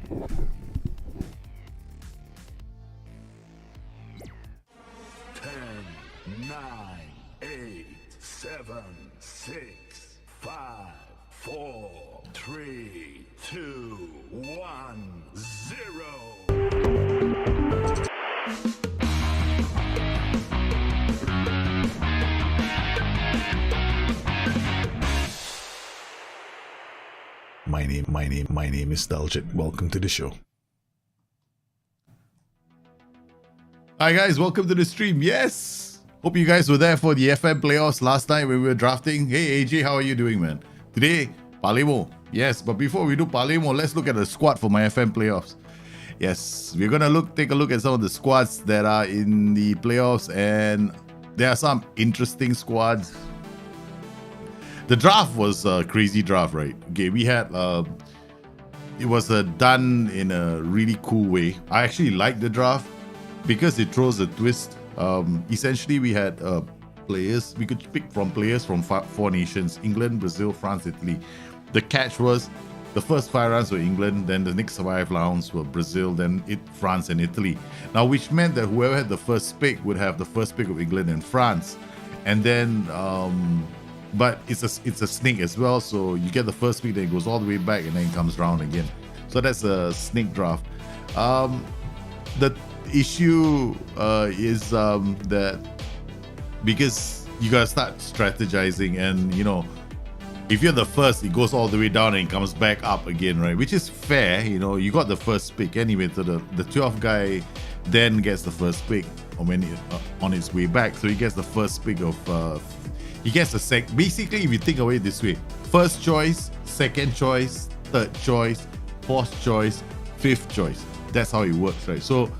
10, 9, 8, 7, 6, 5, 4, 3, 2, 1, 0. My name is Daljit. Welcome to the show. Hi guys, welcome to the stream. Yes! Hope you guys were there for the FM playoffs last night when we were drafting. Hey AJ, how are you doing, man? Today, Palermo. Yes, but before we do Palermo, let's look at the squad for my FM playoffs. Yes, we're gonna take a look at some of the squads that are in the playoffs, and there are some interesting squads. The draft was a crazy draft, right? Okay, we had it was done in a really cool way. I actually like the draft because it throws a twist. Essentially, we had players. We could pick from players from four nations: England, Brazil, France, Italy. The catch was the first 5 rounds were England, then the next 5 rounds were Brazil, then France and Italy. Now, which meant that whoever had the first pick would have the first pick of England and France, and then. But it's a snake as well, so you get the first pick, then it goes all the way back, and then it comes round again. So that's a snake draft. The issue is that because you gotta start strategizing, and you know, if you're the first, it goes all the way down and it comes back up again, right? Which is fair, you know. You got the first pick anyway, so the 12th guy then gets the first pick when on its way back. So he gets the first pick of. He gets a basically, if you think of it this way: first choice, second choice, third choice, fourth choice, fifth choice. That's how it works, right? So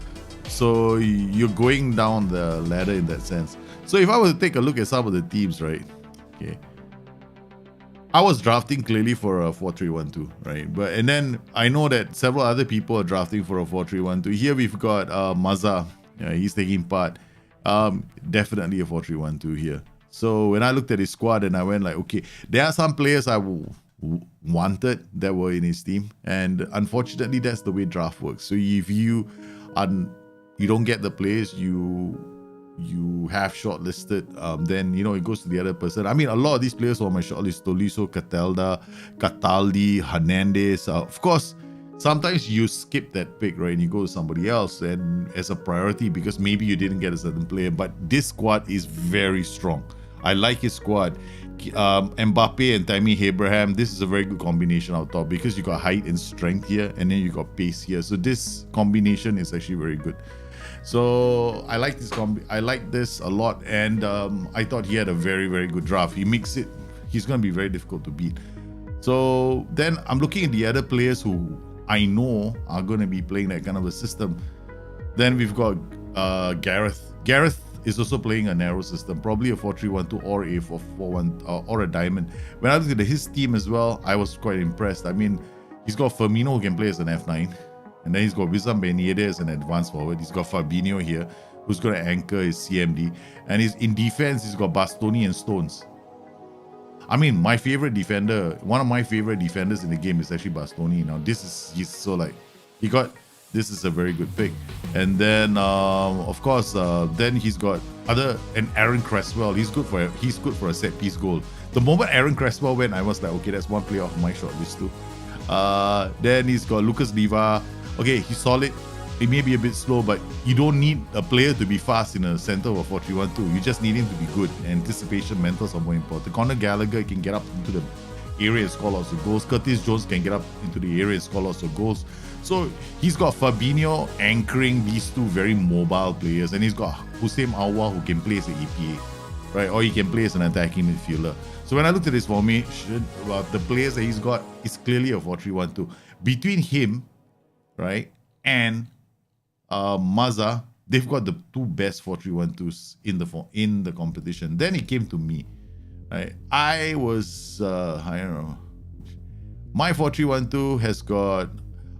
you're going down the ladder in that sense. So if I were to take a look at some of the teams, right? Okay. I was drafting clearly for a 4-3-1-2, right? And then I know that several other people are drafting for a 4-3-1-2. Here we've got Maza. Yeah, he's taking part. Definitely a 4-3-1-2 here. So when I looked at his squad and I went like, okay, there are some players I wanted that were in his team, and unfortunately that's the way draft works. So if you don't get the players you have shortlisted, then you know it goes to the other person. I mean, a lot of these players on my shortlist: Tolisso, Cataldi, Hernandez. Of course, sometimes you skip that pick, right, and you go to somebody else and as a priority because maybe you didn't get a certain player. But this squad is very strong. I like his squad. Mbappe and Tammy Abraham, this is a very good combination out top because you got height and strength here, and then you got pace here. So this combination is actually very good. So I like this I like this a lot, and I thought he had a very, very good draft. He makes it. He's going to be very difficult to beat. So then I'm looking at the other players who I know are going to be playing that kind of a system. Then we've got Gareth. Gareth is also playing a narrow system, probably a 4-3-1-2 or a 4-4-1 or a diamond. When I looked at his team as well, I was quite impressed. I mean, he's got Firmino who can play as an F9, and then he's got Wissam Ben Yedder as an advanced forward. He's got Fabinho here, who's going to anchor his CMD, and in defense, he's got Bastoni and Stones. I mean, my favorite defender, one of my favorite defenders in the game is actually Bastoni. Now, this is a very good pick. And then, of course, then he's got and Aaron Cresswell. He's good for a set piece goal. The moment Aaron Cresswell went, I was like, okay, that's one player off my shortlist too. Then he's got Lucas Leiva. Okay, he's solid. He may be a bit slow, but you don't need a player to be fast in a center of a 4-3-1-2. You just need him to be good. Anticipation, mentals are more important. Conor Gallagher can get up into the area and score lots of goals. Curtis Jones can get up into the area and score lots of goals. So he's got Fabinho anchoring these two very mobile players, and he's got Hussein Aouar who can play as an APA, right? Or he can play as an attacking midfielder. So when I looked at his formation, the players that he's got is clearly a 4-3-1-2. Between him, right, and Maza, they've got the two best 4-3-1-2s in the competition. Then it came to me, right? I was I don't know. My 4-3-1-2 has got.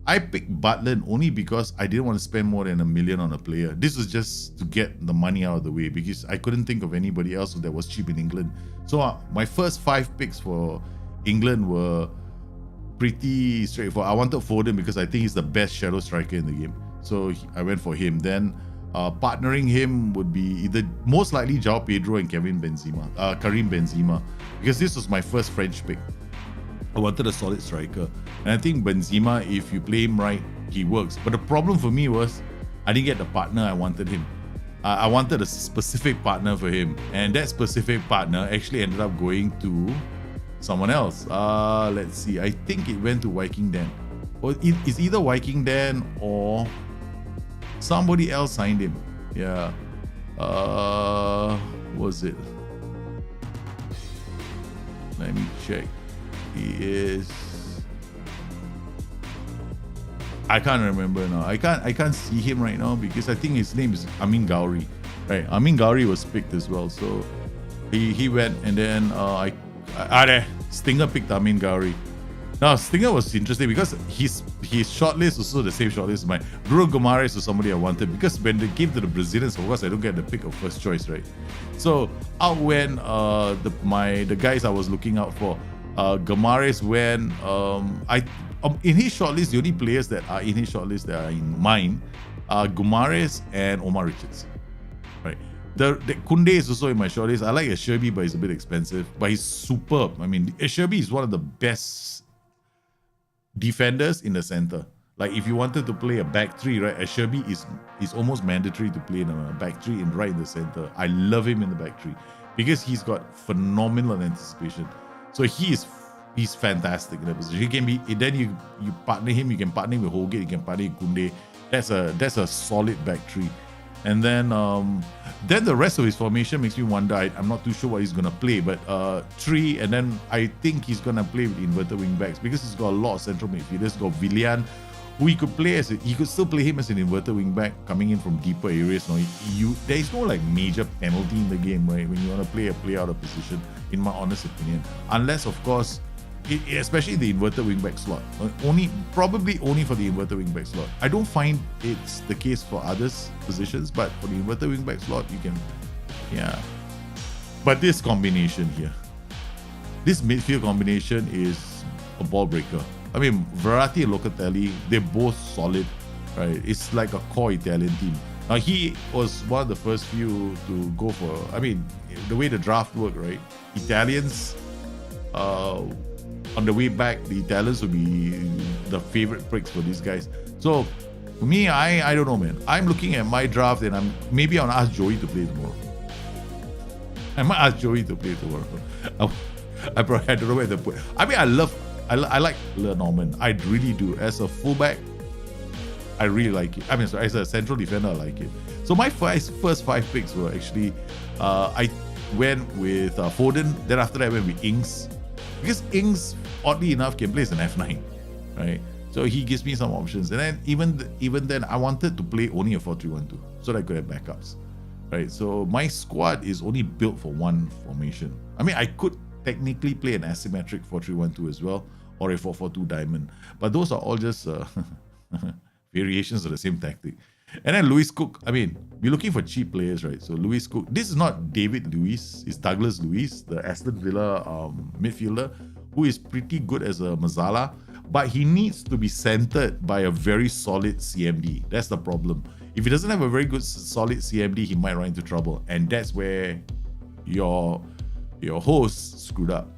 I picked Butland only because I didn't want to spend more than $1 million on a player. This was just to get the money out of the way because I couldn't think of anybody else that was cheap in England. So my first 5 picks for England were pretty straightforward. I wanted Foden because I think he's the best shadow striker in the game. So I went for him. Then partnering him would be either most likely João Pedro and Karim Benzema, because this was my first French pick. I wanted a solid striker, and I think Benzema, if you play him right, he works. But the problem for me was I didn't get the partner I wanted him. I wanted a specific partner for him, and that specific partner actually ended up going to someone else. Let's see. I think it went to Viking Dan. Or it's either Viking Dan or somebody else signed him. Yeah. What was it? Let me check. He is. I can't remember now. I can't see him right now because I think his name is Amin Gowri. Right. Amin Gowri was picked as well. So he went, and then Stinger picked Amin Gowri. Now Stinger was interesting because his shortlist was also the same shortlist as mine. Bruno Guimarães was somebody I wanted, because when they came to the Brazilians, of course I don't get the pick of first choice, right? So out went the guys I was looking out for. Guimarães went. In his shortlist, the only players that are in his shortlist that are in mine are Guimarães and Omar Richards. Right. The Koundé is also in my shortlist. I like Acerbi, but he's a bit expensive. But he's superb. I mean, Acerbi is one of the best defenders in the center. Like if you wanted to play a back three, right? Acerbi is almost mandatory to play in a back three and right in the center. I love him in the back three because he's got phenomenal anticipation. So he's fantastic in that position. He can be, then you partner him. You can partner him with Holgate. You can partner with Koundé. That's a solid back three. And then the rest of his formation makes me wonder. I'm not too sure what he's gonna play, but three, and then I think he's gonna play with inverted wing backs because he's got a lot of central midfielders. He's got Willian, who he could still play him as an inverted wing back coming in from deeper areas. No, there is no like major penalty in the game, right? When you want to play out of position, in my honest opinion, unless of course. Especially the inverted wingback slot, probably only for the inverted wingback slot. I don't find it's the case for others positions, but for the inverted wingback slot, you can, yeah. But this combination here, this midfield combination is a ball breaker. I mean, Verratti and Locatelli, they're both solid, right? It's like a core Italian team. Now, he was one of the first few to go for, I mean, the way the draft worked, right? Italians, on the way back, the Italians will be the favorite picks for these guys. So, for me, I don't know, man. I'm looking at my draft, and maybe I'll ask Joey to play tomorrow. I might ask Joey to play tomorrow. I don't know where to put. I mean, I like Lenormand. I really do. As a fullback, I really like it. I mean, so as a central defender, I like it. So my first 5 picks were actually, I went with Foden. Then after that, I went with Ings. Because Ings, oddly enough, can play as an F9, right? So he gives me some options. And then even then, I wanted to play only a 4-3-1-2 so that I could have backups, right? So my squad is only built for one formation. I mean, I could technically play an asymmetric 4-3-1-2 as well, or a 4-4-2 diamond. But those are all just variations of the same tactic. And then Luis Cook, I mean, we're looking for cheap players, right? So Luis Cook, this is not David Luiz, it's Douglas Luiz, the Aston Villa midfielder, who is pretty good as a Mazzala, but he needs to be centered by a very solid CMD. That's the problem. If he doesn't have a very good solid CMD, he might run into trouble. And that's where your host screwed up.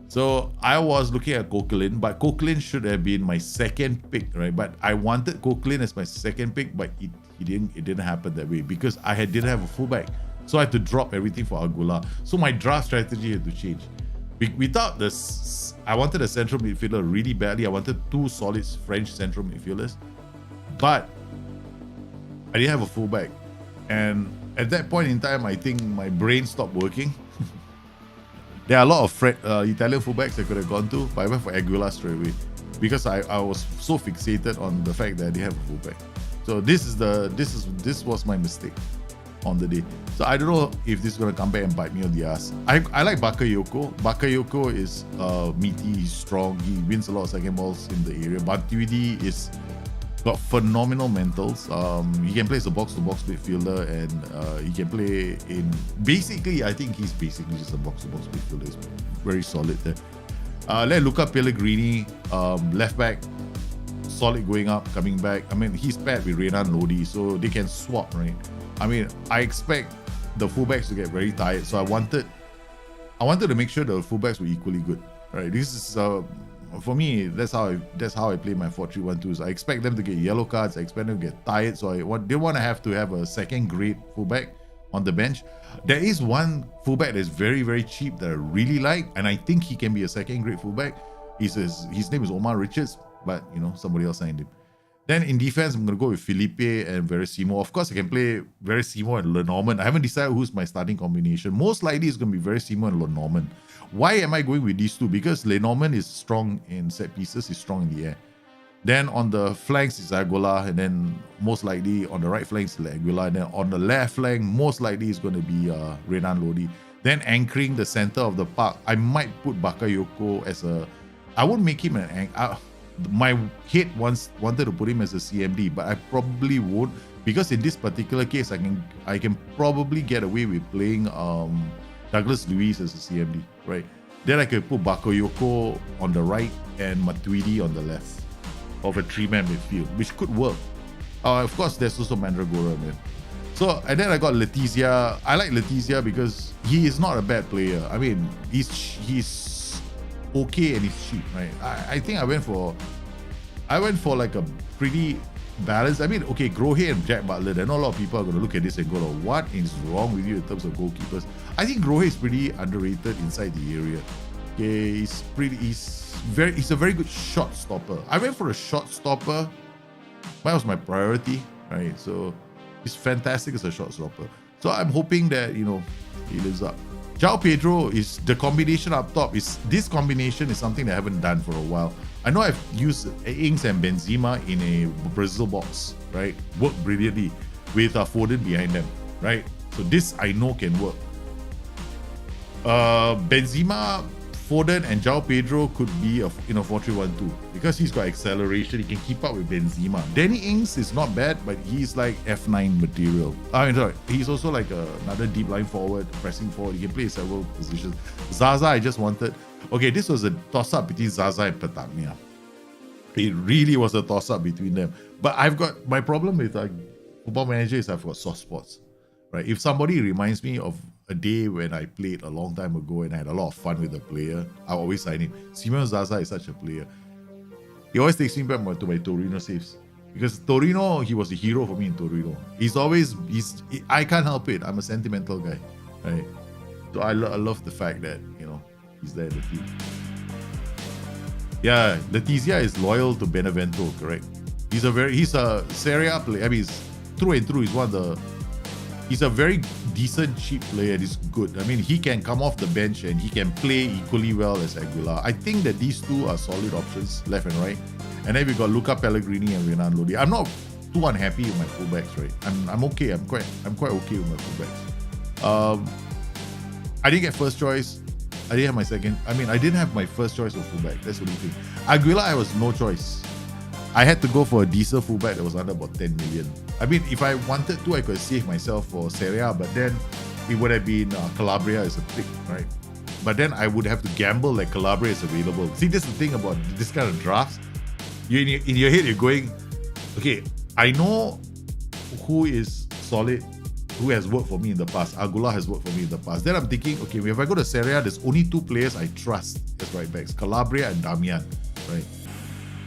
So I was looking at Coquelin, but Coquelin should have been my second pick, right? But I wanted Coquelin as my second pick, but it didn't happen that way because I didn't have a fullback. So I had to drop everything for Aguilar. So my draft strategy had to change. Without this, I wanted a central midfielder really badly. I wanted 2 solid French central midfielders, but I didn't have a fullback. And at that point in time, I think my brain stopped working. There are a lot of Italian fullbacks I could have gone to, but I went for Aguilar straight away because I was so fixated on the fact that I didn't have a fullback. So this was my mistake on the day. So I don't know if this is gonna come back and bite me on the ass. I like Bakayoko. Bakayoko is meaty, he's strong, he wins a lot of second balls in the area. Matuidi is got phenomenal mentals. He can play as a box-to-box midfielder, and he can play in. Basically, I think he's basically just a box-to-box midfielder. He's very solid there. Let Luca Pellegrini, left back, solid going up, coming back. I mean, he's paired with Renan Lodi, so they can swap, right? I mean, I expect the fullbacks to get very tired, so I wanted to make sure the fullbacks were equally good, right? This is for me, that's how I play my 4-3-1-2s. I expect them to get yellow cards. I expect them to get tired, so they want to have a second grade fullback on the bench. There is one fullback that's very, very cheap that I really like, and I think he can be a second grade fullback. His name is Omar Richards, but you know, somebody else signed him. Then in defense, I'm going to go with Felipe and Verissimo. Of course, I can play Verissimo and Lenormand. I haven't decided who's my starting combination. Most likely it's going to be Verissimo and Lenormand. Why am I going with these two? Because Lenormand is strong in set pieces, he's strong in the air. Then on the flanks is Aguilar, and then most likely on the right flank is Aguilar, and then on the left flank, most likely is going to be Renan Lodi. Then anchoring the center of the park, I might put Bakayoko as I won't make him an my head once wanted to put him as a CMD, but I probably won't, because in this particular case, I can probably get away with playing Douglas Luiz as a CMD, right? Then I could put Bakayoko on the right and Matuidi on the left of a 3-man midfield, which could work. Of course, there's also Mandragora, man. So, and then I got Letizia. I like Letizia because he is not a bad player. I mean, he's okay and he's cheap, right? I think I went for like a pretty balanced. I mean, okay, Grohe and Jack Butler, I know a lot of people are going to look at this and go, what is wrong with you in terms of goalkeepers? I think Grohe is pretty underrated inside the area. Okay, he's a very good shot stopper. I went for a shot stopper. That was my priority, right? So he's fantastic as a shot stopper. So I'm hoping that, you know, he lives up. João Pedro is the combination up top. This combination is something that I haven't done for a while. I know I've used Ings and Benzema in a Brazil box, right? Worked brilliantly with Foden behind them, right? So this I know can work. Benzema, Foden and João Pedro could be a 4-3-1-2 because he's got acceleration. He can keep up with Benzema. Danny Ings is not bad, but he's like F9 material. He's also like another deep line forward, pressing forward. He can play several positions. Zaza, I just wanted. Okay, this was a toss-up between Zaza and Petagna. It really was a toss-up between them. But I've got my problem with Football Manager is I've got soft spots, right? If somebody reminds me of a day when I played a long time ago and I had a lot of fun with the player, I always sign him. Simon Zaza is such a player. He always takes me back to my Torino saves. Because Torino, he was a hero for me in Torino. I can't help it. I'm a sentimental guy, right? So I love the fact that, you know, he's there in the team. Yeah, Letizia is loyal to Benevento, correct? He's a Serie A player. I mean, through and through, he's a very decent, cheap player. He's good. I mean, he can come off the bench and he can play equally well as Aguilar. I think that these two are solid options, left and right. And then we got Luca Pellegrini and Renan Lodi. I'm not too unhappy with my fullbacks, right? I'm okay. I'm quite okay with my fullbacks. I didn't get first choice. I didn't have my first choice of fullback. That's the only thing. Aguilar, I was no choice. I had to go for a diesel fullback that was under about 10 million. I mean, if I wanted to, I could have saved myself for Serie A, but then it would have been Calabria as a pick, right? But then I would have to gamble like Calabria is available. See, this is the thing about this kind of drafts. In your head, you're going, okay, I know who is solid, who has worked for me in the past. Aguilar has worked for me in the past. Then I'm thinking, okay, if I go to Serie A, there's only two players I trust as right backs, Calabria and Damian, right?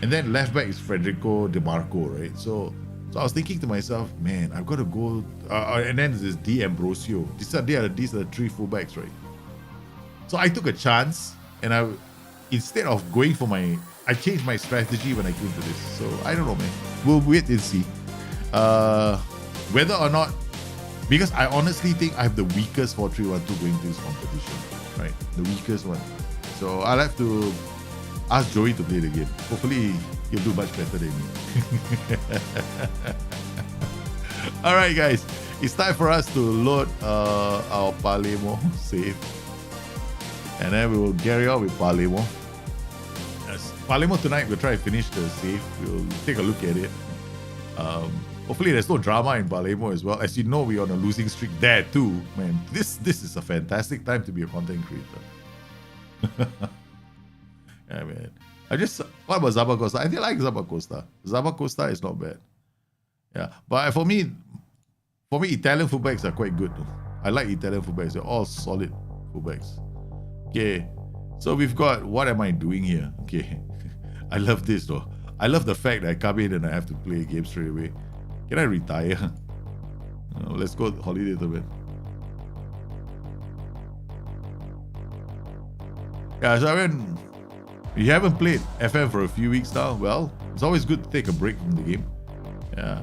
And then left back is Federico Di Marco, right? So I was thinking to myself, man, I've got to go. And then there's Di Ambrosio. These are the three fullbacks, right? So I took a chance, and instead of going for I changed my strategy when I came to this. So I don't know, man. We'll wait and see whether or not. Because I honestly think I have the weakest 4-3-1-2 going to this competition, right? The weakest one. So I'll have to ask Joey to play the game. Hopefully, he'll do much better than me. All right, guys. It's time for us to load our Palermo save. And then we will carry on with Palermo. Yes. Palermo tonight, we'll try to finish the save. We'll take a look at it. Hopefully there's no drama in Palermo as well. As you know, we're on a losing streak there too. Man, this is a fantastic time to be a content creator. Yeah, man. What about Zabacosta? I think I like Zabacosta. Zabacosta is not bad. Yeah, but for me, Italian fullbacks are quite good. I like Italian fullbacks. They're all solid fullbacks. Okay, so we've got, what am I doing here? Okay, I love this though. I love the fact that I come in and I have to play a game straight away. Can I retire? Let's go holiday a bit. Yeah, so I mean, you haven't played FM for a few weeks now. Well, it's always good to take a break from the game. Yeah.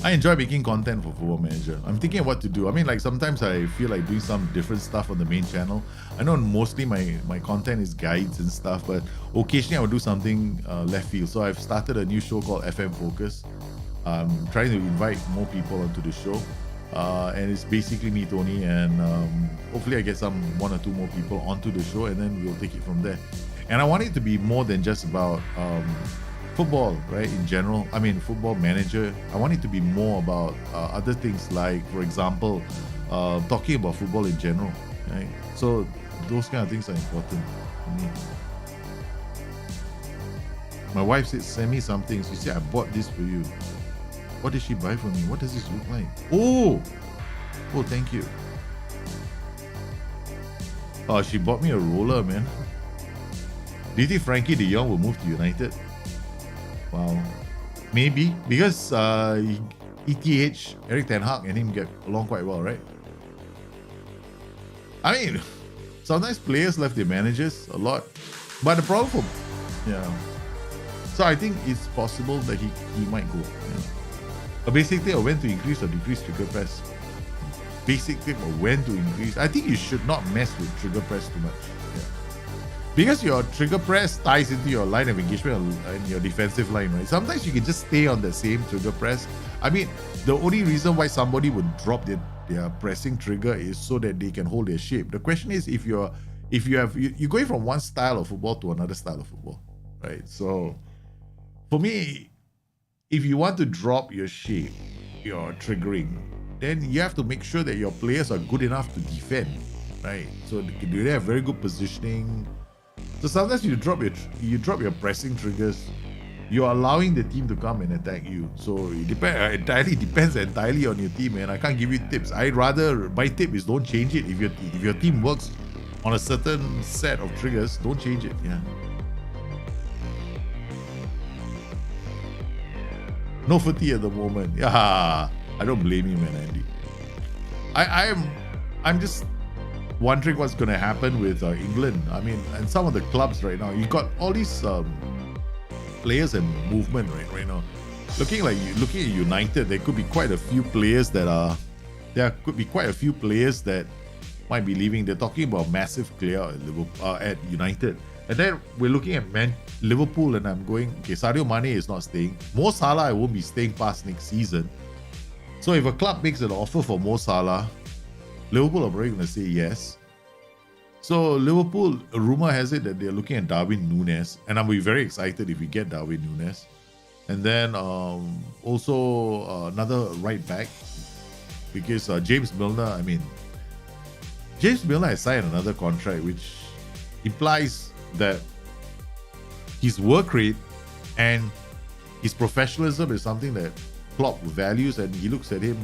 I enjoy making content for Football Manager. I'm thinking of what to do. I mean, like sometimes I feel like doing some different stuff on the main channel. I know mostly my content is guides and stuff, but occasionally I will do something left field. So I've started a new show called FM Focus. I'm trying to invite more people onto the show. And it's basically me, Tony, and hopefully I get one or two more people onto the show, and then we'll take it from there. And I want it to be more than just about football, right? In general, I mean, Football Manager. I want it to be more about other things, like, for example, talking about football in general, right? So those kind of things are important to me. My wife said, "Send me something." She said, "I bought this for you." What did she buy for me? What does this look like? Oh, thank you. Oh, she bought me a roller, man. Do you think Frankie de Jong will move to United? Wow. Maybe, because ETH, Eric Ten Hag, and him get along quite well, right? I mean, sometimes players left their managers a lot. But the problem yeah. So I think it's possible that he might go. Yeah. A basic tip of when to increase or decrease trigger press. Basic tip of when to increase. I think you should not mess with trigger press too much. Yeah. Because your trigger press ties into your line of engagement and your defensive line, right? Sometimes you can just stay on the same trigger press. I mean, the only reason why somebody would drop their pressing trigger is so that they can hold their shape. The question is, if you're going from one style of football to another style of football, right? So for me, if you want to drop your shape, your triggering, then you have to make sure that your players are good enough to defend, right? So do they have very good positioning? So sometimes you drop your pressing triggers, you're allowing the team to come and attack you. So it depends entirely on your team, and I can't give you tips. My tip is don't change it. If your team works on a certain set of triggers, don't change it. Yeah. No footy at the moment. Yeah, I don't blame you, man, Andy. I'm just wondering what's going to happen with England. I mean, and some of the clubs right now. You got all these players and movement right now. Looking at United, there could be quite a few players that might be leaving. They're talking about massive clear at Liverpool, at United. And then we're looking at Liverpool, and I'm going, okay, Sadio Mane is not staying. Mo Salah, I won't be staying past next season. So if a club makes an offer for Mo Salah, Liverpool are probably going to say yes. So Liverpool, a rumor has it that they're looking at Darwin Núñez, and I'll be very excited if we get Darwin Núñez. And then also another right back, because James Milner has signed another contract, which implies that his work rate and his professionalism is something that Klopp values, and he looks at him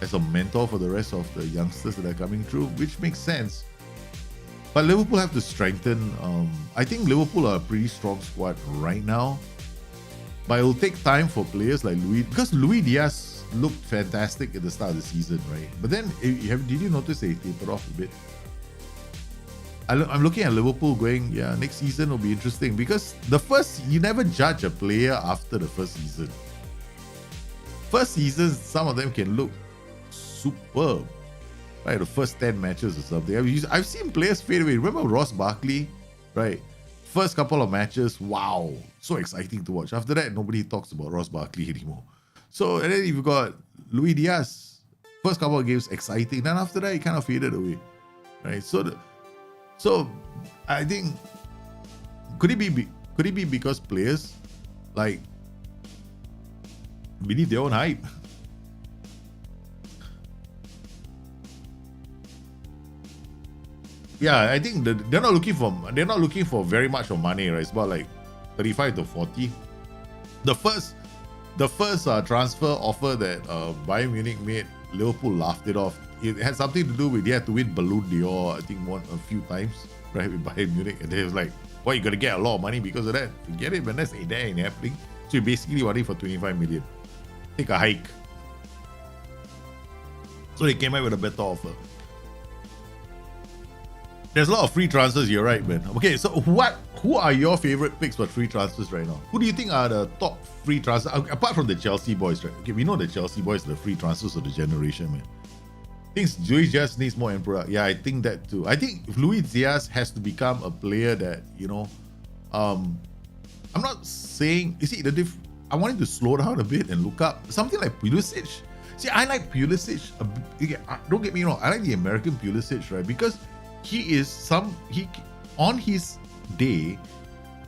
as a mentor for the rest of the youngsters that are coming through, which makes sense. But Liverpool have to strengthen. I think Liverpool are a pretty strong squad right now, but it will take time for players like because Luis Diaz looked fantastic at the start of the season, right? But then, did you notice they tapered off a bit? I'm looking at Liverpool going, yeah, next season will be interesting, because you never judge a player after the first season. First season, some of them can look superb, right? The first 10 matches or something. I've seen players fade away. Remember Ross Barkley, right? First couple of matches, wow, so exciting to watch. After that, nobody talks about Ross Barkley anymore. So, and then you've got Luis Diaz, first couple of games, exciting. Then after that, he kind of faded away, right? So I think, could it be because players like believe their own hype? Yeah, I think they're not looking for very much of money, right? It's about like 35 to 40. The first transfer offer that Bayern Munich made, Liverpool laughed it off. It had something to do with they had to win Ballon d'Or, I think a few times, right, with Bayern Munich, and they was like, "Well, you're gonna get a lot of money because of that." Forget it, man. That ain't happening. So you basically want it for 25 million. Take a hike. So they came out with a better offer. There's a lot of free transfers, you're right, man. Okay, so who are your favorite picks for free transfers right now? Who do you think are the top free transfers, apart from the Chelsea boys, right? Okay, we know the Chelsea boys are the free transfers of the generation, man. Thinks Luis just needs more end product. Yeah, I think that too. I think if Luis Diaz has to become a player that, I'm not saying, you see, I want him to slow down a bit and look up. Something like Pulisic. See, I like Pulisic. Don't get me wrong, I like the American Pulisic, right? Because on his day,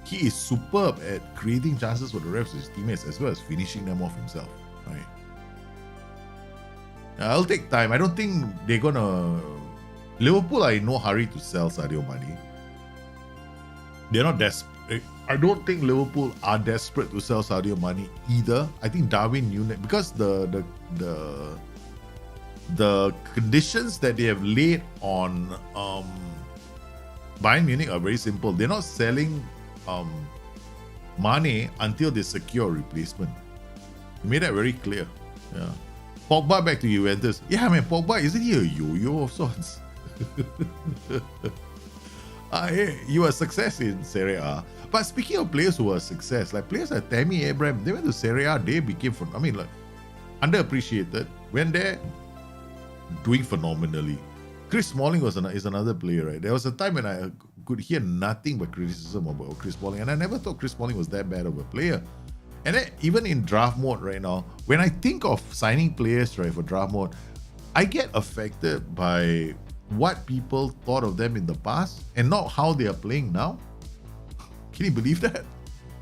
he is superb at creating chances for the rest of his teammates as well as finishing them off himself, right? I'll take time. I don't think they're gonna. Liverpool are in no hurry to sell Sadio Mane. They're not desperate. I don't think Liverpool are desperate to sell Sadio Mane either. I think Darwin Núñez, because the conditions that they have laid on Bayern Munich are very simple. They're not selling Mane until they secure a replacement. They made that very clear. Yeah. Pogba back to Juventus. Yeah, man, Pogba, isn't he a yo-yo of sorts? Hey, you were a success in Serie A. But speaking of players who were a success, like players like Tammy Abraham, they went to Serie A, they became, underappreciated. Went there, doing phenomenally. Chris Smalling is another player, right? There was a time when I could hear nothing but criticism about Chris Smalling, and I never thought Chris Smalling was that bad of a player. And then even in draft mode right now, when I think of signing players, right, for draft mode, I get affected by what people thought of them in the past and not how they are playing now. Can you believe that?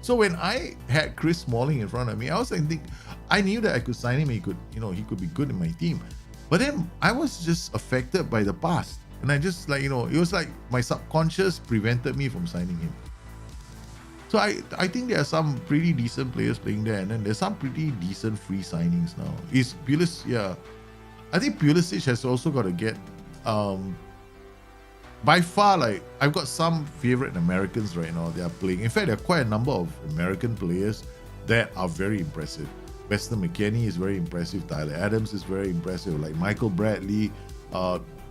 So when I had Chris Smalling in front of me, I was thinking, I knew that I could sign him. He could be good in my team. But then I was just affected by the past. And I just it was like my subconscious prevented me from signing him. So I think there are some pretty decent players playing there, and then there's some pretty decent free signings now. Is Pulisic? Yeah, I think Pulisic has also got to get. By far, I've got some favorite Americans right now. They are playing. In fact, there are quite a number of American players that are very impressive. Weston McKennie is very impressive. Tyler Adams is very impressive. Like Michael Bradley.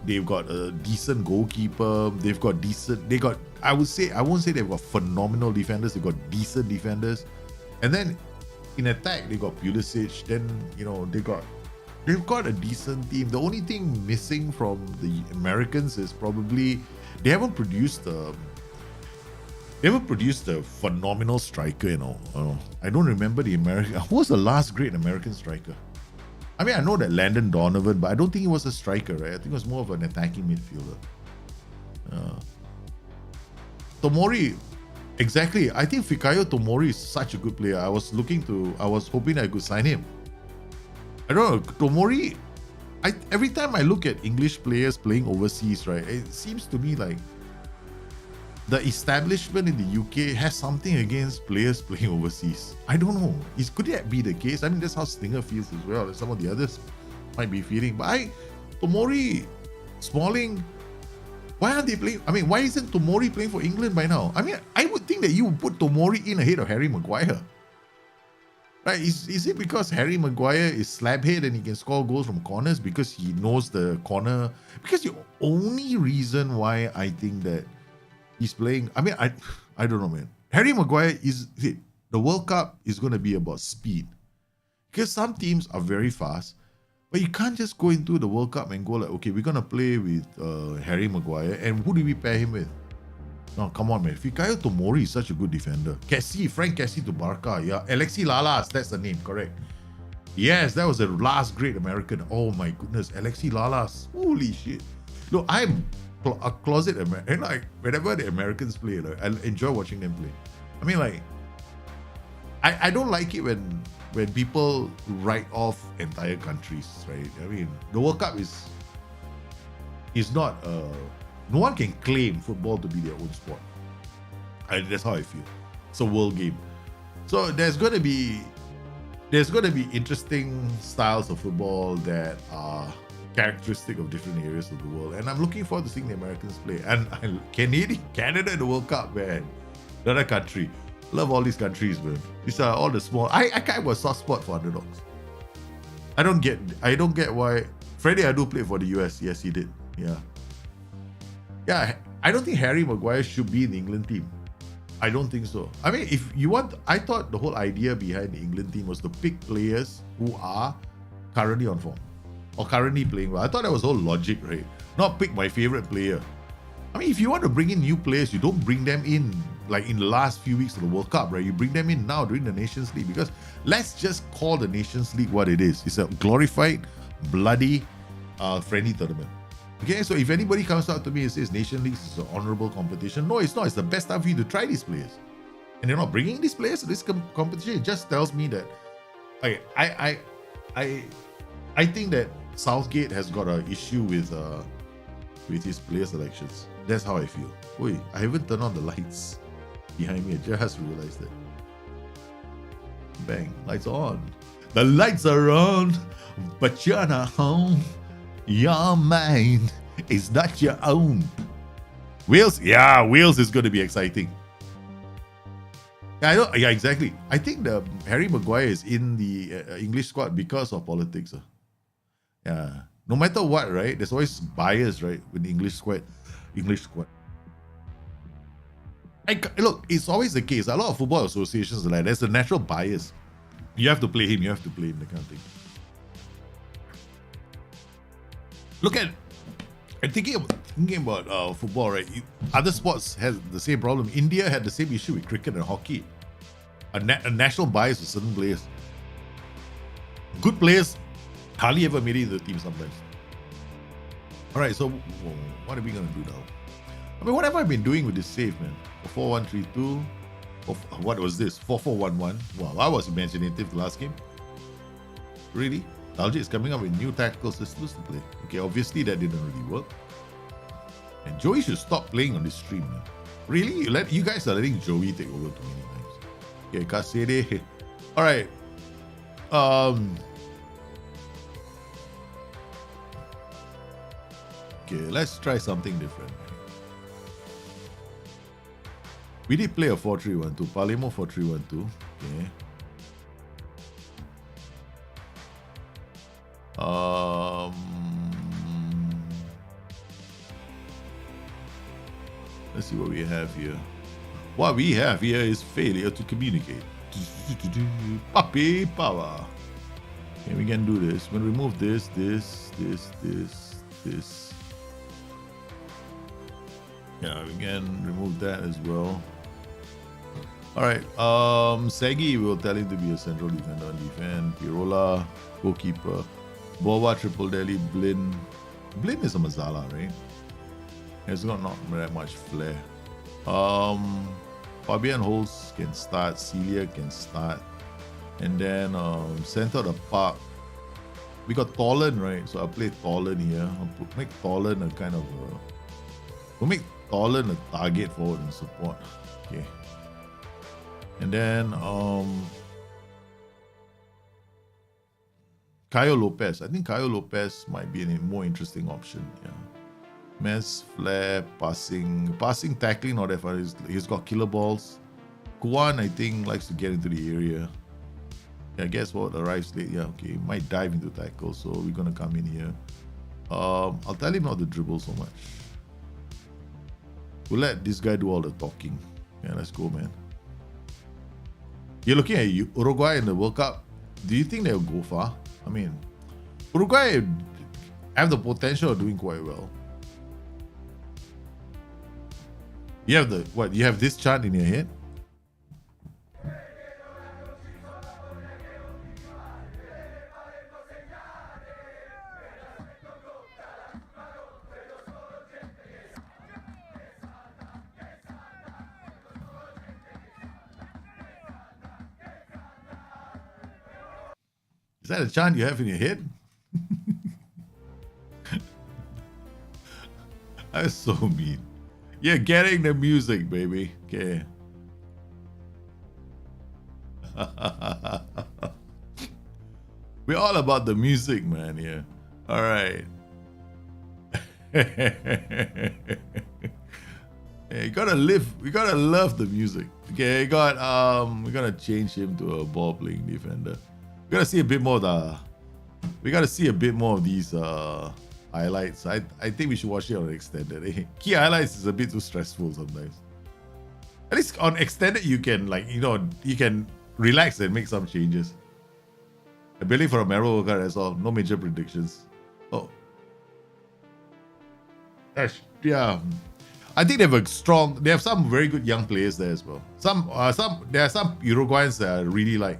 They've got a decent goalkeeper. I won't say they've got phenomenal defenders. They've got decent defenders. And then in attack, they got Pulisic. Then, they've got a decent team. The only thing missing from the Americans is probably they haven't produced a phenomenal striker, I don't remember the American. Who was the last great American striker? I mean, I know that Landon Donovan, but I don't think he was a striker, right? I think he was more of an attacking midfielder. Tomori, exactly. I think Fikayo Tomori is such a good player. I was hoping I could sign him. I don't know, Tomori, every time I look at English players playing overseas, right, it seems to me like the establishment in the UK has something against players playing overseas. I don't know. Could that be the case? I mean, that's how Stinger feels as well. Some of the others might be feeling. But Tomori, Smalling, why aren't they playing? I mean, why isn't Tomori playing for England by now? I mean, I would think that you would put Tomori in ahead of Harry Maguire. Right? Is it because Harry Maguire is slabhead and he can score goals from corners because he knows the corner? Because the only reason why I think that he's playing, I mean, I don't know, man. Harry Maguire the World Cup is going to be about speed. Because some teams are very fast, but you can't just go into the World Cup and go like, okay, we're going to play with Harry Maguire, and who do we pair him with? No, come on, man. Fikayo Tomori is such a good defender. Frank Cassie to Barca. Yeah, Alexi Lalas, that's the name, correct. Yes, that was the last great American. Oh my goodness, Alexi Lalas. Holy shit. Look, I'm a closet American. Like, whenever the Americans play, I enjoy watching them play. I mean, I don't like it when people write off entire countries, right? I mean, the World Cup is not No one can claim football to be their own sport. That's how I feel. It's a world game. So there's going to be interesting styles of football that are characteristic of different areas of the world, and I'm looking forward to seeing the Americans play. And Canada in the World Cup, man, another country. Love all these countries, man. These are all the small. I kind of have a soft spot for underdogs. I don't get why Freddie Adu played for the US. Yes, he did. Yeah. I don't think Harry Maguire should be in the England team. I don't think so. I mean, if you want, I thought the whole idea behind the England team was to pick players who are currently on form or currently playing well. I thought that was the whole logic, right? Not pick my favorite player. I mean, if you want to bring in new players, you don't bring them in like in the last few weeks of the World Cup, right? You bring them in now during the Nations League, because let's just call the Nations League what it is. It's a glorified, bloody, friendly tournament. Okay, so if anybody comes out to me and says Nation League is an honorable competition, no, it's not. It's the best time for you to try these players. And you're not bringing these players to this competition. It just tells me that I think that Southgate has got an issue with his player selections. That's how I feel. Wait, I haven't turned on the lights behind me. I just realized that. Bang, lights on. The lights are on, but you're not home. Your mind is not your own. Wales, Wales is going to be exciting. Yeah, exactly. I think the Harry Maguire is in the English squad because of politics. Yeah, no matter what, right? There's always bias, right, with the English squad. Look, it's always the case. A lot of football associations are like, there's a natural bias. You have to play him. That kind of thing. Look at, I'm thinking about football, right? Other sports have the same problem. India had the same issue with cricket and hockey. A national bias with certain players. Good players hardly ever made it into the team sometimes. All right, so what are we going to do now? I mean, what have I been doing with this save, man? 4-1-3-2. What was this? 4-4-1-1. Wow, I was imaginative the last game. Really? Algae is coming up with new tactical systems to play. Okay, obviously that didn't really work. And Joey should stop playing on this stream, man. Really? You guys are letting Joey take over too many times. Okay, Serie. Alright. Okay, let's try something different. We did play a 4-3-1-2. Palermo 4-3-1-2. Okay. Let's see what we have here. What we have here is failure to communicate. Puppy power. Okay, we can do this. We'll remove this. Yeah, we can remove that as well. Alright, Segi, we'll tell him to be a central defender on defense. Pirola, goalkeeper. Bova, Triple Delhi, Blin. Blin is a Mazala, right? It's got not that much flair. Fabian Holz can start. Celia can start. And then center of the park. We got Tolan, right? So I'll play Tolan here. I'll make Tolan a kind of... we'll make Tolan a target forward and support. Okay. And then Caio Lopez. I think Caio Lopez might be a more interesting option. Yeah. Mess, flair, passing, tackling, not that far. He's got killer balls. Kuan, I think, likes to get into the area. Yeah, guess what? Arrives late. Yeah, okay. He might dive into tackle, so we're gonna come in here. I'll tell him not to dribble so much. We'll let this guy do all the talking. Yeah, let's go, man. You're looking at Uruguay in the World Cup. Do you think they'll go far? I mean, Uruguay have the potential of doing quite well. You have you have this chant in your head? Is that a chant you have in your head? That's so mean. You're getting the music, baby. Okay. We're all about the music, man. Yeah. All right. Hey, you gotta live. We gotta love the music. Okay, we're gonna change him to a ball playing defender. We gotta see a bit more of these highlights. I think we should watch it on extended. Key highlights is a bit too stressful sometimes. At least on extended you can you can relax and make some changes. A Billy for a Romero workout, that's all. No major predictions. Oh. Yeah. I think they have some very good young players there as well. There are some Uruguayans that I really like.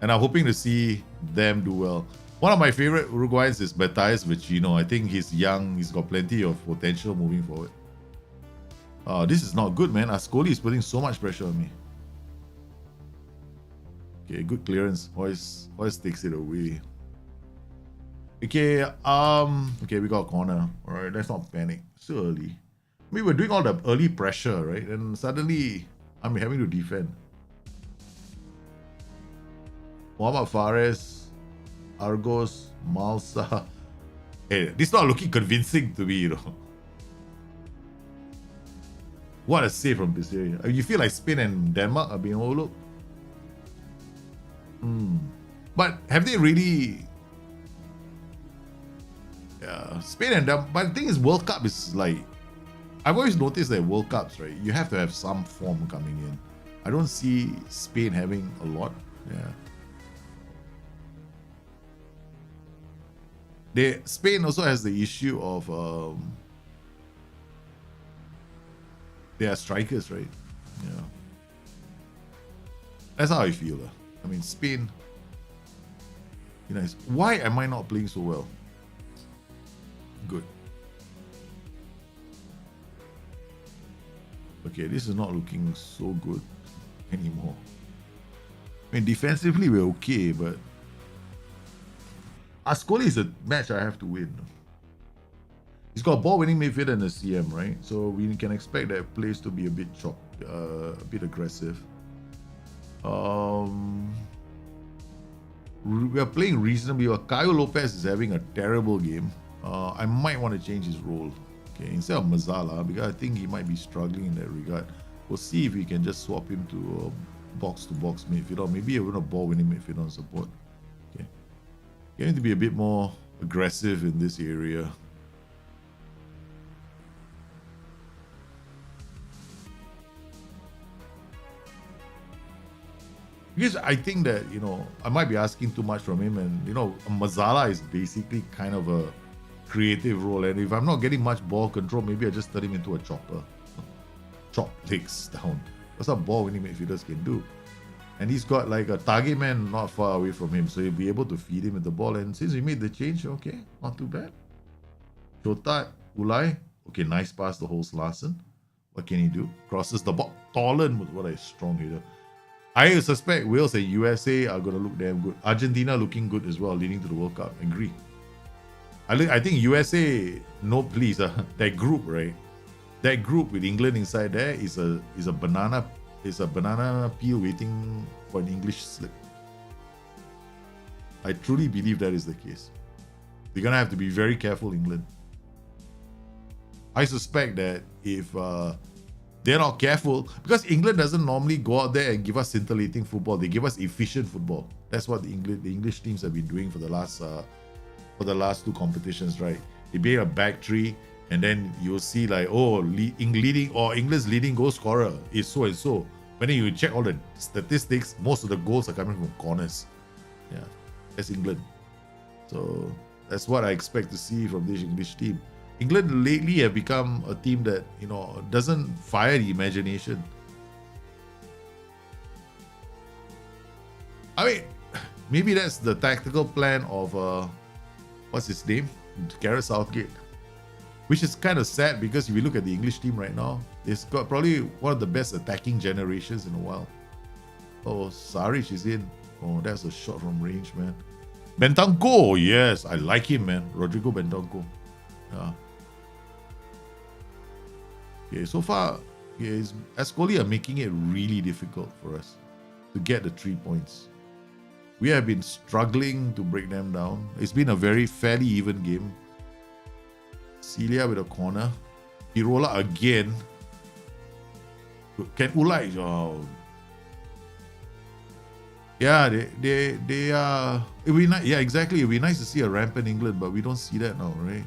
And I'm hoping to see them do well. One of my favorite Uruguayans is Matthias Vecino. I think he's young, he's got plenty of potential moving forward. This is not good, man. Ascoli is putting so much pressure on me. Okay, good clearance. Hoist takes it away. Okay, okay, we got a corner. Alright, let's not panic. Still early. I mean, we're doing all the early pressure, right? And suddenly I'm having to defend. Muhammad Fares, Argos, Malsa. Hey, this is not looking convincing to me, What a save from Serie. You feel like Spain and Denmark are being overlooked? But have they really... Yeah, Spain and Denmark... But the thing is, World Cup is like... I've always noticed that World Cups, right? You have to have some form coming in. I don't see Spain having a lot. Yeah. Spain also has the issue of they are strikers, right? Yeah. That's how I feel. I mean, Spain. Why am I not playing so well? Good. Okay, this is not looking so good anymore. I mean, defensively we're okay, but Ascoli is a match I have to win. He's got a ball-winning midfield and a CM, right? So we can expect that plays to be a bit a bit aggressive. We are playing reasonably well. Caio Lopez is having a terrible game. I might want to change his role. Okay, instead of Mazzala, because I think he might be struggling in that regard. We'll see if we can just swap him to a box-to-box midfield, or maybe even a ball-winning midfield on support. Okay, getting to be a bit more aggressive in this area. Because I think that, I might be asking too much from him, and, Mazzala is basically kind of a creative role, and if I'm not getting much ball control, maybe I just turn him into a chopper. Chop legs down. That's what ball-winning midfielders can do. And he's got like a target man not far away from him, so he'll be able to feed him with the ball. And since we made the change, okay, not too bad. Shota, Ulai, okay, nice pass to Holst Larsen. What can he do? Crosses the ball. Tolan, what a strong hitter. I suspect Wales and USA are going to look damn good. Argentina looking good as well, leading to the World Cup. Agree. I think USA, no please, that group, right? That group with England inside there is a banana peel waiting for an English slip. I truly believe that is the case. They're gonna have to be very careful, England. I suspect that if they're not careful, because England doesn't normally go out there and give us scintillating football. They give us efficient football. That's what the English teams have been doing for the last two competitions, right? They be a back three, and then you'll see like, England's leading goal scorer is so and so. But then you check all the statistics, most of the goals are coming from corners. Yeah, that's England. So that's what I expect to see from this English team. England lately have become a team that, doesn't fire the imagination. I mean, maybe that's the tactical plan of, what's his name? Gareth Southgate. Which is kind of sad, because if you look at the English team right now, it's got probably one of the best attacking generations in a while. Oh, Saric is in. Oh, that's a shot from range, man. Bentancur, yes, I like him, man. Rodrigo Bentancur. Yeah. Okay, so far, Ascoli are making it really difficult for us to get the 3 points. We have been struggling to break them down. It's been a fairly even game. Celia with a corner. Pirola again. Can Ulai? Oh. Yeah, they are. It'd be nice. Yeah, exactly. It'd be nice to see a rampant England, but we don't see that now, right?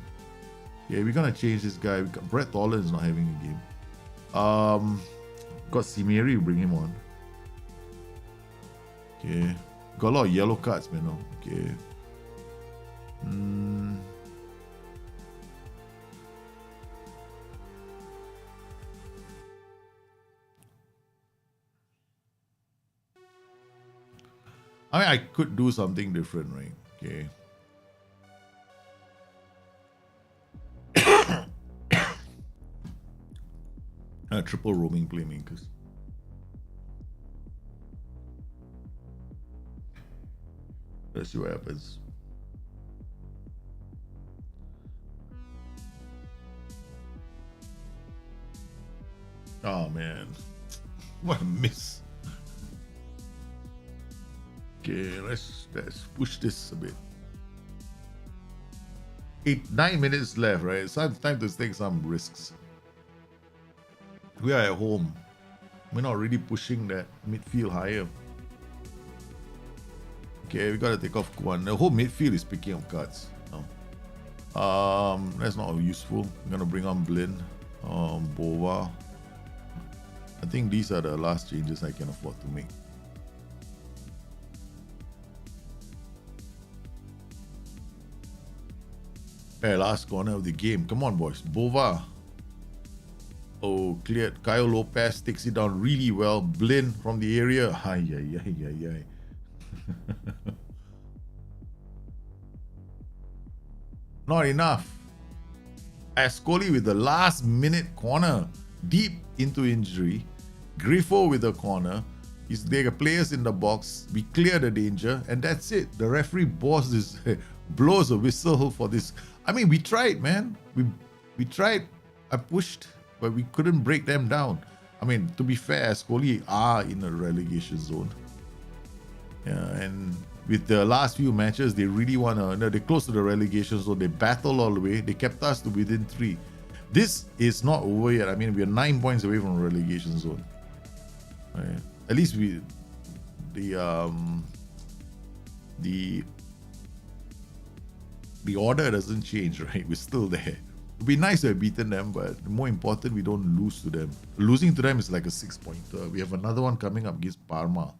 Yeah, we're gonna change this guy. Brett Tolan is not having a game. Got Simeri, bring him on. Okay. Got a lot of yellow cards, man. Okay. I mean, I could do something different, right? Okay. Triple roaming playmakers. Let's see what happens. Oh man, what a miss. Okay, let's push this a bit. 9 minutes left, right? It's time to take some risks. We are at home. We're not really pushing that midfield higher. Okay, we gotta take off Kwan. The whole midfield is picking up cards. No. That's not useful. I'm gonna bring on Blin, Bova. I think these are the last changes I can afford to make. Hey, last corner of the game. Come on, boys. Bova. Oh, cleared. Kyle Lopez takes it down really well. Blin from the area. Ay. Not enough. Ascoli with the last minute corner. Deep into injury. Griffo with the corner. They got players in the box. We clear the danger. And that's it. The referee blows a whistle for this. I mean, we tried, man. We tried. I pushed, but we couldn't break them down. I mean, to be fair, Ascoli are in a relegation zone. Yeah, and with the last few matches, they really want to, they're close to the relegation zone. They battle all the way. They kept us to within 3. This is not over yet. I mean, we are 9 points away from the relegation zone. Right. At least the order doesn't change, right? We're still there. It'd be nice to have beaten them, but more important, we don't lose to them. Losing to them is like a 6-pointer. We have another one coming up against Parma.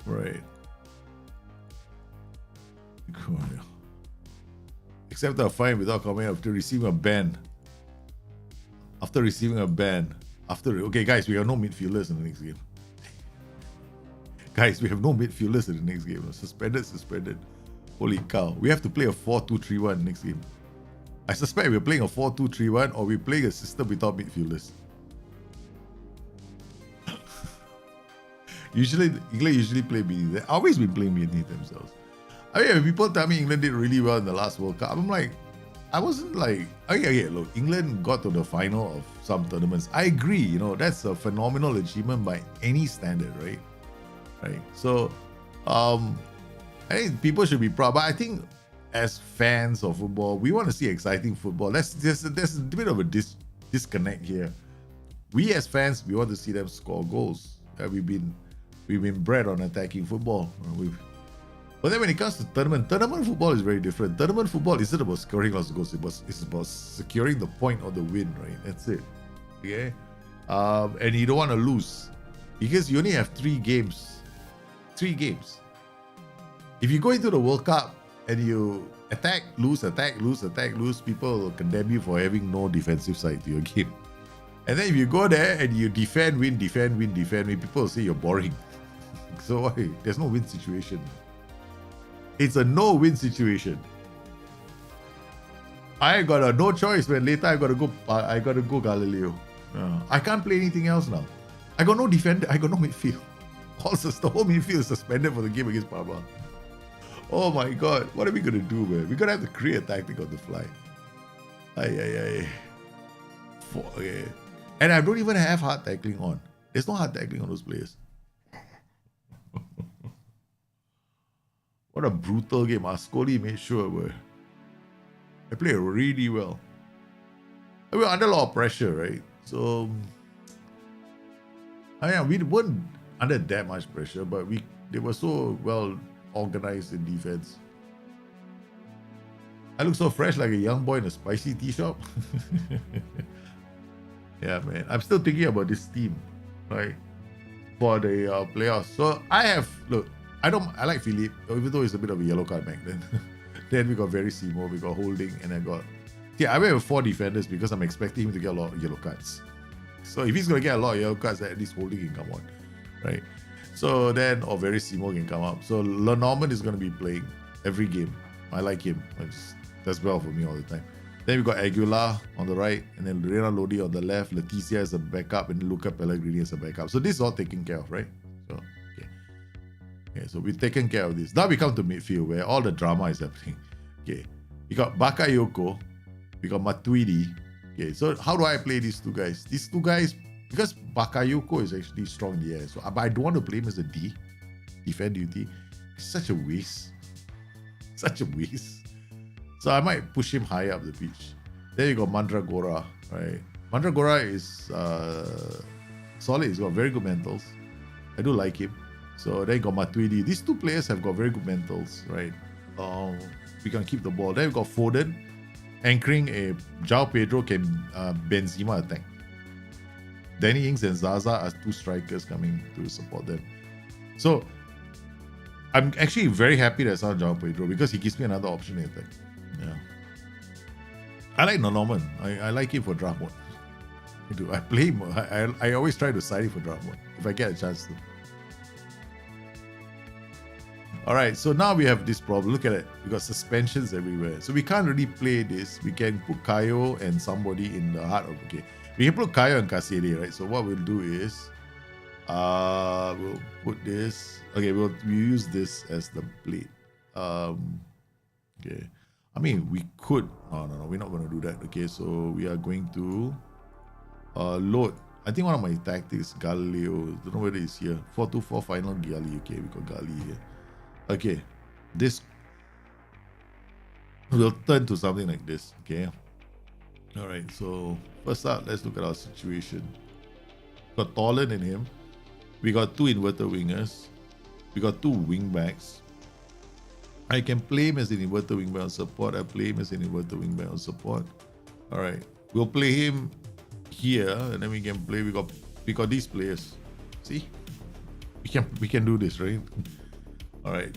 Right. Accept a fine without coming after receiving a ban. Okay, guys, we have no midfielders in the next game. Guys, we have no midfielders in the next game. Suspended. Holy cow. We have to play a 4-2-3-1 next game. I suspect we're playing a 4-2-3-1 or we're playing a system without midfielders. England usually play beneath. They've always been playing beneath themselves. I mean, when people tell me England did really well in the last World Cup, I'm like, I wasn't like, okay, look, England got to the final of some tournaments. I agree, that's a phenomenal achievement by any standard, right? Right. So, I think people should be proud. But I think as fans of football, we want to see exciting football. There's a bit of a disconnect here. We as fans, we want to see them score goals. We've been bred on attacking football. But then when it comes to tournament football is very different. Tournament football isn't about scoring lots of goals. It's about securing the point of the win, right? That's it. Okay? And you don't want to lose. Because you only have 3 games. 3 games. If you go into the World Cup and you attack, lose, people will condemn you for having no defensive side to your game. And then if you go there and you defend, win, people will say you're boring. So why? There's no win situation. It's a no-win situation. I got no choice when later I gotta go Galileo. I can't play anything else now. I got no defender, I got no midfield. Also, the whole midfield is suspended for the game against Parma. Oh my god, what are we gonna do, man? We're gonna have to create a tactic on the fly. Ay. Okay. And I don't even have hard tackling on. There's no hard tackling on those players. What a brutal game. Ascoli made sure they played really well. We were under a lot of pressure, right? So, we weren't under that much pressure, but they were so well organized in defense. I look so fresh like a young boy in a spicy tea shop. Yeah, man. I'm still thinking about this team, right? For the playoffs. So I like Philippe, even though it's a bit of a yellow card back then. Then we got Verissimo, we got Holding, and I went with 4 defenders because I'm expecting him to get a lot of yellow cards. So if he's gonna get a lot of yellow cards, at least Holding can come on, right? So then, Verissimo can come up. So Lenormand is gonna be playing every game. I like him. That's well for me all the time. Then we got Aguilar on the right, and then Rena Lodi on the left, Letizia as a backup, and Luca Pellegrini as a backup. So this is all taken care of, right? So, okay, so we've taken care of this. Now we come to midfield where all the drama is happening. Okay, we got Bakayoko, we got Matuidi. Okay, so how do I play these two guys? These two guys, because Bakayoko is actually strong in the air, but I don't want to play him as a defend duty. It's such a waste. Such a waste. So I might push him high up the pitch. Then you got Mandragora, right? Mandragora is solid. He's got very good mentals. I do like him. So then you got Matuidi. These two players have got very good mentals, right? We can keep the ball. Then you got Foden anchoring a João Pedro can Benzema attack. Danny Ings and Zaza are 2 strikers coming to support them. So I'm actually very happy that it's not João Pedro because he gives me another option in attack. Yeah. I like Norman. I like him for draft mode. I do. I play him. I always try to side him for draft mode if I get a chance to. Alright, so now we have this problem. Look at it. We got suspensions everywhere. So we can't really play this. We can put Kayo and somebody in the heart of we can put Kayo and Kasede, right? So what we'll do is we'll put this. Okay, we'll use this as the blade. Okay. I mean, we could. No, we're not going to do that. Okay, so we are going to load. I think one of my tactics, Galileo. Don't know whether it's here. 4-2-4 final Gali. Okay, we got Gali here. Okay, this will turn to something like this. Okay. All right. So first up, let's look at our situation. Got Tolan in him. We got 2 inverted wingers. We got 2 wing backs. I can play him as an inverted wingback on support. I play him as an inverted wingback on support. All right, we'll play him here, and then we can play. We got these players. See, we can do this, right? All right,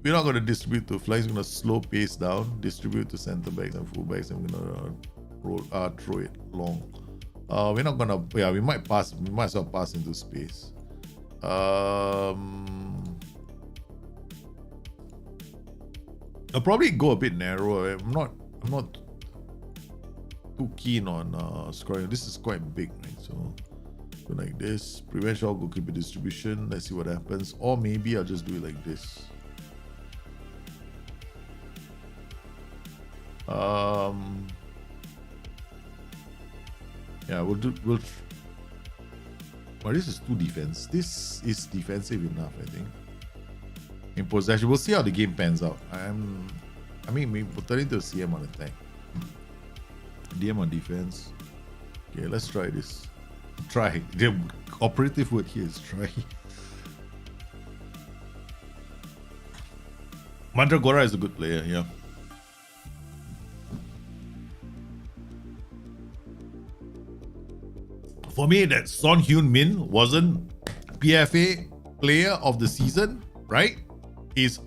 we're not going to distribute to flanks. We're going to slow pace down, distribute to center backs and full backs, and we're going to throw it long. We're not going to. Yeah, we might pass. We might as well pass into space. I'll probably go a bit narrower. I'm not too keen on scoring. This is quite big, right? So go like this. Prevent shot goalkeeper distribution. Let's see what happens. Or maybe I'll just do it like this. Yeah, we'll. Well, this is 2 defense. This is defensive enough, I think. In possession, we'll see how the game pans out. I mean, we'll turn into a CM on attack, DM on defense. Okay, let's try this. Try. The operative word here is try. Mandragora is a good player, yeah. For me, that Son Heung-min wasn't PFA player of the season, right? Is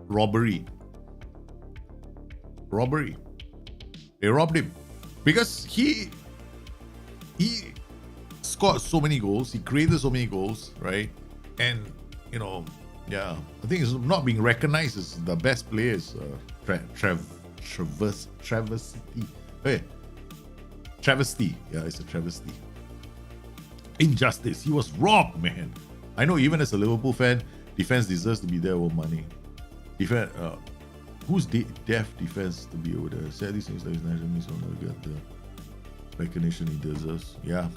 robbery. They robbed him because he scored so many goals, he created so many goals, right? And yeah, I think it's not being recognized as the best players. Travesty. Yeah, it's a travesty. Injustice. He was robbed, man. I know even as a Liverpool fan, defense deserves to be there with money. Defense. Who's deaf defense to be over there? Sadly, seems like his national miss will never get the recognition he deserves. Yeah.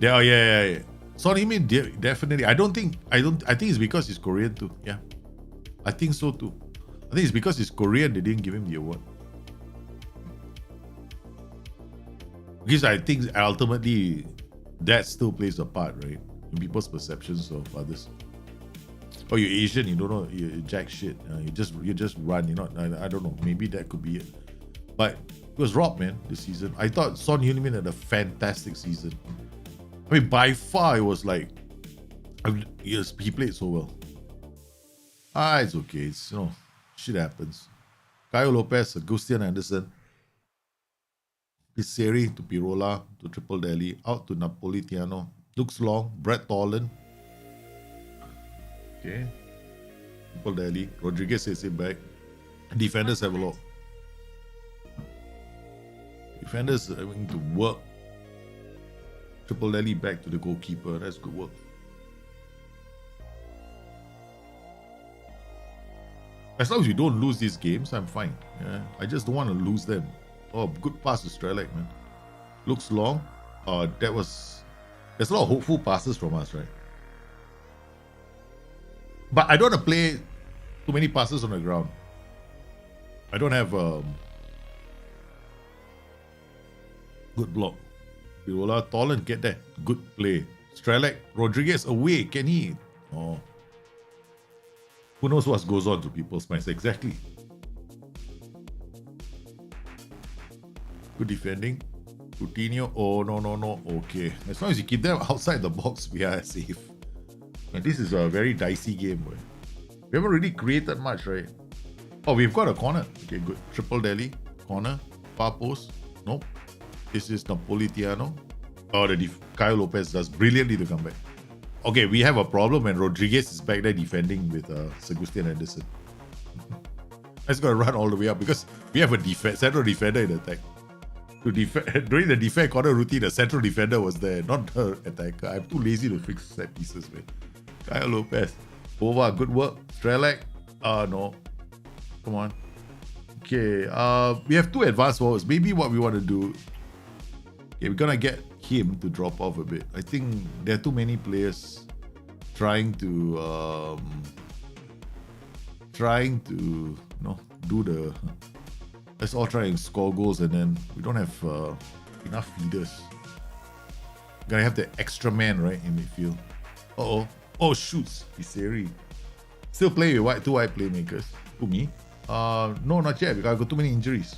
Yeah. Son Heung-min definitely. I think it's because he's Korean too. Yeah. I think so too. I think it's because he's Korean they didn't give him the award. Because I think ultimately that still plays a part, right? In people's perceptions of others. Oh, you're Asian, you don't know, you're jack shit. You just run, you're not, I don't know, maybe that could be it. But it was robbed, man, this season. I thought Son Heung-min had a fantastic season. I mean, by far, it was like, yes, he played so well. It's okay. It's, shit happens. Caio Lopez, Agustin Anderson, Serie to Pirola to Triple Delhi, out to Napolitano. Looks long. Brett Tolan. Okay. Triple Delhi. Rodriguez is it back. Defenders have a lot. Defenders are having to work. Triple Delhi back to the goalkeeper. That's good work. As long as you don't lose these games, I'm fine. Yeah, I just don't want to lose them. Oh, good pass to Strelak, man. Looks long. There's a lot of hopeful passes from us, right? But I don't want to play too many passes on the ground. I don't have good block. Pirola, Tolan, get that. Good play. Strelak, Rodriguez away. Can he? Oh. Who knows what goes on to people's minds? Exactly. Good defending. Coutinho. Oh, no. Okay. As long as you keep them outside the box, we are safe. And this is a very dicey game. Right? We haven't really created much, right? Oh, we've got a corner. Okay, good. Triple Delhi. Corner. Far post. Nope. This is Napolitano. Oh, Caio Lopez does brilliantly to come back. Okay, we have a problem when Rodriguez is back there defending with Agustin Anderson. That's got to run all the way up because we have a central defender in attack. During the defense corner routine, the central defender was there, not the attacker. I'm too lazy to fix set pieces, man. Caio Lopez. Bova, good work. Strelak. No. Come on. Okay, we have two advanced forwards. Maybe what we want to do... Okay, we're going to get him to drop off a bit. I think there are too many players trying to do the... Let's all try and score goals and then we don't have enough feeders. Gotta have the extra man, right, in midfield. Oh, shoots. Serie. Still play with two wide playmakers. Who, me? No, not yet because I've got too many injuries.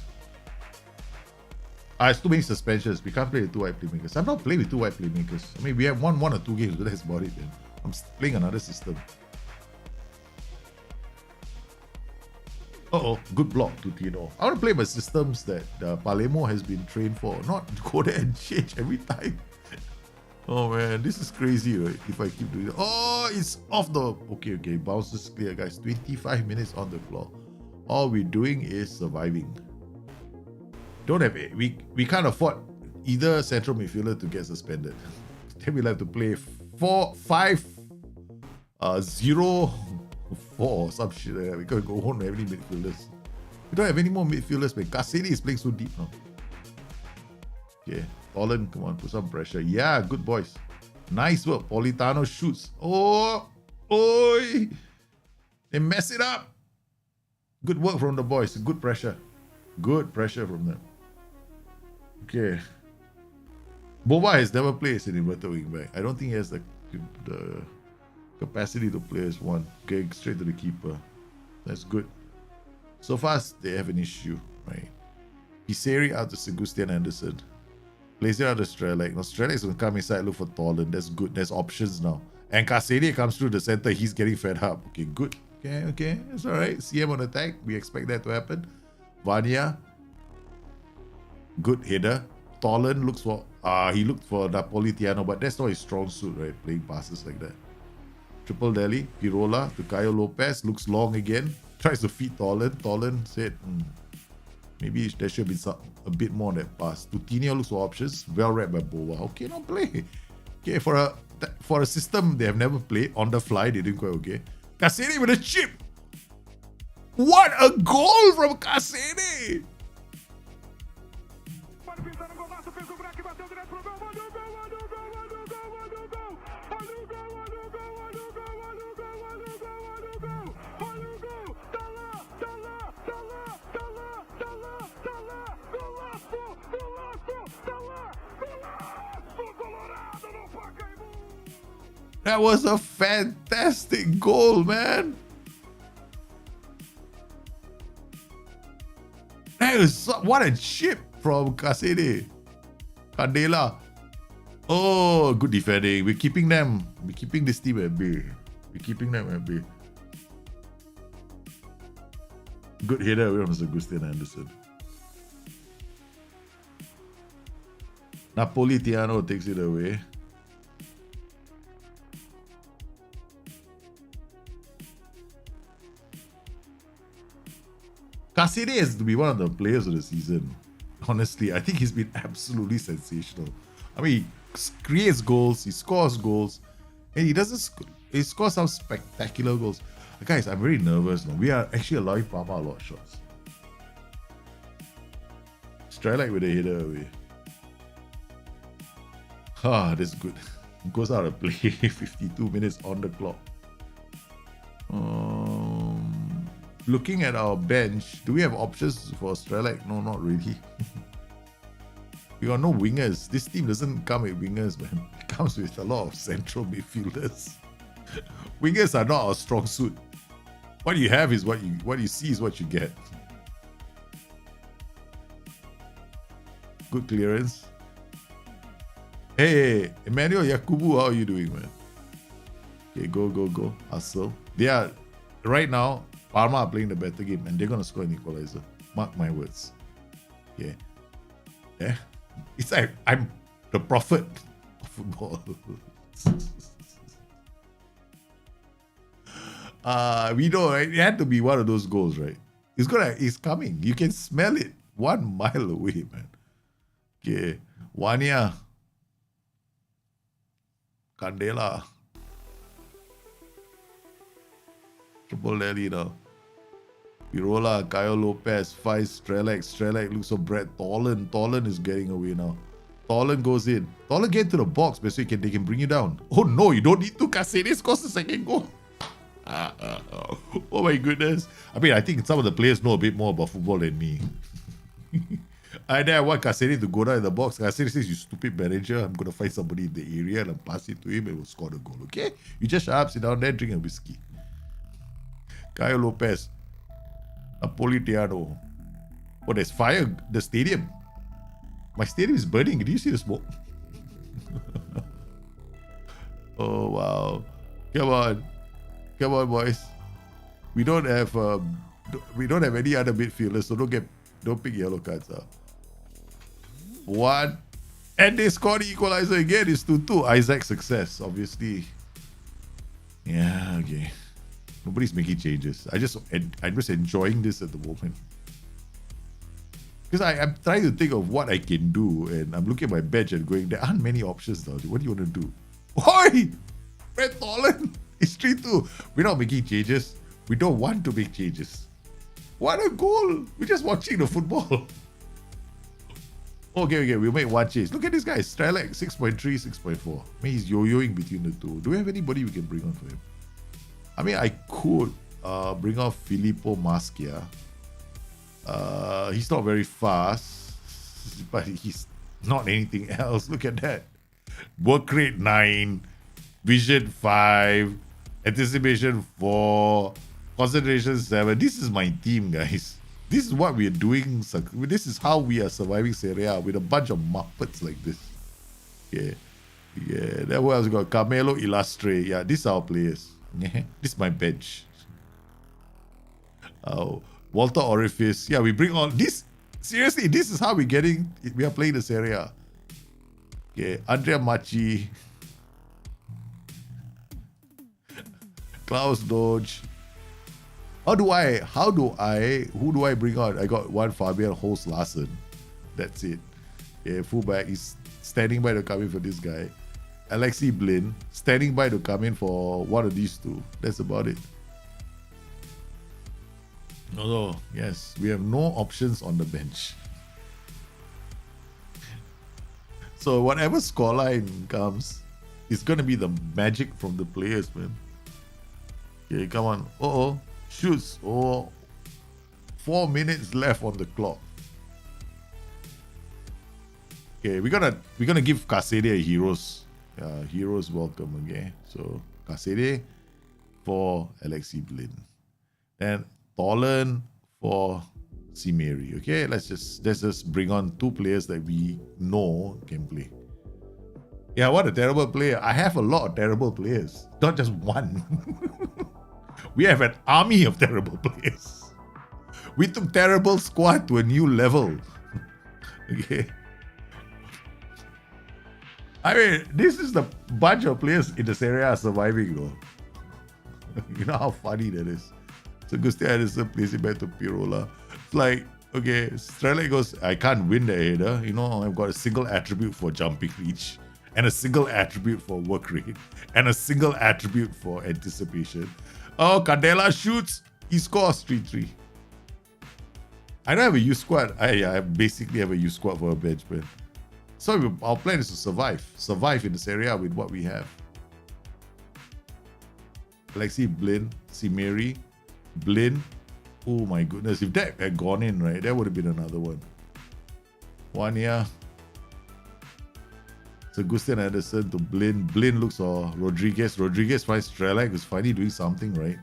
It's too many suspensions. We can't play with two wide playmakers. I'm not playing with two wide playmakers. I mean, we have one or two games, but that's about it, man. I'm playing another system. Good block to Tino. I want to play by systems that Palermo has been trained for, not go there and change every time. Oh man, this is crazy, right? If I keep doing it. Oh, it's off the... Okay, bounces clear, guys. 25 minutes on the floor. All we're doing is surviving. Don't have it. We can't afford either central midfielder to get suspended. Then we'll have to play 4-5-0-4 or some shit like that. We can't go home with any midfielders. We don't have any more midfielders, man. Cassini is playing so deep now. Okay, Tolan, come on, put some pressure. Yeah, good boys. Nice work. Politano shoots. They mess it up. Good work from the boys. Good pressure. Good pressure from them. Okay. Bova has never played as an inverted wing back. I don't think he has the capacity to play as one. Okay, straight to the keeper. That's good. So far, they have an issue, right? Serie out to Agustin Anderson. Plays it out to Strelak. Now Strelak is going to come inside, look for Tolan. That's good. There's options now. And Cassini comes through the center. He's getting fed up. Okay, good. Okay. That's all right. CM on attack. We expect that to happen. Vania. Good header. Tolan looks for... he looked for Napolitano, but that's not his strong suit, right? Playing passes like that. Triple Delhi. Pirola to Caio Lopez. Looks long again. Tries to feed Tolan. Tolan said... maybe there should be a bit more on that pass. Coutinho looks for options. Well read by Bova. Okay, now play. Okay, for a system they have never played, on the fly, they didn't quite okay. Cassini with a chip. What a goal from Cassini! That was a fantastic goal, man. That is what a chip from Cassini. Candela. Oh, good defending. We're keeping them. We're keeping this team at bay. We're keeping them at bay. Good header away from Augustin Anderson. Napolitano takes it away. Cassini has to be one of the players of the season. Honestly, I think he's been absolutely sensational. I mean, he creates goals, he scores goals, and he scores some spectacular goals. Guys, I'm very nervous now. We are actually allowing Parma a lot of shots. Strelak with a header away. Ah, that's good. Goes out of play. 52 minutes on the clock. Looking at our bench, do we have options for Strelak? No, not really. We got no wingers. This team doesn't come with wingers, man. It comes with a lot of central midfielders. Wingers are not our strong suit. What you have is what you see is what you get. Good clearance. Hey, Emmanuel Yakubu, how are you doing, man? Okay, go. Hustle. They are, right now, Parma are playing the better game and they're going to score an equalizer. Mark my words. Yeah. It's like I'm the prophet of football. We know, right? It had to be one of those goals, right? It's coming. You can smell it 1 mile away, man. Okay. Wanya. Candela. Triple Lely now. Pirola, Caio Lopez, Faiz, Strelak looks for Brett. Tolan is getting away now. Tolan goes in. Tolan get to the box, but so they can bring you down. Oh no, you don't need to. Caceres scores the second goal. Oh my goodness. I mean, I think some of the players know a bit more about football than me. And then I want Caceres to go down in the box. Caceres says, you stupid manager, I'm going to find somebody in the area and I'll pass it to him and we'll score the goal, okay? You just shut up, sit down there, drink a whiskey. Caio Lopez. Napolitano. Oh, there's fire. The stadium. My stadium is burning. Did you see the smoke? Oh, wow. Come on, boys. We don't have any other midfielders, so don't pick yellow cards up. 1. And they scored the equalizer again. It's 2-2. Isaac's success, obviously. Yeah, okay. Nobody's making changes. I'm just enjoying this at the moment. Because I'm trying to think of what I can do, and I'm looking at my bench and going, there aren't many options now. What do you want to do? Oi! Red Tolan! It's 3-2. We're not making changes. We don't want to make changes. What a goal! We're just watching the football. Okay, we'll make one change. Look at this guy, Strelak, 6.3, 6.4. I mean, he's yo-yoing between the two. Do we have anybody we can bring on for him? I mean, I could bring off Filippo Maschia. He's not very fast, but he's not anything else. Look at that. Work rate 9, vision 5, anticipation 4, concentration 7. This is my team, guys. This is what we are doing. This is how we are surviving Serie with a bunch of muppets like this. Yeah. Then what else we got? Carmelo Illustre. Yeah, these are our players. This is my bench. Oh, Walter Orifice. Yeah, we bring on this. Seriously, this is how we are playing the Serie. Okay, Andrea Machi. Klaus Dodge. Who do I bring on? I got one Fabian Holst Larsen. That's it. Yeah, fullback. He's standing by to come in for this guy. Alexi Blin, standing by to come in for one of these two. That's about it. Although, yes, we have no options on the bench. So whatever scoreline comes, it's going to be the magic from the players, man. Okay, come on. Uh-oh. Shoots. Oh, 4 minutes left on the clock. Okay, we're gonna give Kasede a heroes welcome. Okay, so Kasede for Alexi Blin, and Tolan for Simeri. Okay, let's just bring on 2 players that we know can play. Yeah, what a terrible player. I have a lot of terrible players, not just one. We have an army of terrible players. We took terrible squad to a new level. Okay. I mean, this is the bunch of players in the Serie are surviving, though. You know how funny that is. So Gusti Addison plays it back to Pirola. It's like, okay, Strelec goes, I can't win the header. You know, I've got a single attribute for jumping reach, and a single attribute for work rate, and a single attribute for anticipation. Oh, Candela shoots. He scores 3-3. I don't have a U squad. I basically have a U squad for a bench, man. So our plan is to survive in this area with what we have. Alexi Blin, Simeri, Blin. Oh my goodness, if that had gone in, right, that would have been another one. One year. So Gustian Anderson to Blin. Blin looks for Rodriguez. Rodriguez finds Strelec, who's finally doing something, right?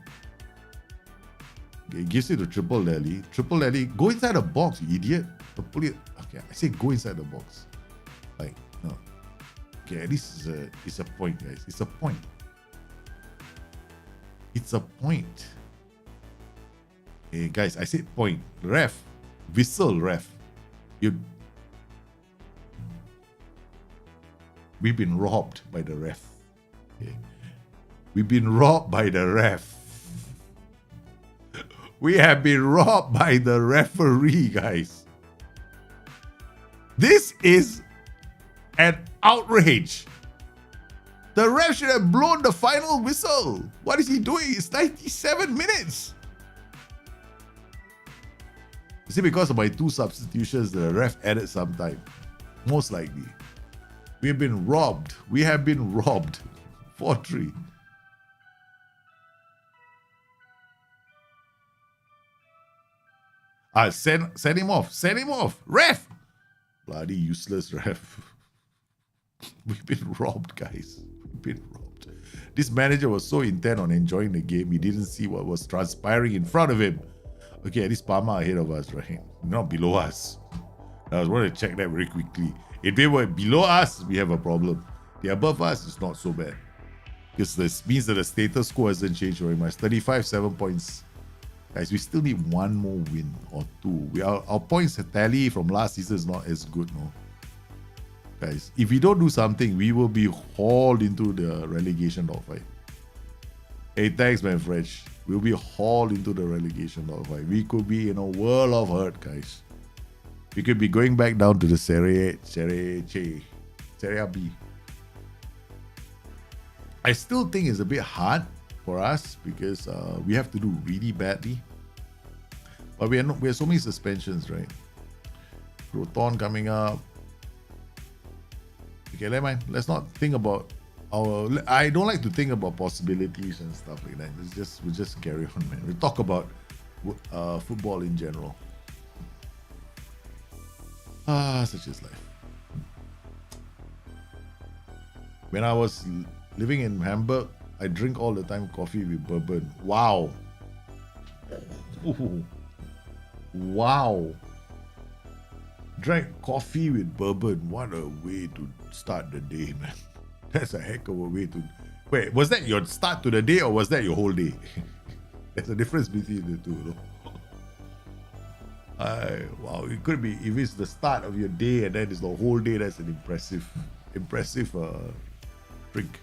Okay, gives it to Triple Lally. Triple Lally, go inside the box, you idiot. Okay, I say go inside the box. Like, no. Okay, at least it's a point, guys. It's a point. It's a point. Hey, guys, I said point. Ref. Whistle, ref. We've been robbed by the ref. Okay. We've been robbed by the ref. We have been robbed by the referee, guys. This is an outrage. The ref should have blown the final whistle. What is he doing? It's 97 minutes. Is it because of my 2 substitutions the ref added some time? Most likely. We have been robbed. We have been robbed. 4-3. Send him off. Send him off. Ref! Bloody useless ref. We've been robbed, guys. We've been robbed. This manager was so intent on enjoying the game, he didn't see what was transpiring in front of him. Okay, at least Parma ahead of us, right? Not below us. I was going to check that very quickly. If they were below us, we have a problem. They're above us, it's not so bad. Because this means that the status quo hasn't changed very much. 35, 7 points. Guys, we still need 1 more win or 2. Our points tally from last season is not as good, no? Guys, if we don't do something, we will be hauled into the relegation dogfight. Hey, thanks, man, French. We'll be hauled into the relegation dogfight. We could be in a world of hurt, guys. We could be going back down to the Serie B. I still think it's a bit hard for us because we have to do really badly. But we have so many suspensions, right? Croton coming up. Okay, never mind. Let's not think about I don't like to think about possibilities and stuff like that. We'll just carry on, man. We'll talk about football in general. Such is life. When I was living in Hamburg, I drink all the time coffee with bourbon. Wow. Ooh. Wow. Drank coffee with bourbon. What a way to start the day, man. That's a heck of a way to... Wait, was that your start to the day or was that your whole day? There's a difference between the two, though. Wow, it could be, if it's the start of your day and then it's the whole day, that's an impressive drink.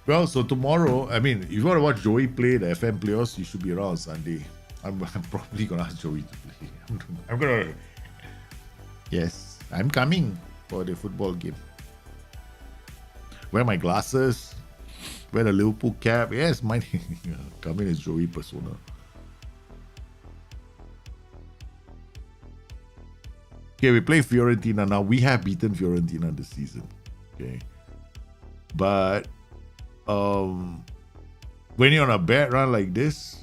Well, so tomorrow, I mean, if you want to watch Joey play the FM playoffs, you should be around Sunday. I'm probably going to ask Joey to play. I'm going to... Yes, I'm coming for the football game. Wear my glasses, wear the Liverpool cap. Yes, mine. Coming as Joey persona. Okay, we play Fiorentina now. We have beaten Fiorentina this season. Okay. But when you're on a bad run like this,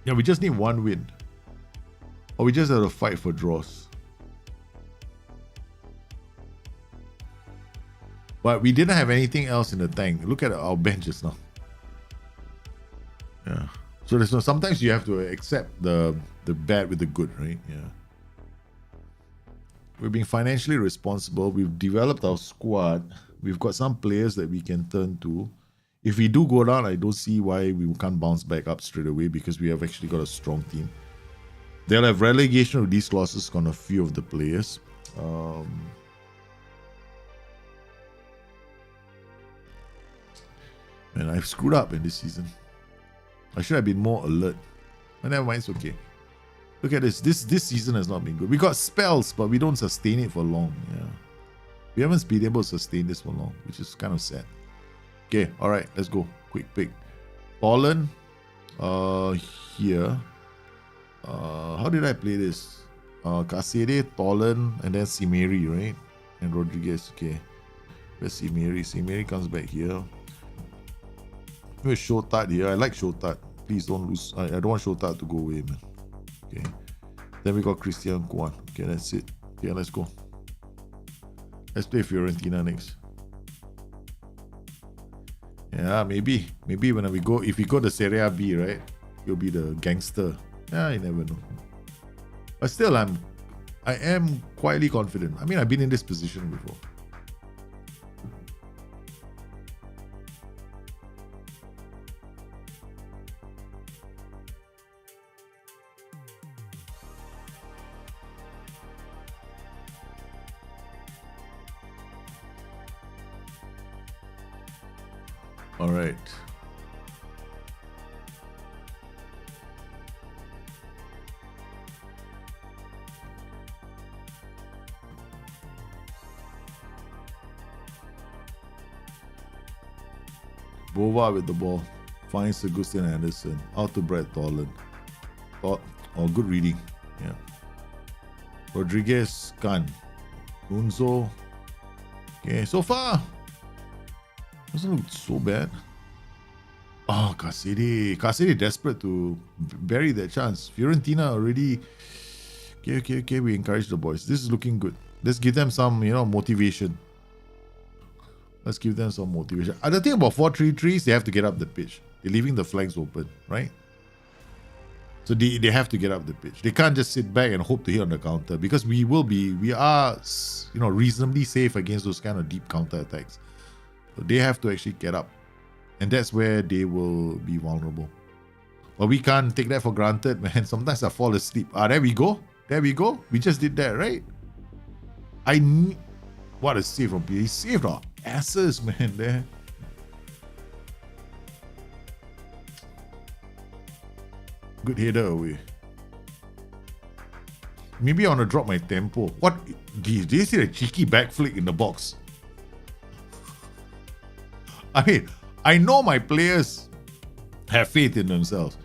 yeah, we just need one win. Or we just have to fight for draws. But we didn't have anything else in the tank. Look at our bench just now. Yeah. So there's no, sometimes you have to accept the bad with the good, right? Yeah. We're being financially responsible. We've developed our squad. We've got some players that we can turn to. If we do go down, I don't see why we can't bounce back up straight away because we have actually got a strong team. They'll have relegation release clauses on a few of the players. And I've screwed up in this season. I should have been more alert. But never mind, it's okay. Look at this. This season has not been good. We got spells, but we don't sustain it for long. Yeah, we haven't been able to sustain this for long, which is kind of sad. Okay, all right, let's go. Quick pick. Pollen, here. How did I play this? Casere, Tolan, and then Simeri, right? And Rodriguez. Okay, let's Simeri. Simeri comes back here. Here's Shotat here. I like Shotat. Please don't lose. I don't want Shotat to go away, man. Okay. Then we got Christian Kwan. Okay, that's it. Okay, let's go. Let's play Fiorentina next. Yeah, maybe when we go, if we go to Serie B, right, you'll be the gangster. Yeah, you never know. But still, I am quietly confident. I mean, I've been in this position before. All right. Bova with the ball. Finds Augustin Anderson. Out to Brett Tolan. Oh, good reading. Yeah. Rodriguez, Khan. Unzo. Okay, so far. Doesn't look so bad. Oh, Casiri desperate to bury that chance. Fiorentina already. Okay. We encourage the boys. This is looking good. Let's give them some, motivation. Let's give them some motivation. The thing about 4-3-3 is they have to get up the pitch. They're leaving the flanks open, right? So they have to get up the pitch. They can't just sit back and hope to hit on the counter because we are reasonably safe against those kind of deep counter attacks. So they have to actually get up. And that's where they will be vulnerable. But we can't take that for granted, man. Sometimes I fall asleep. There we go. We just did that, right? What a save from P. He saved our asses, man, there. Good header away. Maybe I want to drop my tempo. What? Did you see the cheeky back flick in the box? I mean, I know my players have faith in themselves.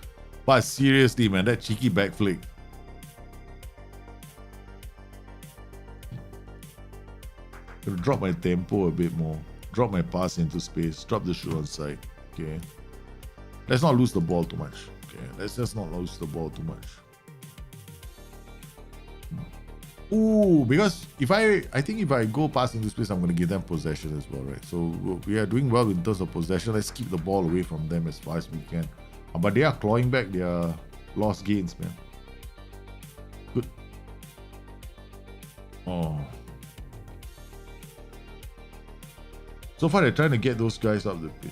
But seriously, man, that cheeky back flick. Gonna drop my tempo a bit more. Drop my pass into space. Drop the shoot on side. Okay. Let's not lose the ball too much. Okay. Let's just not lose the ball too much. Ooh, because I think if I go past into space, I'm going to give them possession as well, right? So we are doing well in terms of possession. Let's keep the ball away from them as far as we can. But they are clawing back their lost gains, man. Good. Oh. So far, they're trying to get those guys up the pitch.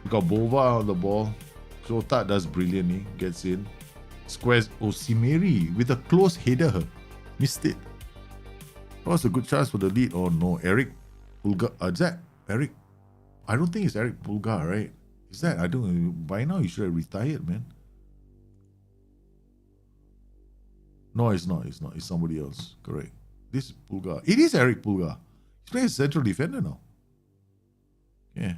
We got Bova on the ball. Shotat does brilliantly. Gets in. Squares Osimiri with a close header. Missed it. What's a good chance for the lead? Oh no, Eric Pulgar. Is that Eric? I don't think it's Eric Pulgar, right? Is that? I don't know. By now, you should have retired, man. No, it's not. It's not. It's somebody else. Correct. This is Pulgar. It is Eric Pulgar. He's playing central defender now. Yeah.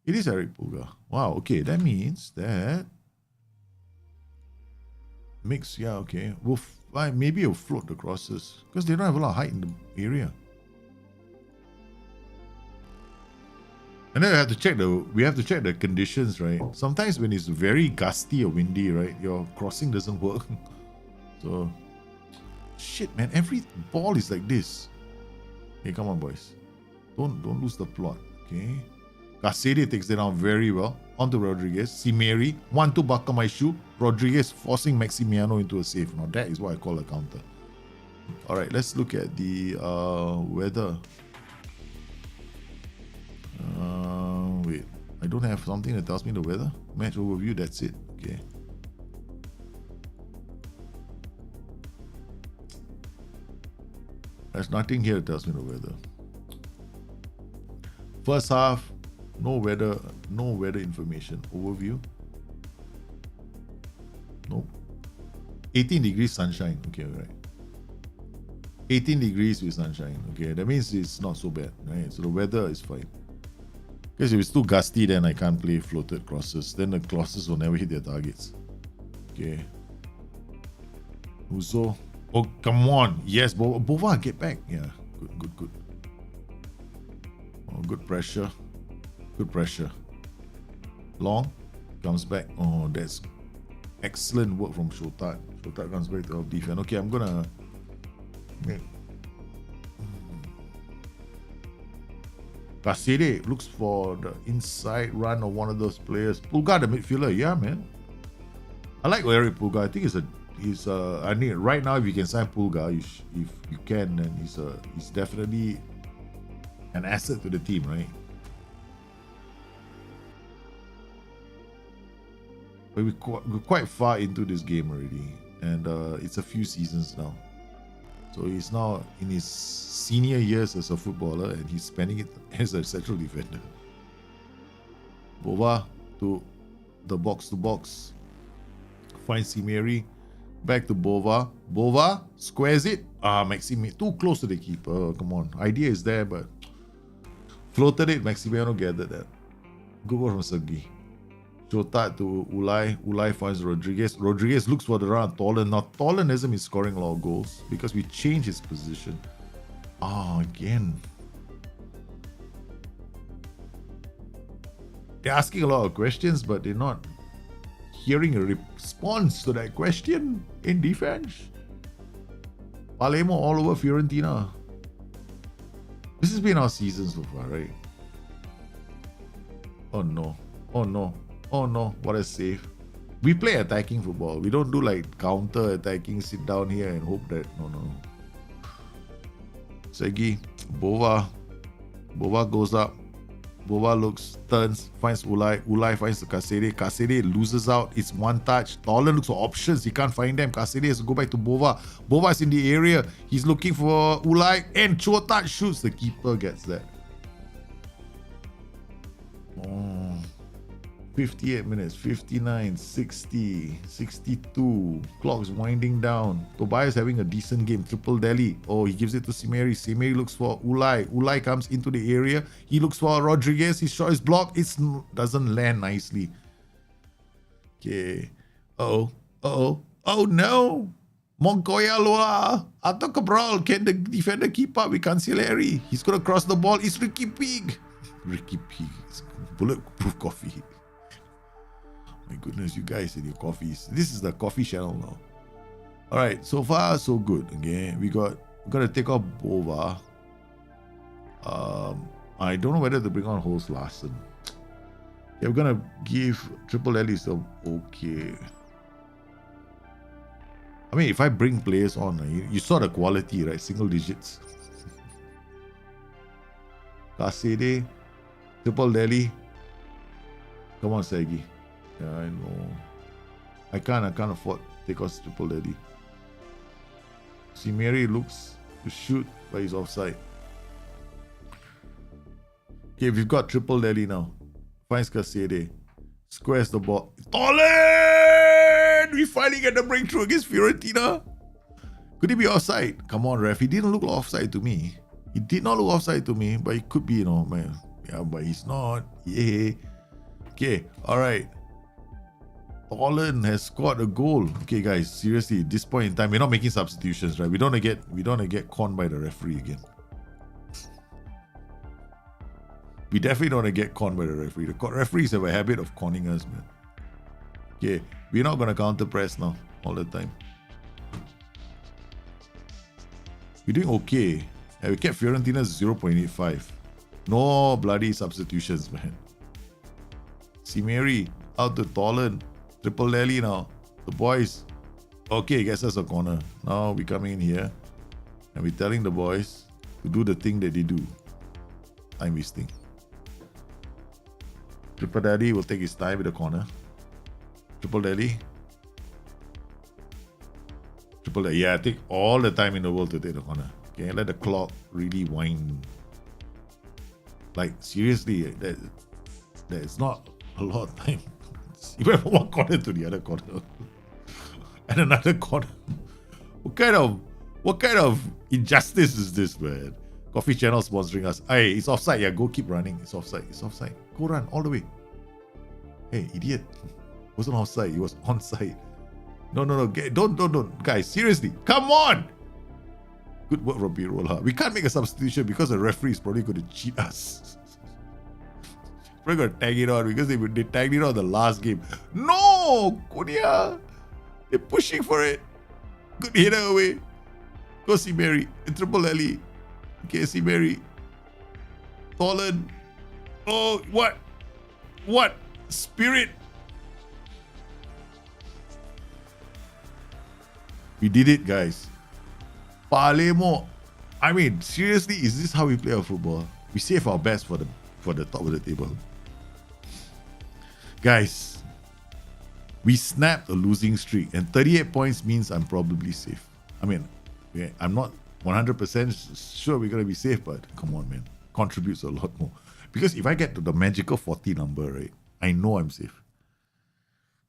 It is Eric Pulgar. Wow. Okay. That means that makes, yeah, okay. We'll fly, maybe it'll float the crosses because they don't have a lot of height in the area. And then we have to check the conditions, right? Sometimes when it's very gusty or windy, right, your crossing doesn't work. So shit, man, every ball is like this. Okay, come on, boys. Don't lose the plot. Okay. Serie takes it down very well. On to Rodriguez. Simeri. 1-2 buckle my shoe. Rodriguez forcing Maximiano into a save. Now that is what I call a counter. Alright, let's look at the weather. Wait. I don't have something that tells me the weather. Match overview, that's it. Okay. There's nothing here that tells me the weather. First half, no weather information. Overview. Nope. 18 degrees sunshine. Okay, right. 18 degrees with sunshine. Okay, that means it's not so bad, right? So the weather is fine. Because if it's too gusty, then I can't play floated crosses. Then the crosses will never hit their targets. Okay. Uso. Oh, come on. Yes, Bova, get back. Yeah, good. Oh, good pressure. Good pressure. Long. Comes back. Oh, that's excellent work from Shotat. Shotat comes back to help defense. Okay, I'm gonna make. Serie looks for the inside run of one of those players. Pulgar, the midfielder. Yeah, man. I like Eric Pulgar. I think he's I need right now. If you can sign Pulgar, if you can, then he's definitely an asset to the team, right? But we're quite far into this game already, and it's a few seasons now. So he's now in his senior years as a footballer, and he's spending it as a central defender. Bova to the box. Finds Simeri. Back to Bova. Bova squares it. Maximi too close to the keeper. Come on. Idea is there, but floated it. Maximiano gathered that. Good work from Sergi. Shotat to Ulai. Ulai finds Rodriguez. Rodriguez looks for the run. Tolan. Now Tolan hasn't been scoring a lot of goals because we changed his position. Again. They're asking a lot of questions, but they're not hearing a response to that question in defense. Palermo all over Fiorentina. This has been our season so far, right? Oh no. What a save. We play attacking football. We don't do like counter attacking, sit down here and hope that. No. Segi, Bova goes up. Bova looks, turns, finds Ulai. Ulai finds the Serie. Serie loses out. It's one touch. Tolan looks for options. He can't find them. Serie has to go back to Bova. Bova's in the area. He's looking for Ulai. And Chota shoots. The keeper gets that. 58 minutes, 59, 60, 62. Clock's winding down. Tobias having a decent game. Triple Delhi. Oh, he gives it to Simeri. Simeri looks for Ulai. Ulai comes into the area. He looks for Rodriguez. His shot is blocked. It doesn't land nicely. Okay. Oh no. Montoya Loa. Atau Cabral. Can the defender keep up with Cancelleri? He's going to cross the ball. It's Ricky Pig. Ricky Pig. Bulletproof coffee. My goodness, you guys and your coffees. This is the coffee channel now. Alright, so far so good. Okay, we're gonna take off Bova. I don't know whether to bring on Holst Larsen. Yeah, we're gonna give Triple L is okay. I mean, if I bring players on, you saw the quality, right? Single digits. Kasede, Triple Delhi. Come on, Segi. Yeah, I know. I can't afford to take off Triple Delhi. Serie looks to shoot, but he's offside. Okay, we've got triple Delhi now. Finds Serie. Squares the ball. Tolan! We finally get the breakthrough against Fiorentina. Could he be offside? Come on, ref. He didn't look offside to me. He did not look offside to me, but he could be, man. Yeah, but he's not. Yeah. Okay, all right. Tolan has scored a goal. Okay, guys, seriously, at this point in time, we're not making substitutions, right? We don't want to get conned by the referee again. We definitely don't want to get conned by the referee. The referees have a habit of conning us, man. Okay, we're not going to counter press now all the time. We're doing okay. And we kept Fiorentina's 0.85. No bloody substitutions, man. Serie out to Tolan. Triple Delhi now. The boys. Okay, gets us a corner. Now we coming in here. And we're telling the boys to do the thing that they do. Time wasting. Triple Delhi will take his time with the corner. Triple Delhi. Triple Delhi. Yeah, take all the time in the world to take the corner. Okay, let the clock really wind. Like, seriously, there's not a lot of time. You went from one corner to the other corner. And another corner. What kind of injustice is this, man? Coffee Channel sponsoring us. Hey, it's offside. Yeah, go keep running. It's offside. It's offside. Go run all the way. Hey, idiot. It wasn't offside. It was onside. No. Don't. Guys, seriously. Come on. Good work from Pirola. We can't make a substitution because the referee is probably going to cheat us. Probably going to tag it on because they tagged it on the last game. No! Konya! They're pushing for it. Good header away. Go Serie. Triple Delhi. Okay, Serie. Tolan. Oh, what? What? Spirit. We did it, guys. Palermo. I mean, seriously, is this how we play our football? We save our best for the top of the table. Guys, we snapped a losing streak, and 38 points means I'm probably safe. I mean, I'm not 100% sure we're going to be safe, but come on, man. Contributes a lot more. Because if I get to the magical 40 number, right, I know I'm safe.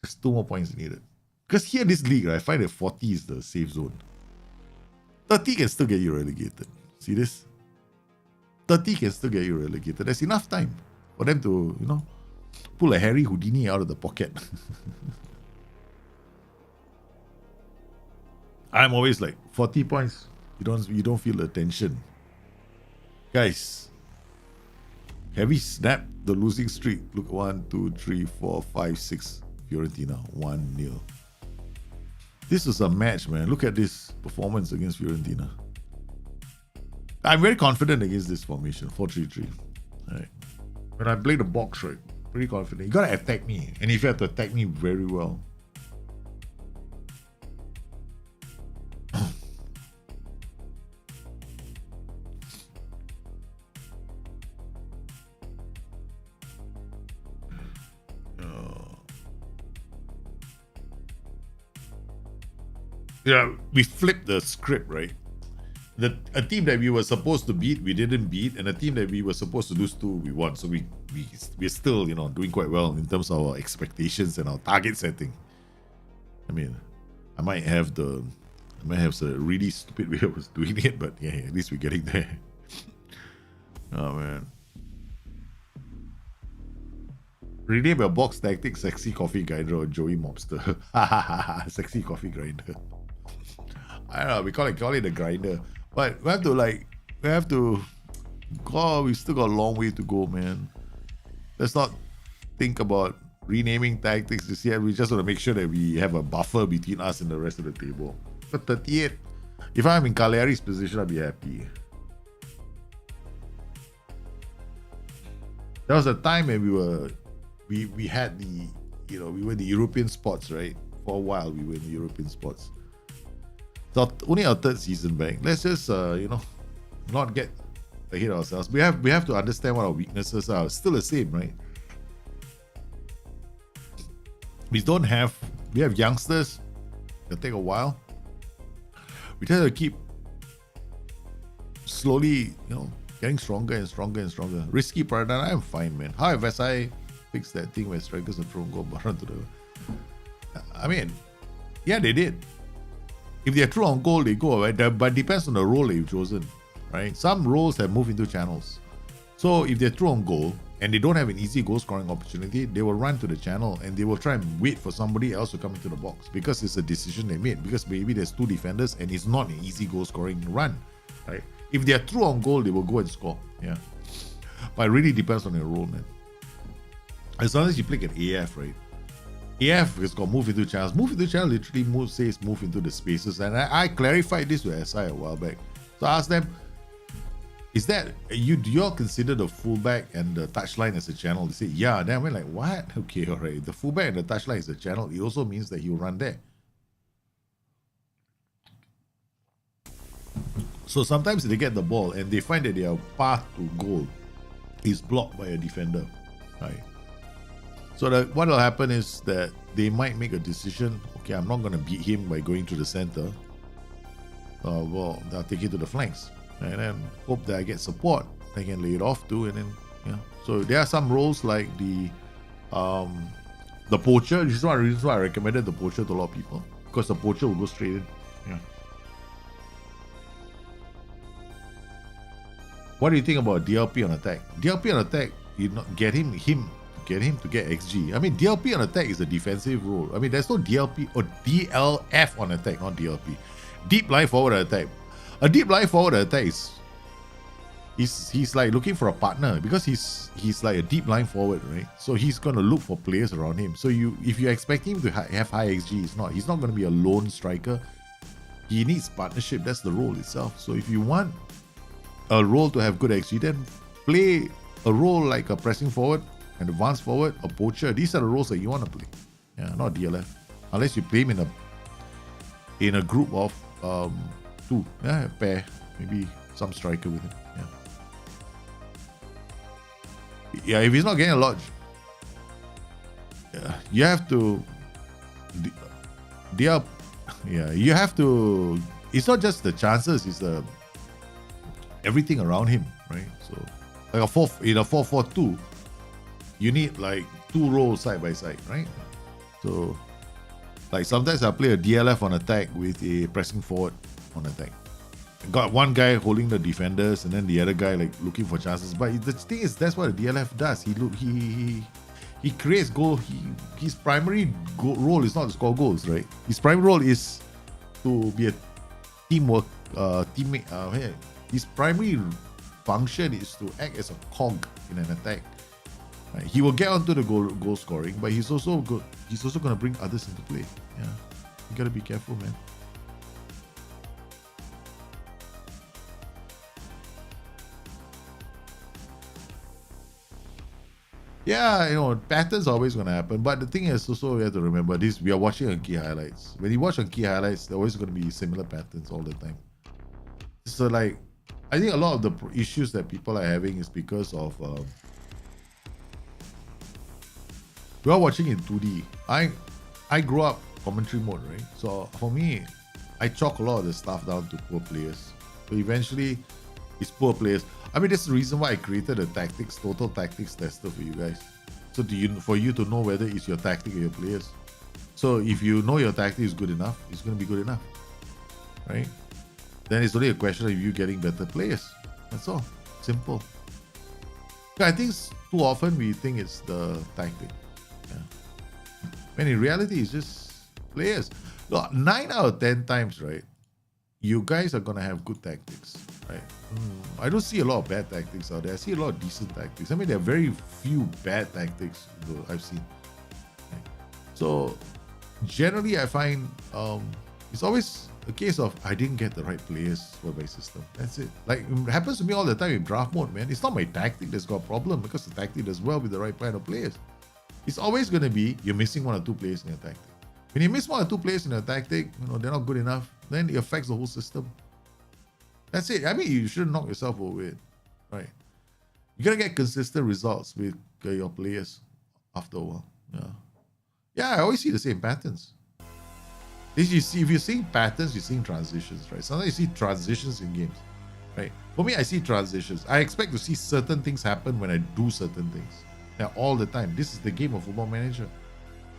There's 2 more points needed. Because here in this league, right, I find that 40 is the safe zone. 30 can still get you relegated. See this? 30 can still get you relegated. There's enough time for them to, pull a Harry Houdini out of the pocket. I'm always like, 40 points. You don't feel the tension. Guys, have we snapped the losing streak? Look, 1, 2, 3, 4, 5, 6. Fiorentina, 1-0. This was a match, man. Look at this performance against Fiorentina. I'm very confident against this formation, 4-3-3. Right. When I play the box, right, pretty confident. You gotta attack me, and if you have to attack me very well. Yeah, we flipped the script, right? A team that we were supposed to beat, we didn't beat, and a team that we were supposed to lose to, we won. So we're still, doing quite well in terms of our expectations and our target setting. I mean, I might have some really stupid way of doing it, but yeah, at least we're getting there. Oh man. Rename your box tactic Sexy Coffee Grinder or Joey Mobster. Sexy Coffee Grinder. I don't know, we call it a grinder. But we still got a long way to go, man. Let's not think about renaming tactics this year. We just want to make sure that we have a buffer between us and the rest of the table. But 38, if I'm in Cagliari's position, I'd be happy. There was a time when we were in the European spots, right? For a while, we were in the European spots. So only our 3rd season back. Let's just, not get ahead of ourselves. We have to understand what our weaknesses are. Still the same, right? We have youngsters. It'll take a while. We try to keep slowly, getting stronger and stronger and stronger. Risky paradigm, I'm fine, man. How have SI fixed that thing where strikers are thrown goal run to the... I mean, yeah, they did. If they're true on goal, they go, right? But depends on the role they've chosen, right? Some roles have moved into channels. So if they're true on goal and they don't have an easy goal scoring opportunity, they will run to the channel and they will try and wait for somebody else to come into the box because it's a decision they made. Because maybe there's two defenders and it's not an easy goal scoring run, right? If they're true on goal, they will go and score. Yeah. But it really depends on your role, man. As long as you play an AF, right? AF has got move into channels. Move into channel literally says move into the spaces. And I clarified this with SI a while back. So I asked them, do you all consider the fullback and the touchline as a channel? They say, yeah. Then I went like, what? Okay, all right. The fullback and the touchline is a channel. It also means that he'll run there. So sometimes they get the ball and they find that their path to goal is blocked by a defender, right? So what will happen is that they might make a decision, okay, I'm not going to beat him by going to the center. Well, I'll take it to the flanks and then hope that I get support. I can lay it off too, and then, yeah. So there are some roles like the poacher. This is one of the reasons why I recommended the poacher to a lot of people, because the poacher will go straight in. Yeah. What do you think about DLP on attack? DLP on attack, you not get him to get XG. I mean, DLP on attack is a defensive role. I mean, there's no DLP or DLF on attack, not DLP. Deep line forward attack. A deep line forward attack is he's like looking for a partner because he's like a deep line forward, right? So he's gonna look for players around him. So if you expect him to have high XG, he's not gonna be a lone striker. He needs partnership. That's the role itself. So if you want a role to have good XG, then play a role like a pressing forward, an advanced forward, a poacher. These are the roles that you want to play. Yeah, not DLF. Unless you play him in a group of two. Yeah, a pair. Maybe some striker with him. Yeah. Yeah, if he's not getting a lot, you have to. You have to. It's not just the chances; it's the everything around him, right? So, like in a 4-4-2, you need like two roles side by side, right? So, like sometimes I play a DLF on attack with a pressing forward on attack. Got one guy holding the defenders and then the other guy like looking for chances. But the thing is, that's what a DLF does. He creates goal. His primary role is not to score goals, right? His primary role is to be a teamwork teammate. His primary function is to act as a cog in an attack. Right? He will get onto the goal scoring, but he's also good. He's also going to bring others into play. Yeah, you gotta be careful, man. Yeah, patterns are always going to happen. But the thing is also, we have to remember this, we are watching on key highlights. When you watch on key highlights, there always going to be similar patterns all the time. So like, I think a lot of the issues that people are having is because of we are watching in 2D. I grew up commentary mode, right? So for me, I chalk a lot of the stuff down to poor players. So eventually, it's poor players. I mean, that's the reason why I created a total tactics tester for you guys. So for you to know whether it's your tactic or your players. So if you know your tactic is good enough, it's going to be good enough, right? Then it's only a question of you getting better players. That's all. Simple. I think too often we think it's the tactic. Yeah. When in reality, it's just players. Look, 9 out of 10 times, right? You guys are going to have good tactics, right? I don't see a lot of bad tactics out there. I see a lot of decent tactics. I mean, there are very few bad tactics I've seen. Right? So, generally, I find it's always a case of I didn't get the right players for my system. That's it. Like, it happens to me all the time in draft mode, man. It's not my tactic that's got a problem because the tactic does well with the right kind of players. It's always going to be you're missing 1 or 2 players in your tactic. When you miss 1 or 2 players in your tactic, they're not good enough, then it affects the whole system. That's it. I mean, you shouldn't knock yourself over it, right? You gotta get consistent results with your players after a while. Yeah, I always see the same patterns. If you're seeing patterns, you're seeing transitions, right? Sometimes you see transitions in games, right? For me, I see transitions. I expect to see certain things happen when I do certain things. Yeah, all the time. This is the game of Football Manager.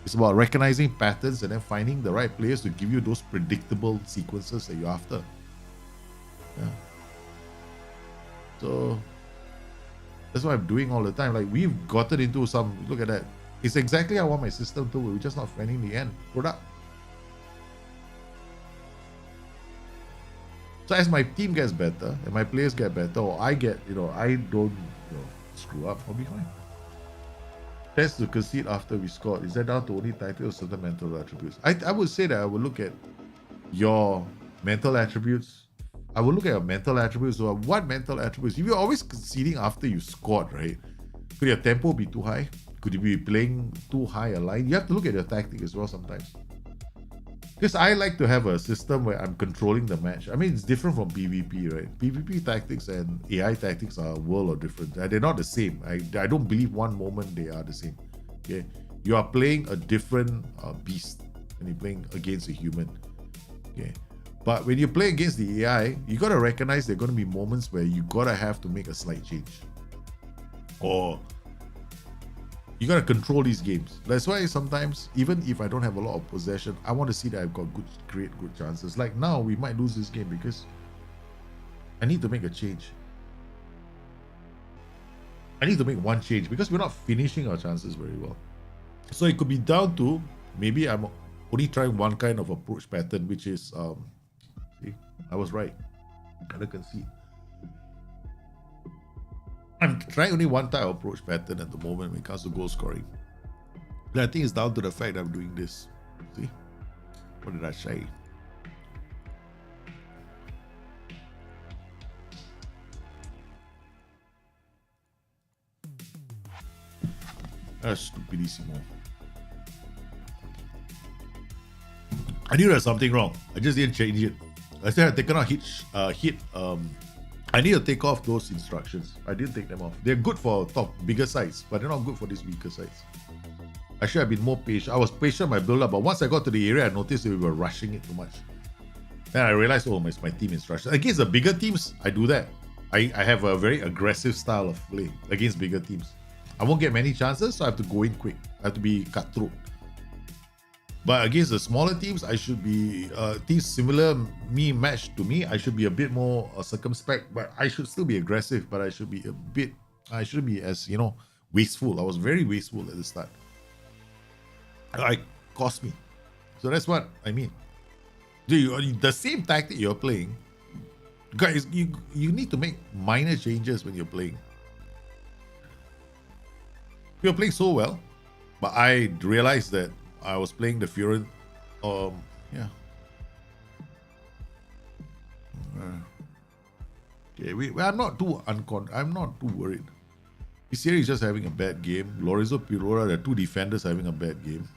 It's about recognizing patterns and then finding the right players to give you those predictable sequences that you're after. Yeah. So that's what I'm doing all the time. Like, we've gotten into some, look at that. It's exactly how I want my system to. We're just not finding the end product. So as my team gets better and my players get better, or I get, I don't, screw up, I'll be fine. Test to concede after we scored. Is that down to only tactical or certain mental attributes? I would say that I would look at your mental attributes. I will look at your mental attributes. Or what mental attributes? If you're always conceding after you scored, right? Could your tempo be too high? Could you be playing too high a line? You have to look at your tactic as well sometimes. Because I like to have a system where I'm controlling the match. I mean, it's different from PvP, right? PvP tactics and AI tactics are a world of different. They're not the same. I don't believe one moment they are the same. Okay, you are playing a different beast when you're playing against a human. Okay, but when you play against the AI, you gotta recognize there are gonna be moments where you gotta have to make a slight change, or you gotta control these games. That's why sometimes, even if I don't have a lot of possession, I want to see that I've got create good chances. Like now, we might lose this game because I need to make a change. I need to make one change because we're not finishing our chances very well. So it could be down to maybe I'm only trying one kind of approach pattern, which is see, I was right. Gotta concede. I'm trying only one type of approach pattern at the moment when it comes to goal scoring. And I think it's down to the fact that I'm doing this. See? What did I say? That's stupidissimo. I knew there was something wrong. I just didn't change it. I said I'd taken out I need to take off those instructions. I didn't take them off. They're good for bigger sites, but they're not good for these weaker sites. I should have been more patient. I was patient my build up, but once I got to the area, I noticed that we were rushing it too much. Then I realized, oh, it's my team instructions. Against the bigger teams, I do that. I have a very aggressive style of play against bigger teams. I won't get many chances, so I have to go in quick. I have to be cutthroat. But against the smaller teams, I should be teams similar matched to me. I should be a bit more circumspect, but I should still be aggressive. But I shouldn't be as wasteful. I was very wasteful at the start. It cost me. So that's what I mean. The same tactic you're playing, guys, you need to make minor changes when you're playing. You're playing so well, but I realized that I was playing the Fury. Yeah. Okay, I'm not too worried. Serie is just having a bad game. Lorenzo Pirora, the two defenders having a bad game.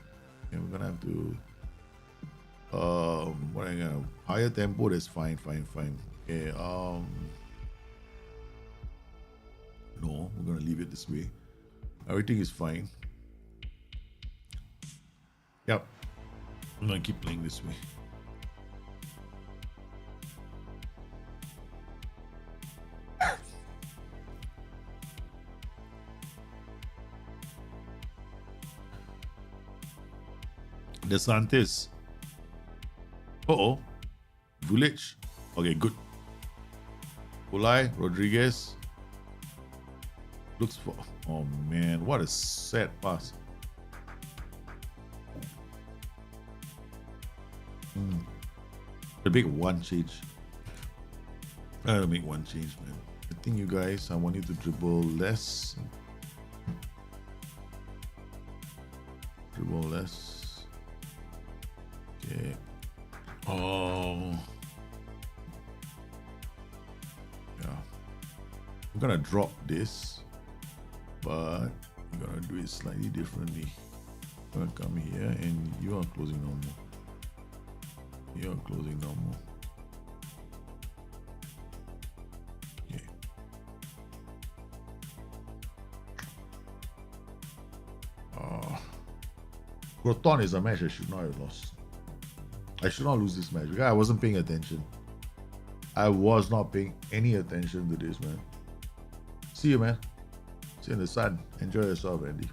And we're gonna have to higher tempo. That's fine. Okay. No, we're gonna leave it this way. Everything is fine. Yep. I'm gonna keep playing this way. DeSantis. Vulic. Okay, good. Ulai, Rodriguez. Looks for. Oh man, what a sad pass. To make one change. I gotta make one change, man. I think you guys, I want you to dribble less. Dribble less. Okay. Oh. Yeah. I'm gonna drop this, but I'm gonna do it slightly differently. I'm gonna come here and you are closing normal. You're closing normal. Okay. Croton is a match I should not have lost. I should not lose this match because I wasn't paying attention. I was not paying any attention to this, man. See you, man. See you in the sun. Enjoy yourself, Andy.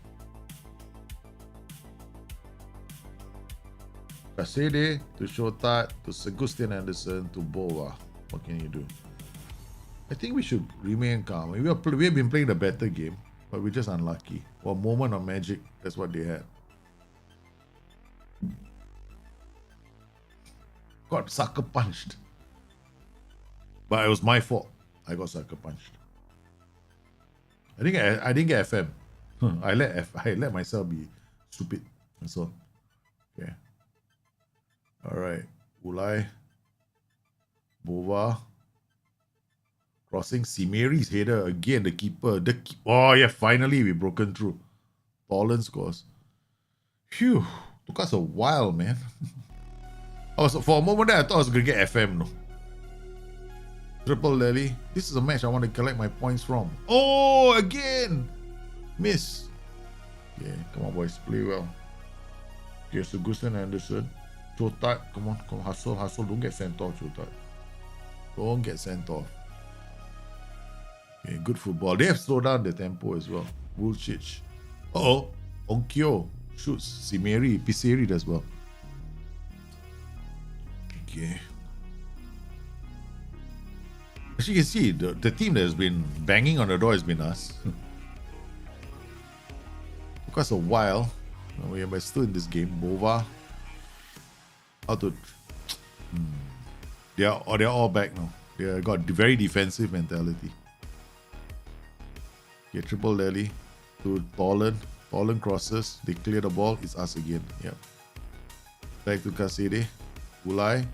Serie to Shota to Sebastian Anderson to Boa. What can you do? I think we should remain calm. We have been playing the better game, but we're just unlucky. For a moment of magic, that's what they had. Got sucker punched. But it was my fault. I got sucker punched. I didn't get FM. I let myself be stupid. That's all. Okay. Alright. Ulai. Bova. Crossing Simeri's header again. The keeper. Oh yeah, finally we broken through. Tolan scores. Phew. Took us a while, man. For a moment there, I thought I was gonna get FM. No. Triple Lely. This is a match I want to collect my points from. Oh, again! Miss. Yeah, come on, boys. Play well. Okay, so Gusten Anderson. Chotat. Come on, hustle. Don't get sent off, Chotat. Don't get sent off. Okay, good football. They have slowed down the tempo as well. Vulcic. Uh-oh. Onkyo shoots. Simeri. Piseri does well. Okay. As you can see, the team that has been banging on the door has been us. Took us a while. We are still in this game. Bova. How to... They're all back now. They got very defensive mentality. Okay, triple Lely to Tolan. Tolan crosses. They clear the ball. It's us again. Yep. Back to Kasede. Ulai.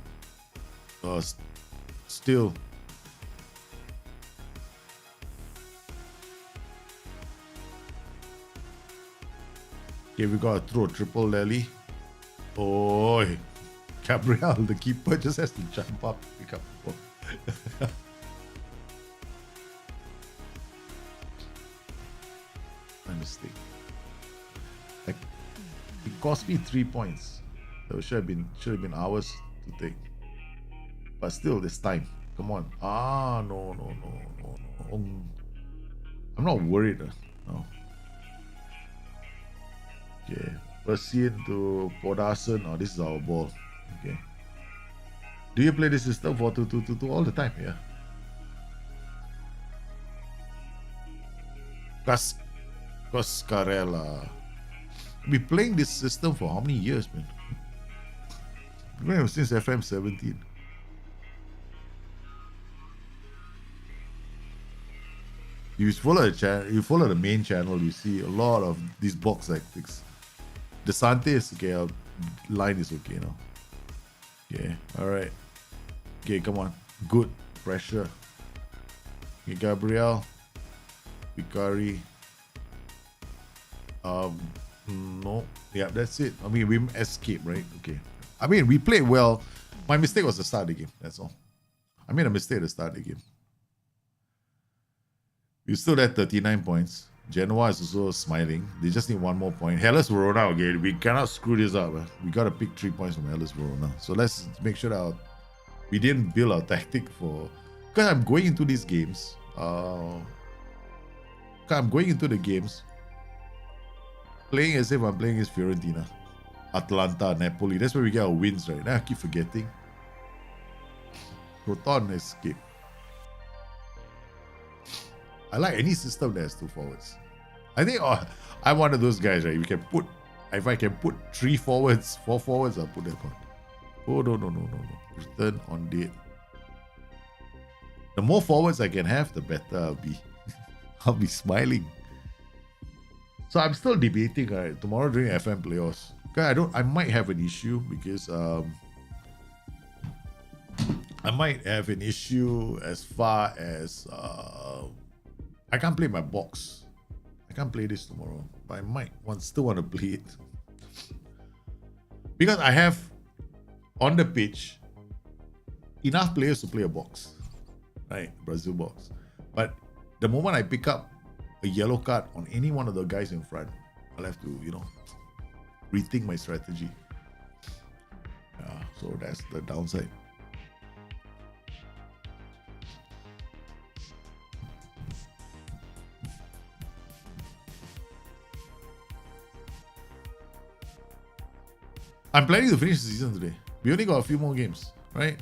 Still. Okay, we got to throw triple Lely. Oh, Gabriel, the keeper, just has to jump up, pick up the ball. My mistake. It cost me 3 points. That should have been ours to take. But still, this time. Come on. No. I'm not worried. No. Okay. Persian to Podason. Oh, this is our ball. Okay. Do you play this system for 2-2-2-2 all the time? Yeah. Coscarella. We've been playing this system for how many years, man? Since FM 17. You follow the channel, you follow the main channel, you see a lot of these box tactics. The Sante is okay, our line is okay now. Okay, alright. Okay, come on. Good pressure. Okay, Gabriel. Vicari. No. Yeah, that's it. I mean, we escaped, right? Okay. I mean, we played well. My mistake was the start of the game, that's all. I made a mistake at the start of the game. We still at 39 points. Genoa is also smiling. They just need one more point. Hellas Verona again. We cannot screw this up. We got to pick 3 points from Hellas Verona. So let's make sure that we didn't build our tactic for... Because I'm going into these games. I'm going into the games playing as if I'm playing against Fiorentina, Atalanta, Napoli. That's where we get our wins, right? Now I keep forgetting. Proton escape. I like any system that has 2 forwards. I think I'm one of those guys, right? If I can put 3 forwards, 4 forwards, I'll put that on. Oh, no. Return on date. The more forwards I can have, the better I'll be. I'll be smiling. So I'm still debating, right? Tomorrow during FM playoffs. I might have an issue because I might have an issue as far as I can't play my box. I can't play this tomorrow, but I might still want to play it. Because I have, on the pitch, enough players to play a box. Right? Brazil box. But the moment I pick up a yellow card on any one of the guys in front, I'll have to, rethink my strategy. So that's the downside. I'm planning to finish the season today. We only got a few more games, right?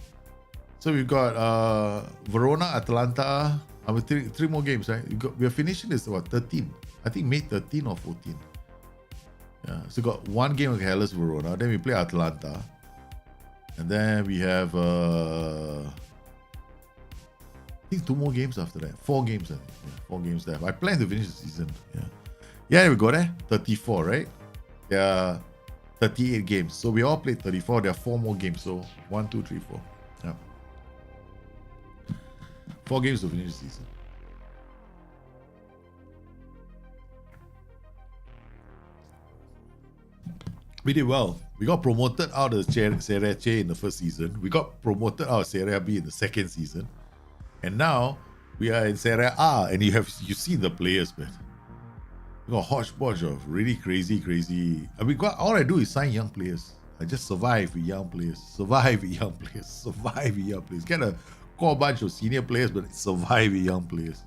So we've got Verona, Atalanta. Three more games, right? We are finishing this, 13? I think May 13 or 14. Yeah, so we got one game with Hellas Verona. Then we play Atalanta. And then we have, I think 2 more games after that. 4 games, I think. Yeah, 4 games left. I plan to finish the season. Yeah, we got there. 34, right? Yeah. 38 games. So we all played 34. There are 4 more games. So 1, 2, 3, 4. Yeah. 4 games to finish the season. We did well. We got promoted out of Serie in the first season. We got promoted out of Serie B in the second season. And now we are in Serie A. And you see the players, man. We got a hodgepodge of really crazy. I mean, all I do is sign young players. I just survive with young players. Get a core bunch of senior players, but survive with young players.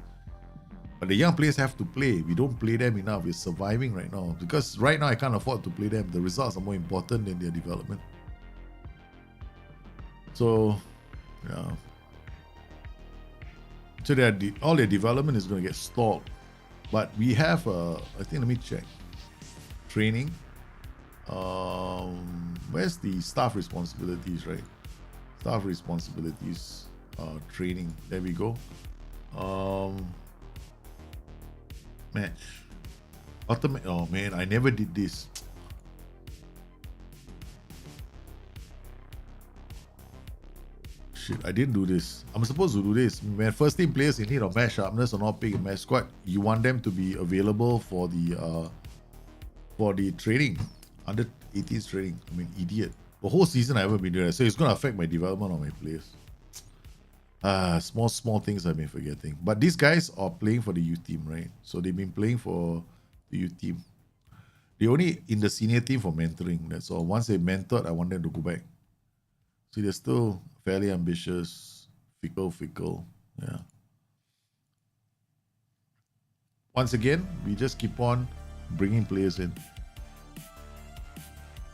But the young players have to play. We don't play them enough. We're surviving right now. Because right now I can't afford to play them. The results are more important than their development. So, yeah. So all their development is going to get stalled. But we have, I think, let me check. Training. Where's the staff responsibilities, right? Staff responsibilities, training. There we go. Match. Ultimate. Oh man, I never did this. Shit, I didn't do this. I'm supposed to do this. When first team players in need of match sharpness or not pick a match squad, you want them to be available for the training. Under 18s training. I mean, idiot. The whole season I haven't been doing that. So it's gonna affect my development of my players. Small things I've been forgetting. But these guys are playing for the youth team, right? So they've been playing for the youth team. They only in the senior team for mentoring. That's all. Once they mentored, I want them to go back. See, they're still fairly ambitious, fickle. Yeah. Once again, we just keep on bringing players in.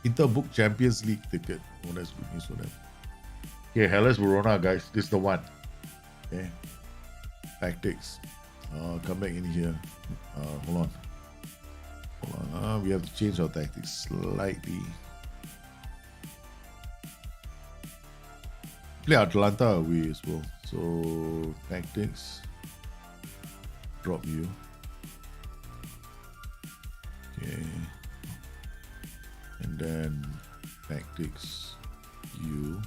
Interbook Champions League ticket. Oh, that's good news for them. Okay, Hellas Verona, guys. This is the one. Okay. Tactics. Come back in here. Hold on. We have to change our tactics slightly. Play Atalanta away as well. So, tactics. Drop you. Okay. And then tactics you.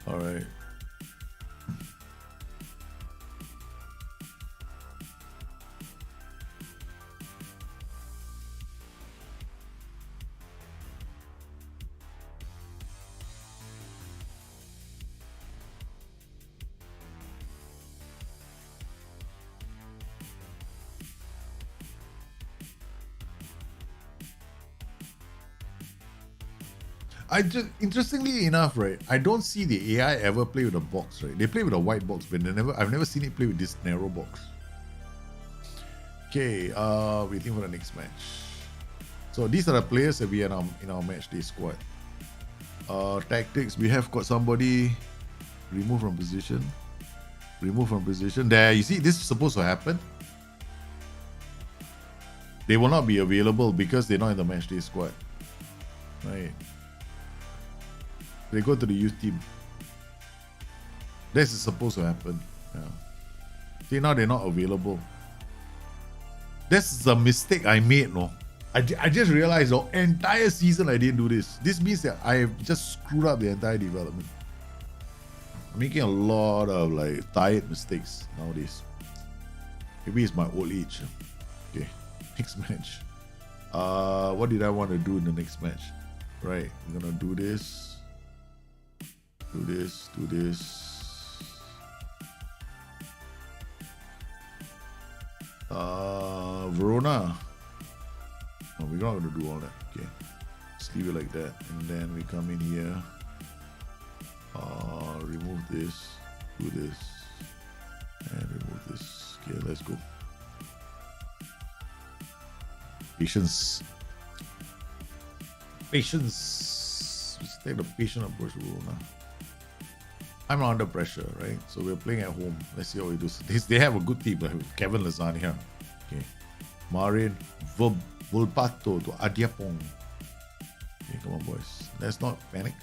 All right. Interestingly enough, right, I don't see the AI ever play with a box, right? They play with a white box, but I've never seen it play with this narrow box. Okay, waiting for the next match. So these are the players that we are in our match day squad. Tactics, we have got somebody remove from position. There, you see, this is supposed to happen. They will not be available because they're not in the match day squad. Right. They go to the youth team. This is supposed to happen. Yeah. See, now they're not available. This is a mistake I made, no? I just realized the entire season I didn't do this. This means that I have just screwed up the entire development. I'm making a lot of like tired mistakes nowadays. Maybe it's my old age. Okay, next match. What did I want to do in the next match? Right, I'm gonna do this. Do this. Verona. No, we're not going to do all that. Okay. Just leave it like that. And then we come in here. Remove this. Do this. And remove this. Okay, let's go. Patience. Patience. Let's take the patient approach to Verona. I'm not under pressure, right? So we're playing at home. Let's see how we do. They have a good team. Kevin Lasagna. Okay. Marin Volpato to Adiapong. Okay, come on, boys. Let's not panic.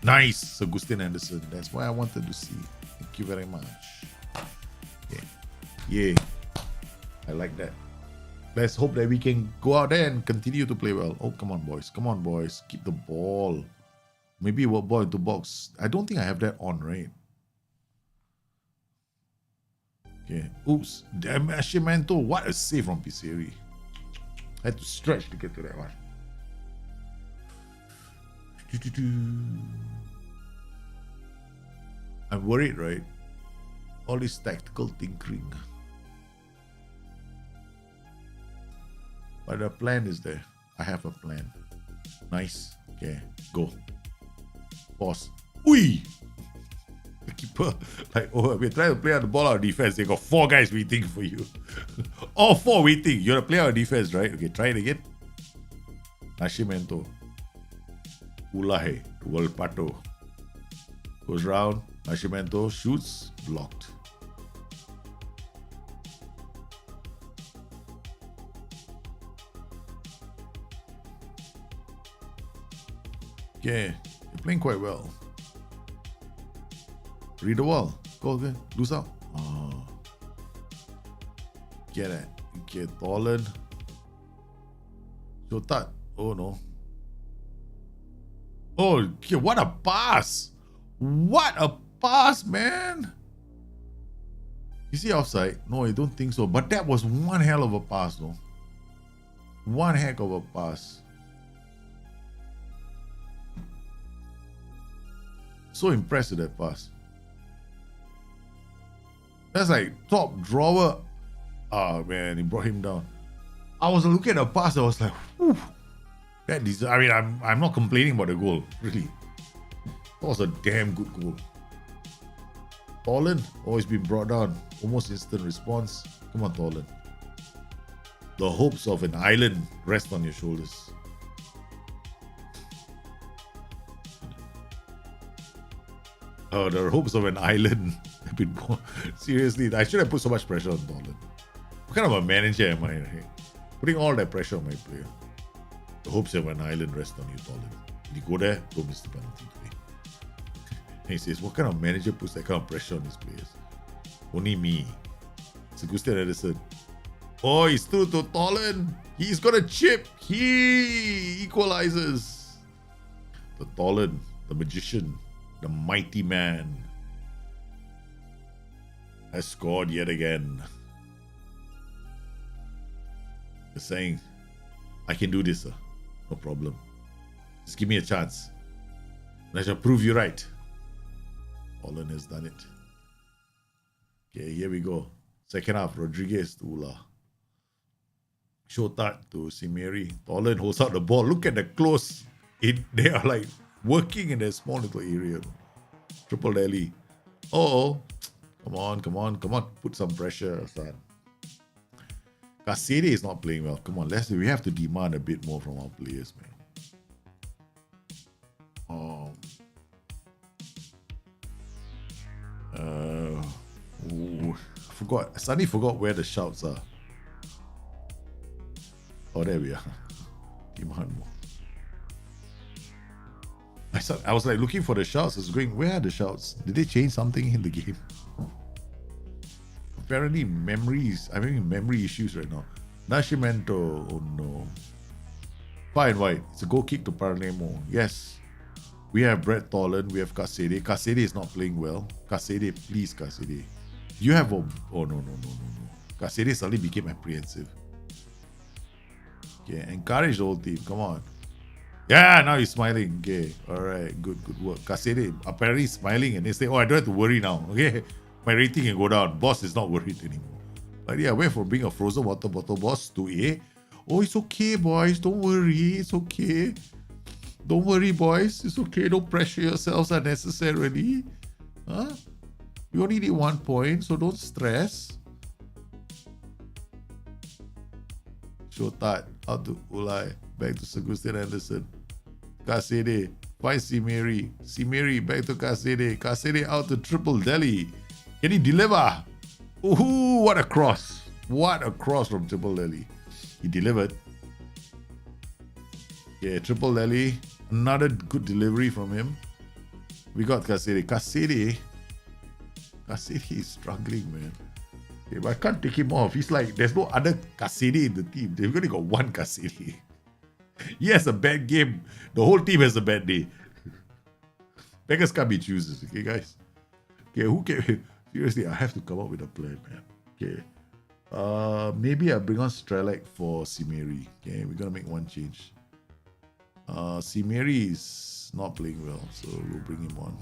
Nice, Agustin Anderson. That's what I wanted to see. Thank you very much. Okay. Yay. I like that. Let's hope that we can go out there and continue to play well. Oh, come on, boys. Come on, boys. Keep the ball. Maybe we'll ball into box. I don't think I have that on, right? Okay. Oops. Damn, Ashimento. What a save from Serie. I had to stretch to get to that one. I'm worried, right? All this tactical tinkering. But the plan is there. I have a plan. Nice. Okay. Go. Pause. Ui! The keeper, like, oh, we're trying to play on the ball out of defense. They got 4 guys waiting for you. All 4 waiting. You're a player on defense, right? Okay, try it again. Nascimento. Ulahe. Volpato. Goes round. Nascimento shoots. Blocked. Okay. You're playing quite well. Read the wall. Go again. Lose out. Oh. Get it. Get Tolan. Shotat. Oh no. Oh, okay. What a pass. What a pass, man. Is he offside? No, I don't think so. But that was one hell of a pass, though. One heck of a pass. So impressed with that pass. That's like top drawer. Oh man, he brought him down. I was looking at the pass. I was like, whew, that is. I mean, I'm not complaining about the goal. Really, that was a damn good goal. Tolan always been brought down. Almost instant response. Come on, Tolan. The hopes of an island rest on your shoulders. The hopes of an island have been born. Seriously, I shouldn't have put so much pressure on Tolan. What kind of a manager am I? Right? Putting all that pressure on my player. The hopes of an island rest on you, Tolan. When you go there, don't miss the penalty today. And he says, what kind of manager puts that kind of pressure on his players? Only me. It's Agustin Anderson. Oh, he's through to Tolan. He's got a chip. He equalizes. The Tolan, the magician, the mighty man, has scored yet again. He's saying, I can do this, sir. No problem. Just give me a chance. And I shall prove you right. Tolan has done it. Okay, here we go. Second half, Rodriguez to Ula. Shotat to Simeri. Tolan holds out the ball. Look at the close. They are like working in a small little area. Triple Delhi. Oh, come on. Put some pressure, son. Serie is not playing well. Come on, we have to demand a bit more from our players, man. I suddenly forgot where the shouts are. Oh, there we are. Demand more. I was like looking for the shouts. I was going, where are the shouts? Did they change something in the game? Apparently I'm having memory issues right now. Nascimento, oh no. Far and wide. It's a goal kick to Palermo. Yes. We have Brett Tolan. We have Serie. Serie is not playing well. Serie, please, Serie. You have a... Oh, no. Serie suddenly became apprehensive. Okay, encourage the whole team. Come on. Yeah, now he's smiling. Okay, alright, good work. Serie apparently smiling and they say, oh, I don't have to worry now. Okay, my rating can go down. Boss is not worried anymore. But yeah, went from being a frozen water bottle boss to oh, it's okay, boys. Don't worry. It's okay. Don't worry, boys. It's okay. Don't pressure yourselves unnecessarily. Huh? You only need 1 point, so don't stress. Shotat, out to Ulai, back to Sagustin Anderson. Kasede, find Simeri. Simeri, back to Kasede. Kasede out to Triple Delhi. Can he deliver? Ooh, what a cross. What a cross from Triple Delhi. He delivered. Yeah, Triple Delhi. Another good delivery from him. We got Kasede. Kasede is struggling, man. Okay, but I can't take him off. He's like, there's no other Kasede in the team. They've only got one Kasede. He has a bad game. The whole team has a bad day. Beggars can't be choosers, okay, guys? Okay, who can... Seriously, I have to come up with a plan, man. Okay. Maybe I bring on Strelak for Simeri. Okay, we're gonna make one change. Simeri is not playing well, so we'll bring him on.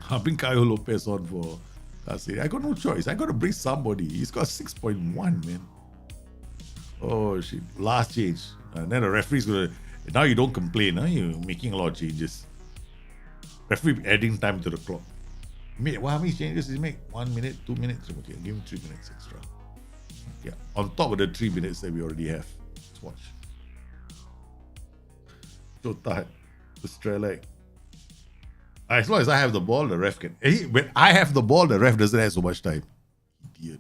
I'll bring Caio Lopez on for Kasede. I got no choice. I got to bring somebody. He's got 6.1, man. Oh, shit. Last change. And then the referee's going to... Now you don't complain, huh? You're making a lot of changes. Referee adding time to the clock. How many changes did he make? 1 minute, 2 minutes? Okay, give him 3 minutes extra. Yeah, on top of the 3 minutes that we already have. Let's watch. So tired. Strelak. As long as I have the ball, the ref can... When I have the ball, the ref doesn't have so much time. Idiot.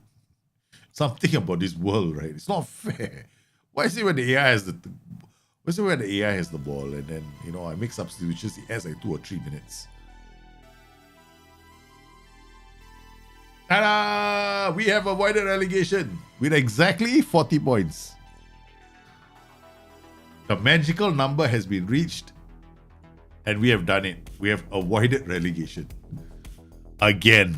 Something about this world, right? It's not fair. Why is it when the AI has the... Why is it when the AI has the ball and then, you know, I make substitutions, it has like 2 or 3 minutes? Ta-da! We have avoided relegation with exactly 40 points. The magical number has been reached. And we have done it. We have avoided relegation. Again.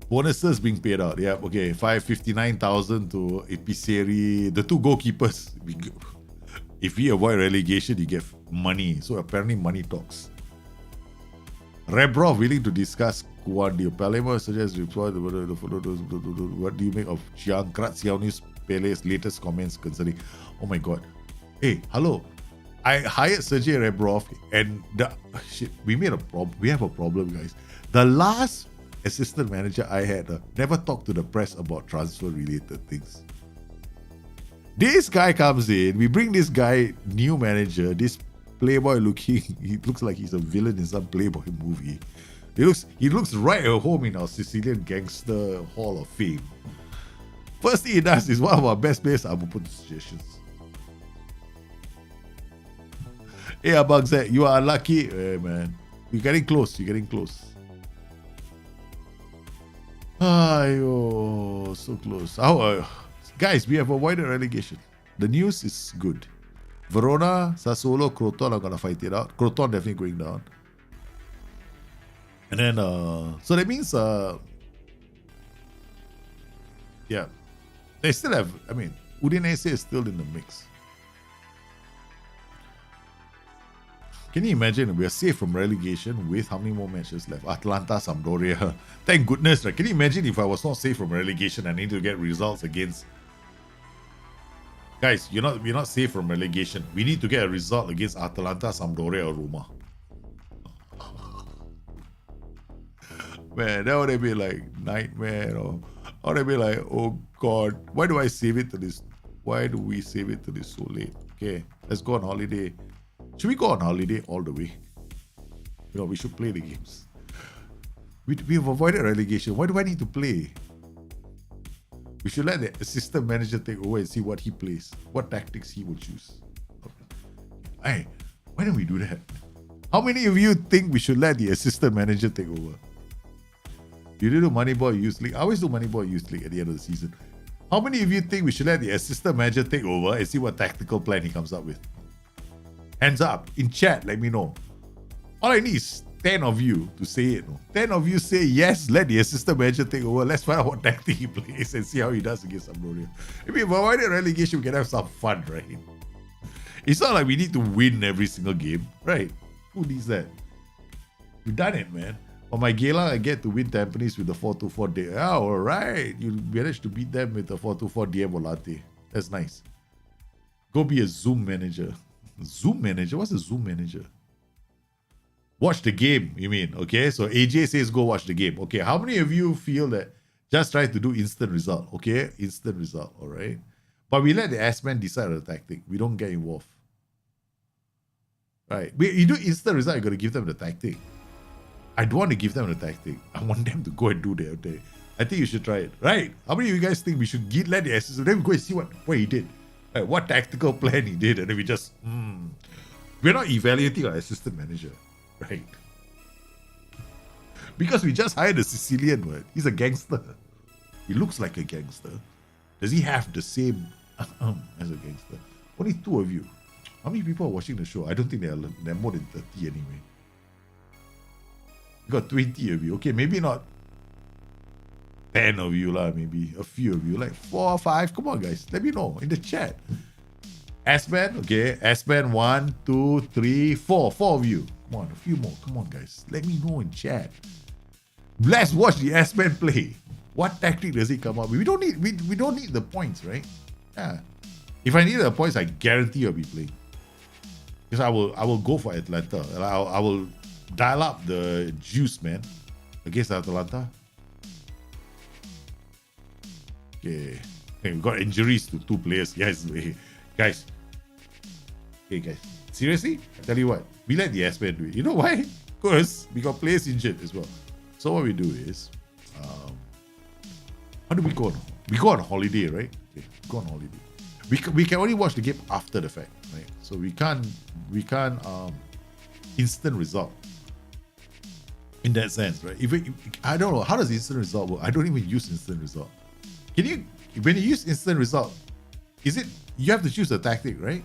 Bonuses being paid out. Yeah, okay. 559,000 to Serie. The 2 goalkeepers. If we avoid relegation, you get money. So apparently money talks. Rebrov willing to discuss Kuandio. Palermo suggests what do you make of Chiang Graziano's Pele's latest comments concerning... Oh my god. Hey, hello. I hired Sergei Rebrov and we have a problem, guys. The last assistant manager I had never talked to the press about transfer related things. This guy comes in, we bring this guy, new manager, this playboy looking, he looks like he's a villain in some Playboy movie. He looks right at home in our Sicilian Gangster Hall of Fame. First thing he does is one of our best players. I will put the suggestions. Hey, Abang, you are unlucky. Hey, man. You're getting close. Ayo, so close. Guys, we have avoided relegation. The news is good. Verona, Sassuolo, Croton are going to fight it out. Croton definitely going down. And then, so that means, yeah. They still have, Udinese is still in the mix. Can you imagine we are safe from relegation with how many more matches left? Atalanta, Sampdoria. Thank goodness, right? Can you imagine if I was not safe from relegation and I need to get results against... Guys, we're not safe from relegation. We need to get a result against Atalanta, Sampdoria or Roma. Man, that would have been like nightmare. Or I would have been like, oh God, why do I save it to this? Why do we save it to this so late? Okay, let's go on holiday. Should we go on holiday all the way? We should play the games. We have avoided relegation. Why do I need to play? We should let the assistant manager take over and see what he plays, what tactics he will choose. Hey, why don't we do that? How many of you think we should let the assistant manager take over? You do Moneyball Youth League. I always do Moneyball Youth League at the end of the season. How many of you think we should let the assistant manager take over and see what tactical plan he comes up with? Hands up. In chat, let me know. All I need is 10 of you to say it. 10 of you say yes, let the assistant manager take over. Let's find out what tactic he plays and see how he does against Sampdoria. If we avoided relegation, we can have some fun, right? It's not like we need to win every single game, right? Who needs that? We've done it, man. On my Geylang, I get to win Tampines with the 424 DM. Oh, all right. You managed to beat them with the 424 DM Volate. That's nice. Go be a Zoom manager. Zoom manager? What's a Zoom manager? Watch the game, you mean? Okay, so AJ says go watch the game. Okay, how many of you feel that just try to do instant result? Okay, instant result, all right? But we let the S-man decide on the tactic. We don't get involved. Right? You do instant result, you got to give them the tactic. I don't want to give them the tactic. I want them to go and do their thing. I think you should try it. Right? How many of you guys think we should let the assistant, then we go and see what he did? Right, what tactical plan he did, and then we just, we're not evaluating our assistant manager. Right? Because we just hired a Sicilian, right? He's a gangster. He looks like a gangster. Does he have the same as a gangster? Only 2 of you. How many people are watching the show? I don't think there are more than 30 anyway. You got 20 of you. Okay, maybe not 10 of you, maybe a few of you, like 4 or 5. Come on, guys. Let me know in the chat. S-Man, okay. S-Man 1, 2, 3, 4. 4 of you. Come on, a few more. Come on, guys. Let me know in chat. Let's watch the S-Man play. What tactic does he come up with? We don't need the points, right? Yeah. If I need the points, I guarantee I'll be playing. Because I will go for Atlanta. I will dial up the juice, man, against Atalanta. Okay. Hey, we got injuries to 2 players. Yes, guys. Okay, guys. Seriously? I tell you what. We let the S-Man do it. You know why? Because we got players injured as well. So what we do is, how do we go on? We go on holiday, right? Okay, go on holiday. We can only watch the game after the fact, right? So we can't instant result in that sense, right? I don't know, how does instant result work? I don't even use instant result. When you use instant result, you have to choose a tactic, right?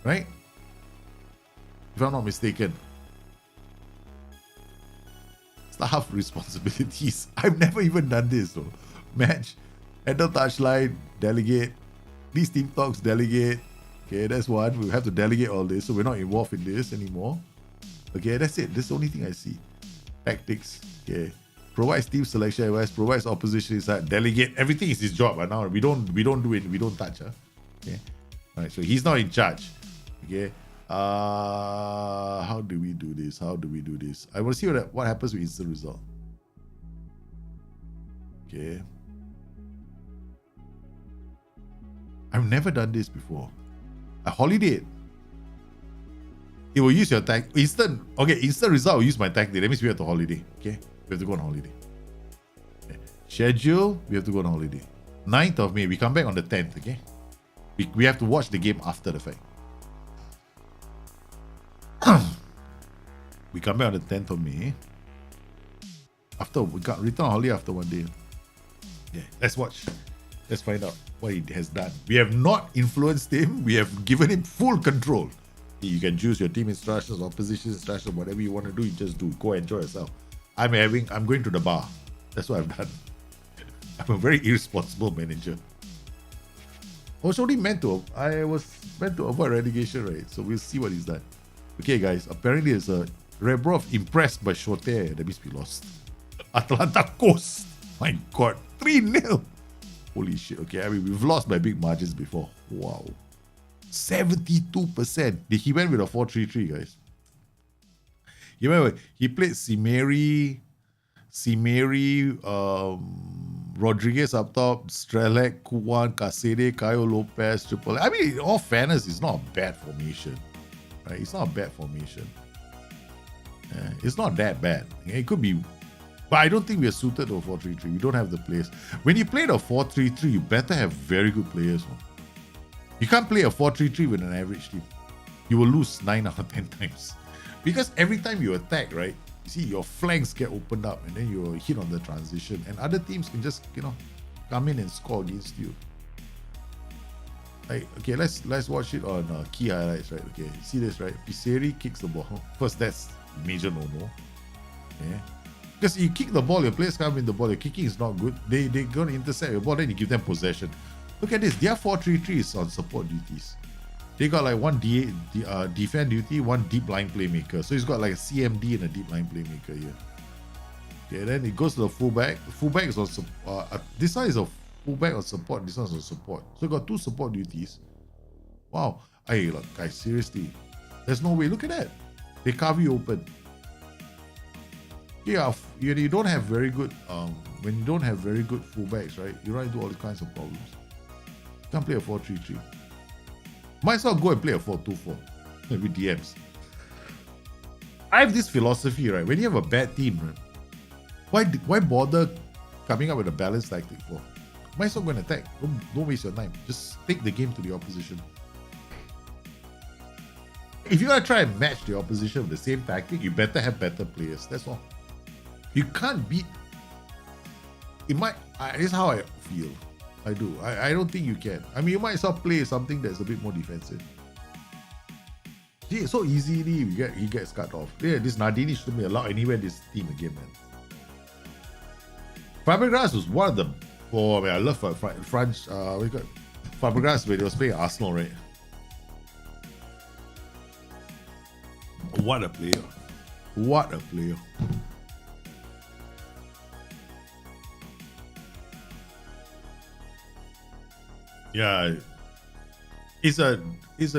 Right? If I'm not mistaken. Staff responsibilities. I've never even done this though. Match, handle touchline, delegate. These team talks, delegate. Okay, that's one. We have to delegate all this, so we're not involved in this anymore. Okay, that's it. That's the only thing I see. Tactics. Okay. Provides team selection advice, provides opposition insight, delegate. Everything is his job. Right now we don't do it. We don't touch. Okay. All right. So he's not in charge. Okay. How do we do this? I want to see what happens with instant result. Okay. I've never done this before. A holiday. It will use your instant result will use my tactic. That means we have to holiday. Okay. We have to go on holiday. Okay. Schedule, we have to go on holiday. 9th of May, we come back on the 10th, okay? We have to watch the game after the fact. We come back on the 10th of May. After we got return on holiday after 1 day. Yeah, let's watch. Let's find out what he has done. We have not influenced him. We have given him full control. You can choose your team instructions, opposition instructions, whatever you want to do, you just do. Go enjoy yourself. I'm going to the bar. That's what I've done. I'm a very irresponsible manager. I was meant to avoid relegation, right? So we'll see what he's done. Okay, guys. Apparently, it's a Rebrov impressed by Shote. That means we lost. Atalanta Coast. My God, 3-0. Holy shit. Okay, I mean, we've lost by big margins before. Wow. 72%. He went with a 4-3-3, guys. You remember, he played Simeri, Rodriguez up top, Strelec, Kuwan, Casede, Caio Lopez, Triple. I mean, in all fairness, it's not a bad formation. Right? It's not a bad formation. Yeah, it's not that bad. It could be, but I don't think we are suited to a 4-3-3. We don't have the players. When you play a 4-3-3, you better have very good players. You can't play a 4-3-3 with an average team. You will lose 9 out of 10 times. Because every time you attack, right, you see your flanks get opened up and then you hit on the transition and other teams can just, come in and score against you. Like, okay, let's watch it on key highlights, right? Okay, see this, right? Serie kicks the ball. First, that's major no-no. Okay. Because you kick the ball, your players come in the ball, your kicking is not good. They're going to intercept your ball, then you give them possession. Look at this, their 4-3-3 is on support duties. They got like one defend duty, one deep line playmaker. So he's got like a CMD and a deep line playmaker here. Okay, then it goes to the fullback. The fullback is on this one is a fullback or support. This one's on support. So got two support duties. Wow. Hey, look, guys, seriously, there's no way. Look at that. They carve you open. Yeah, you don't have very good when you don't have very good fullbacks, right? You run into all kinds of problems. You can't play a 4-3-3. Might as well go and play a 4-2-4 with DMs. I have this philosophy, right? When you have a bad team, right, why bother coming up with a balanced tactic for? Might as well go and attack. Don't waste your time. Just take the game to the opposition. If you're gonna try and match the opposition with the same tactic, you better have better players. That's all. You can't beat. It might. This is how I feel. I do. I don't think you can. I mean, you might as well play something that's a bit more defensive. See, so easily he gets cut off. Yeah, this Nardini shouldn't be allowed anywhere in this team again, man. Fabregas was one of them. Oh man, I love French. We got Fabregas when he was playing Arsenal, right? What a player! What a player! Yeah, it's a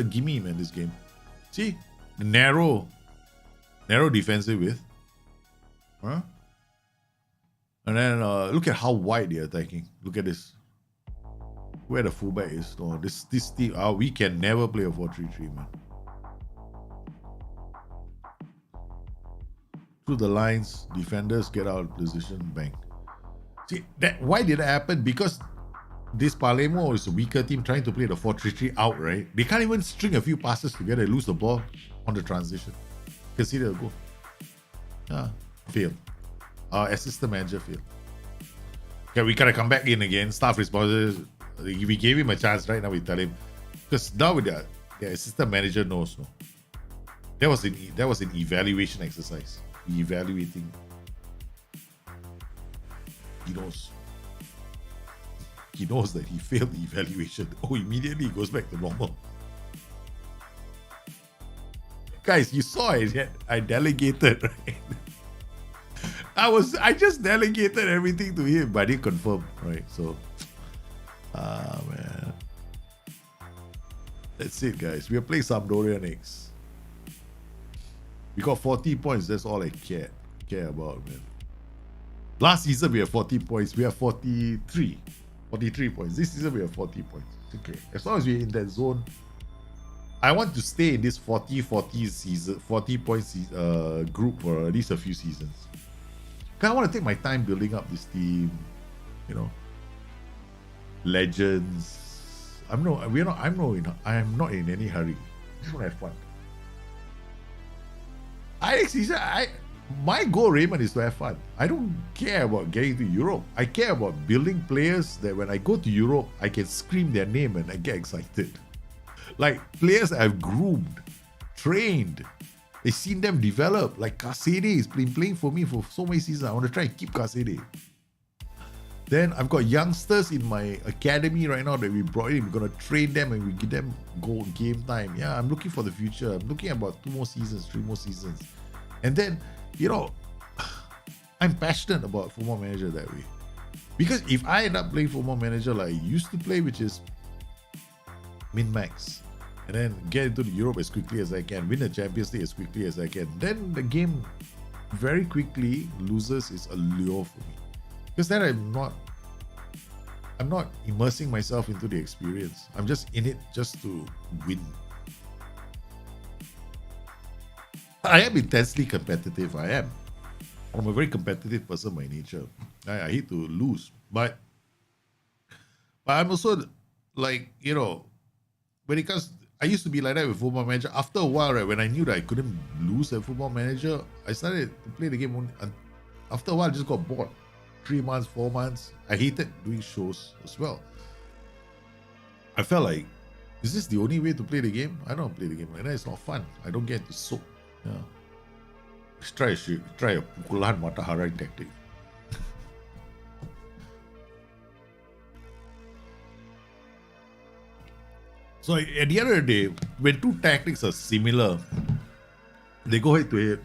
gimme, man. This game. See, narrow defensive width, huh? And then look at how wide they're attacking. Look at this. Where the fullback is. Oh, this team. We can never play a 4-3-3, man. Through the lines, defenders get out of position, bang. See that? Why did that happen? Because this Palermo is a weaker team trying to play the 4-3-3 out, right? They can't even string a few passes together and lose the ball on the transition. Consider a goal. Fail. Assistant manager fail. Okay, we gotta come back in again. Staff responses. We gave him a chance right now. We tell him because now with the assistant manager knows. No, that was an evaluation exercise. Evaluating. He knows that he failed the evaluation. Oh, immediately he goes back to normal. Guys, you saw it. I delegated, right? I just delegated everything to him, but he confirmed, right? So, man. That's it, guys. We are playing Sampdoria next. We got 40 points. That's all I care about, man. Last season, we have 40 points. We have 43 points. This season, we have 40 points. Okay. As long as we're in that zone, I want to stay in this 40 points group for at least a few seasons. Because I want to take my time building up this team. You know, legends. I'm not in any hurry. Just want to have fun. My goal, Raymond, is to have fun. I don't care about getting to Europe. I care about building players that when I go to Europe, I can scream their name and I get excited. Like players I've groomed, trained. I've seen them develop. Like Kasede has been playing for me for so many seasons. I want to try and keep Kasede. Then I've got youngsters in my academy right now that we brought in. We're going to train them and we give them game time. Yeah, I'm looking for the future. I'm looking about 2 more seasons, 3 more seasons. And then, you know, I'm passionate about Football Manager that way. Because if I end up playing Football Manager like I used to play, which is min-max, and then get into the Europe as quickly as I can, win the Champions League as quickly as I can, then the game very quickly loses its allure for me. Because then I'm not immersing myself into the experience. I'm just in it just to win. I am intensely competitive. I'm a very competitive person by nature. I hate to lose. But I'm also like, you know, when it comes, I used to be like that with Football Manager. After a while, right, when I knew that I couldn't lose at Football Manager, I started to play the game only. After a while, I just got bored. 3 months, 4 months. I hated doing shows as well. I felt like, is this the only way to play the game? I don't play the game like that. It's not fun. I don't get to soak. Yeah. Let's try a pukulan matahari tactic. So at the end of the day, when two tactics are similar, they go head to head.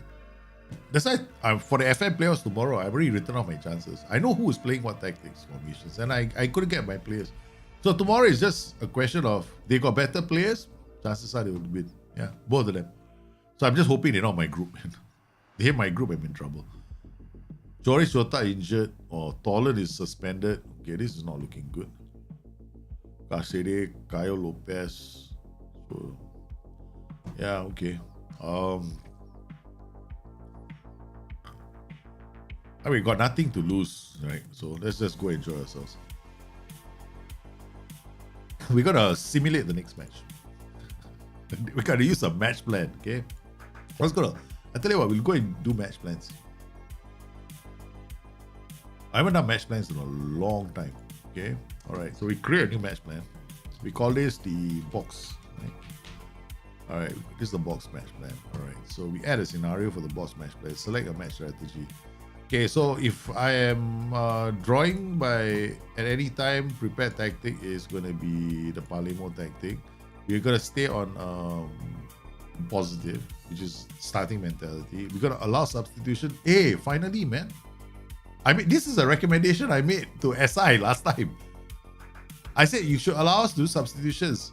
That's why for the FM playoffs tomorrow, I've already written out my chances. I know who is playing what tactics formations, and I couldn't get my players. So tomorrow is just a question of they got better players, chances are they will win. Yeah, both of them. So I'm just hoping they're not my group. They hit my group, I'm in trouble. Joris Jota injured, or Tolan is suspended. Okay, this is not looking good. Serie, Caio Lopez. So, yeah, okay. I mean, got nothing to lose, right? So let's just go enjoy ourselves. We're gonna simulate the next match. We gotta use a match plan, okay? I tell you what, we'll go and do match plans. I haven't done match plans in a long time, okay? All right, so we create a new match plan. We call this the box, right? All right, this is the box match plan. All right, so we add a scenario for the box match plan. Select a match strategy. Okay, so if I am drawing by at any time, prepared tactic is going to be the Palermo tactic. We're going to stay on positive, which is starting mentality. We're going to allow substitution. Hey, finally, man. I mean, this is a recommendation I made to SI last time. I said you should allow us to do substitutions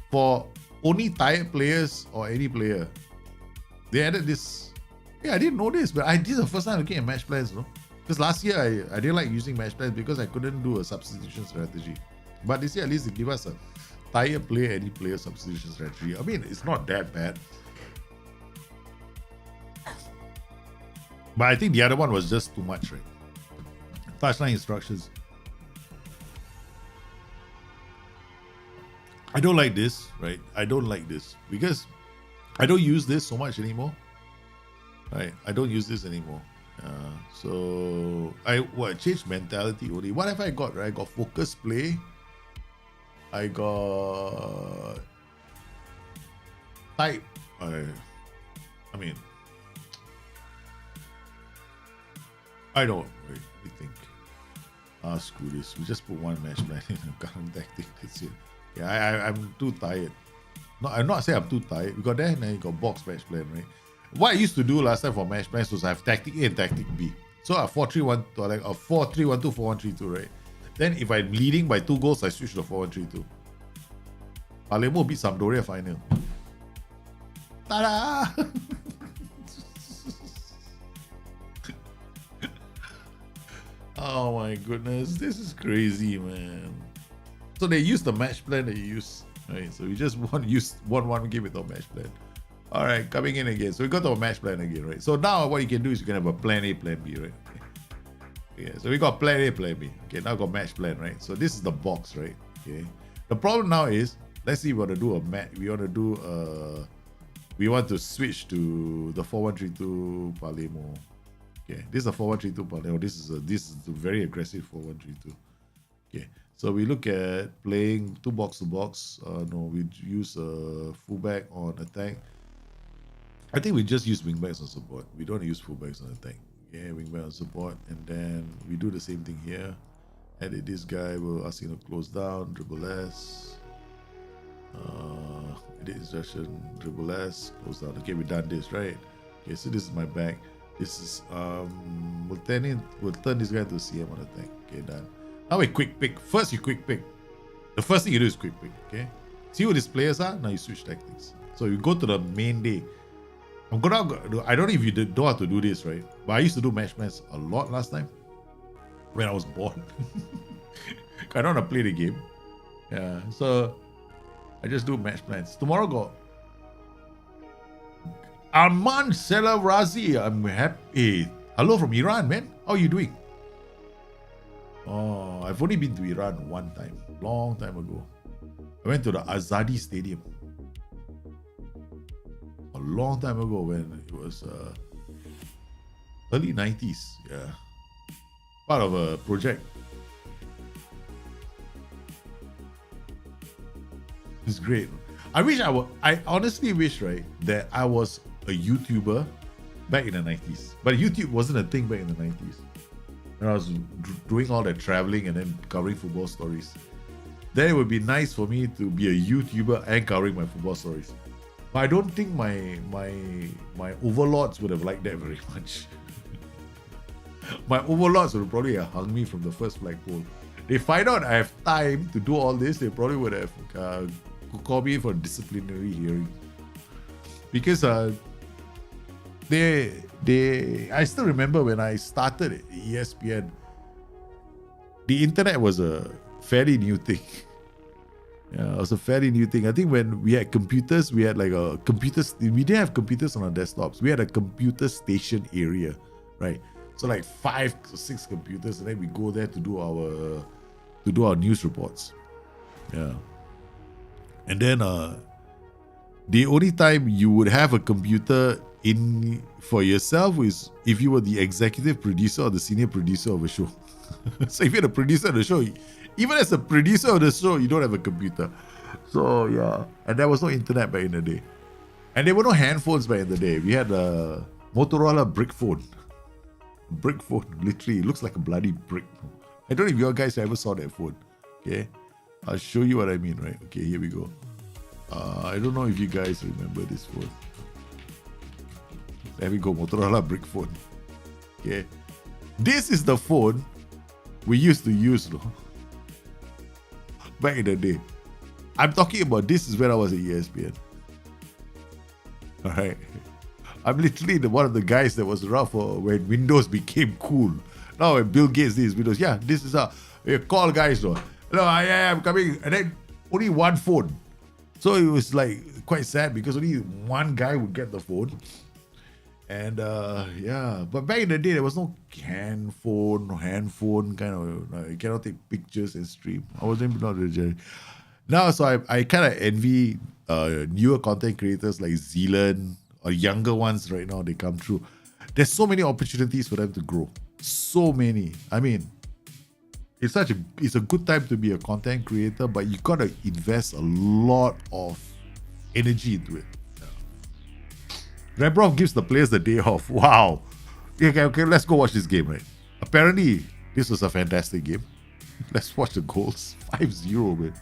for only tired players or any player. They added this. Yeah, I didn't know this, but this is the first time looking at match plans, no? Because last year I didn't like using match plans because I couldn't do a substitution strategy. But this year at least they give us a tired player, any player substitution strategy. I mean, it's not that bad. But I think the other one was just too much, right? Touchline instructions. I don't like this, right? I don't like this because I don't use this so much anymore. Right? I don't use this anymore. So I changed mentality only. What have I got? Right? I got focus play. I got type. I mean, I don't. Wait, let me think. Screw this. We just put one match plan in the current tactic. That's it. Yeah, I'm too tired. No, I'm not saying I'm too tired. We got that, and then you got box match plan, right? What I used to do last time for match plans was I have tactic A and tactic B. So a 4-3-1, like a 4-3-1-2, 4-1-3-2, right? Then if I'm leading by 2 goals, I switch to 4-1-3-2. Palermo beat Sampdoria final. Ta-da! Oh my goodness, this is crazy, man. So they use the match plan that you use, right? So you just want to use one game without match plan. All right, coming in again. So we got our match plan again, right? So now what you can do is you can have a plan A, plan B, right? Okay. Yeah, so we got plan A, plan B. Okay, now got match plan, right? So this is the box, right? Okay. The problem now is, let's see, we want to do a match. We want to switch to the 4-1-3-2 Palermo. Okay, this is a 4-1-3-2 Palermo. This is a very aggressive 4-1-3-2. Okay, so we look at playing 2 box to box. No, we use a fullback on attack. I think we just use wingbacks on support. We don't use fullbacks on attack. Yeah, wingback on support, and then we do the same thing here. Edit this guy. We'll ask him to close down, dribble S. Edit instruction, dribble S, close down. Okay, we done this, right? Okay, so this is my back. This is we'll turn this guy to CM on attack. Okay, done. Now we quick pick. First you quick pick. The first thing you do is quick pick. Okay. See who these players are. Now you switch tactics. So you go to the main day. I don't know if you know how to do this, right? But I used to do match plans a lot last time when I was bored. I don't want to play the game. Yeah. So I just do match plans. Tomorrow got Arman Selarazi. I'm happy. Hey, hello from Iran, man. How are you doing? Oh, I've only been to Iran one time, long time ago. I went to the Azadi Stadium a long time ago when it was early 90s. Yeah, part of a project. It's great. I honestly wish, right, that I was a YouTuber back in the 90s. But YouTube wasn't a thing back in the 90s. When I was doing all that traveling and then covering football stories. then it would be nice for me to be a YouTuber and covering my football stories. But I don't think my overlords would have liked that very much. My overlords would probably have hung me from the first flagpole. They find out I have time to do all this, they probably would have called me for disciplinary hearing. Because I still remember when I started at ESPN, the internet was a fairly new thing. Yeah, it was a fairly new thing. I think when we had computers, we had like a computers. We didn't have computers on our desktops. We had a computer station area, right? So like 5 or 6 computers, and then we go there to do our news reports. Yeah. And then the only time you would have a computer in for yourself is if you were the executive producer or the senior producer of a show. So if you're the producer of the show, even as a producer of the show, you don't have a computer. So yeah, and there was no internet back in the day, and there were no handphones back in the day. We had a Motorola brick phone. Brick phone, literally, it looks like a bloody brick. I don't know if you guys ever saw that phone. Okay, I'll show you what I mean, right? Okay, here we go. I don't know if you guys remember this phone. There we go, Motorola brick phone. Okay, this is the phone we used to use, no? Back in the day. I'm talking about this is when I was at ESPN. Alright. I'm literally one of the guys that was around for when Windows became cool. Now when Bill Gates did his Windows, yeah, this is how you call guys though. Hello, I'm coming. And then only one phone. So it was like quite sad because only one guy would get the phone. And yeah, but back in the day, there was no handphone kind of, you cannot take pictures and stream. I wasn't not really. Now, so I kind of envy newer content creators like Zealand or younger ones right now, they come through. There's so many opportunities for them to grow. So many. I mean, it's a good time to be a content creator, but you gotta invest a lot of energy into it. Rebrov gives the players the day off. Wow. Okay, let's go watch this game, right? Apparently, this was a fantastic game. Let's watch the goals. 5-0, man.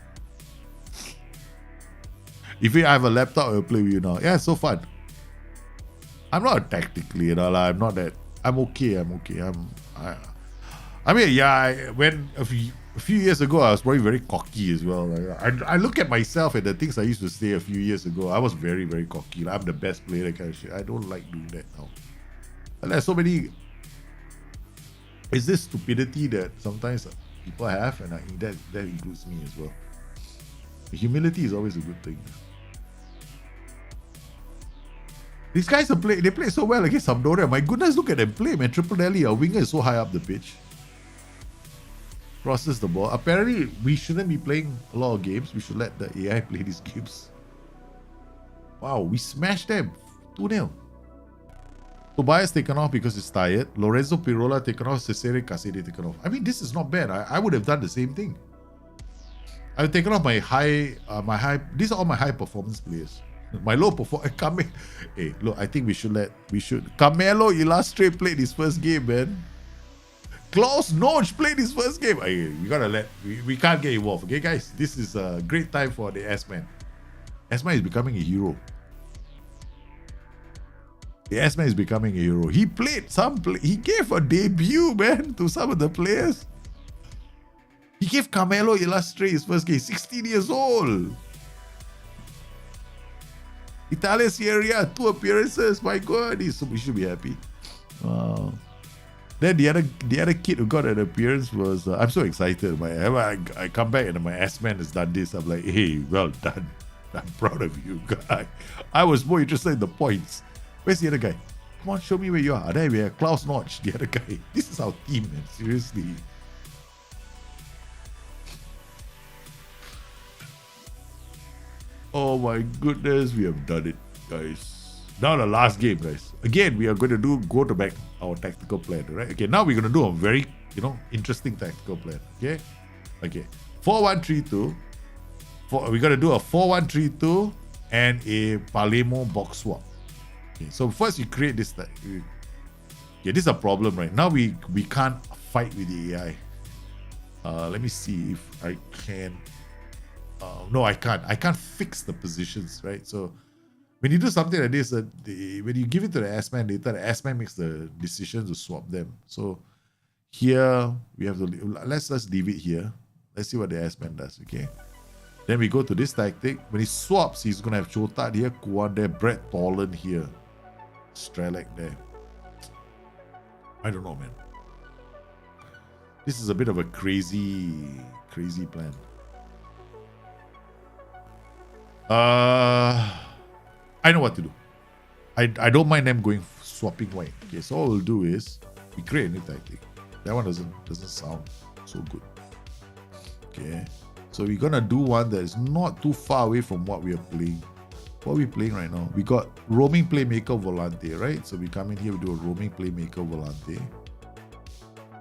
If I have a laptop, I'll play with you now. Yeah, it's so fun. I'm not tactically, I'm not that. I'm okay. I mean, yeah, when a few years ago, I was probably very cocky as well. I look at myself and the things I used to say a few years ago. I was very, very cocky. I'm the best player, that kind of shit. I don't like doing that now. And there's so many. It's this stupidity that sometimes people have, and that includes me as well. Humility is always a good thing. These guys they play so well against Sampdoria. My goodness, look at them play, man. Triple Nelly, our winger is so high up the pitch. Crosses the ball. Apparently, we shouldn't be playing a lot of games. We should let the AI play these games. Wow, we smashed them. 2-0. Tobias taken off because he's tired. Lorenzo Pirola taken off. Serie taken off. I mean, this is not bad. I would have done the same thing. I've taken off my high. These are all my high performance players. My low performance. Hey, look, I think we should. Carmelo Illustre played his first game, man. Klaus Notch played his first game. We can't get involved, okay, guys? This is a great time for the S-Man. S-Man is becoming a hero. The S-Man is becoming a hero. He played he gave a debut, man, to some of the players. He gave Carmelo Illustre his first game. 16 years old. Italian Serie, 2 appearances. My God, we should be happy. Wow. Then the other kid who got an appearance was I'm so excited. I come back and my S-Man has done this. I'm like, hey, well done. I'm proud of you, guy. I was more interested in the points. Where's the other guy? Come on, show me where you are. There we are. Klaus Notch, the other guy. This is our team, man. Seriously. Oh my goodness, we have done it, guys. Now the last game, guys. Again, we are going to go to back our tactical plan, right? Okay, now we're going to do a very, interesting tactical plan. Okay. 4-1-3-2. We're going to do a 4-1-3-2 and a Palermo box swap. Okay, so first you create this. Okay, this is a problem, right? Now we can't fight with the AI. Let me see if I can No, I can't. I can't fix the positions, right? So when you do something like this, when you give it to the S-man later, the S-man makes the decision to swap them. So here we have to let's leave it here. Let's see what the S-man does. Okay. Then we go to this tactic. When he swaps, he's gonna have Chotat here, Kuan there, Brett Tolan here, Strelak there. I don't know, man. This is a bit of a crazy plan. I know what to do. I don't mind them going swapping white. Okay, so all we'll do is we create a new tactic. That one doesn't sound so good. Okay, so we're gonna do one that is not too far away from what we are playing. What are we playing right now? We got roaming playmaker volante, right? So we come in here, we do a roaming playmaker volante.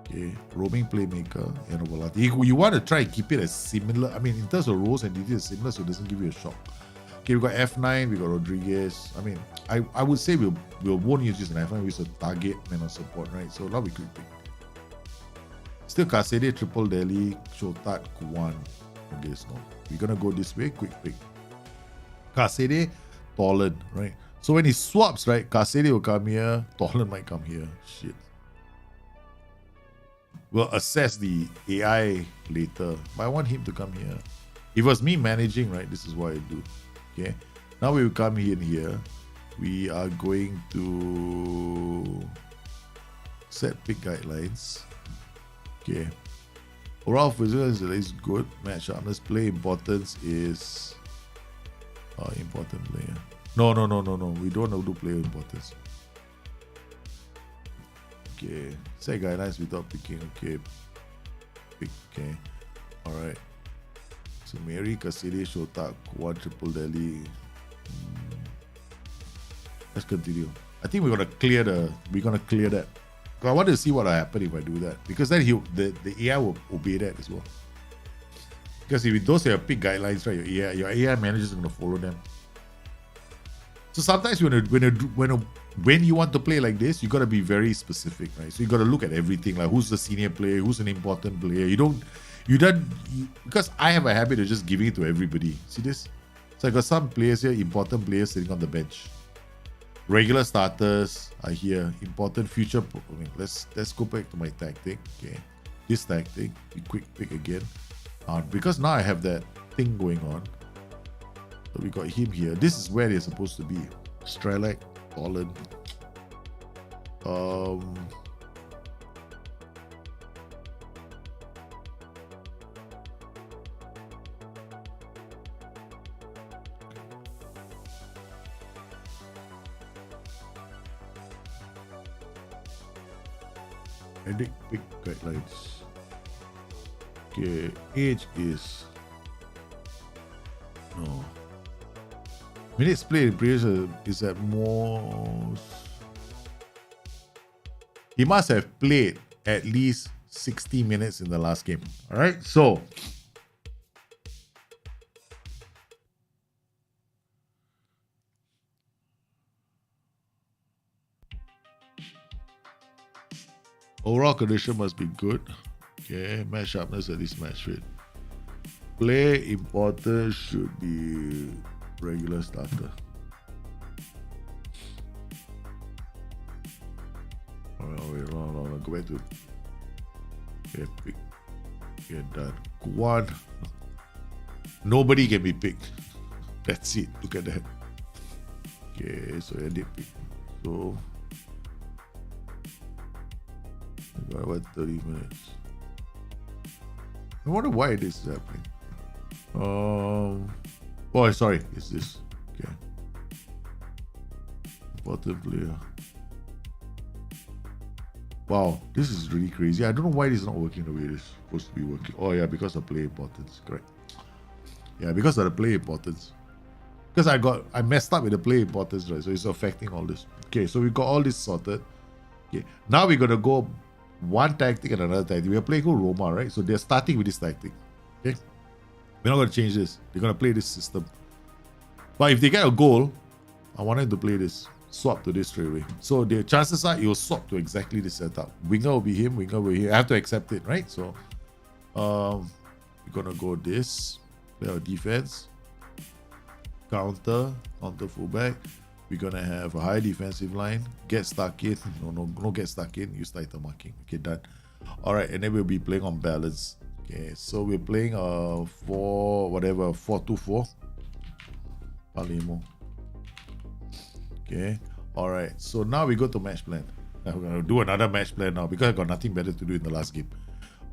Okay, roaming playmaker and a volante. You want to try and keep it as similar. I mean, in terms of roles and details, similar, so it doesn't give you a shock. Okay, we got F9, we got Rodriguez. I mean, I would say we won't use this in F9. We use a target man of support, right? So now we quick pick. Still Kasede, Triple Delhi, Chotat, Kuan. Okay, so we're gonna go this way, quick pick. Kasede, Tolan, right? So when he swaps, right, Kasede will come here, Tolan might come here. Shit. We'll assess the AI later, but I want him to come here. If it was me managing, right, this is what I do. Okay, now we will come in here. We are going to set pick guidelines. Okay, overall physical is good. Match sharpness, play importance is important player. No. We don't want to do player importance. Okay, set guidelines without picking. Okay, pick. Okay, all right. So Mary, Kasiri, Shota, Kuan, Triple Delhi. Let's continue. I think we're gonna clear that. Because I want to see what will happen if I do that. Because then the AI will obey that as well. Because if those are pick guidelines, right, your AI manager is gonna follow them. So sometimes when you want to play like this, you gotta be very specific, right? So you gotta look at everything, like who's the senior player, who's an important player. Because I have a habit of just giving it to everybody. See this? So I got some players here, important players sitting on the bench. Regular starters are here. Important future. Let's go back to my tactic. Okay, this tactic. We quick pick again. Because now I have that thing going on. So we got him here. This is where they're supposed to be. Strelak, Tolan. Edit pick guidelines. Okay, age is no. Minutes played is at most. He must have played at least 60 minutes in the last game. All right, so overall condition must be good. Okay, match sharpness at least match fit. Play importance should be regular starter. Wait, no. Go back to pick. Okay, done. One. Nobody can be picked. That's it. Look at that. Okay, so edit pick. So about 30 minutes. I wonder why this is happening. Oh, sorry, it's this. Okay. Important player. Wow, this is really crazy. I don't know why this is not working the way it's supposed to be working. Oh yeah, because of play importance. Correct. Yeah, because of the play importance. Because I messed up with the play importance, right? So it's affecting all this. Okay, so we got all this sorted. Okay, now we're gonna go one tactic and another tactic. We are playing Roma, right? So they're starting with this tactic. Okay, we're not gonna change this. They're gonna play this system. But if they get a goal, I want them to play this. Swap to this straight away. So the chances are it will swap to exactly this setup. Winger will be him, winger will be here. I have to accept it, right? So we're gonna go this. Play our defense. Counter fullback. We're gonna have a high defensive line. Get stuck in. No get stuck in. Use tighter marking. Okay, done. Alright, and then we'll be playing on balance. Okay, so we're playing 4-2-4. Palermo. Okay. Alright, so now we go to match plan. We're gonna do another match plan now because I got nothing better to do in the last game.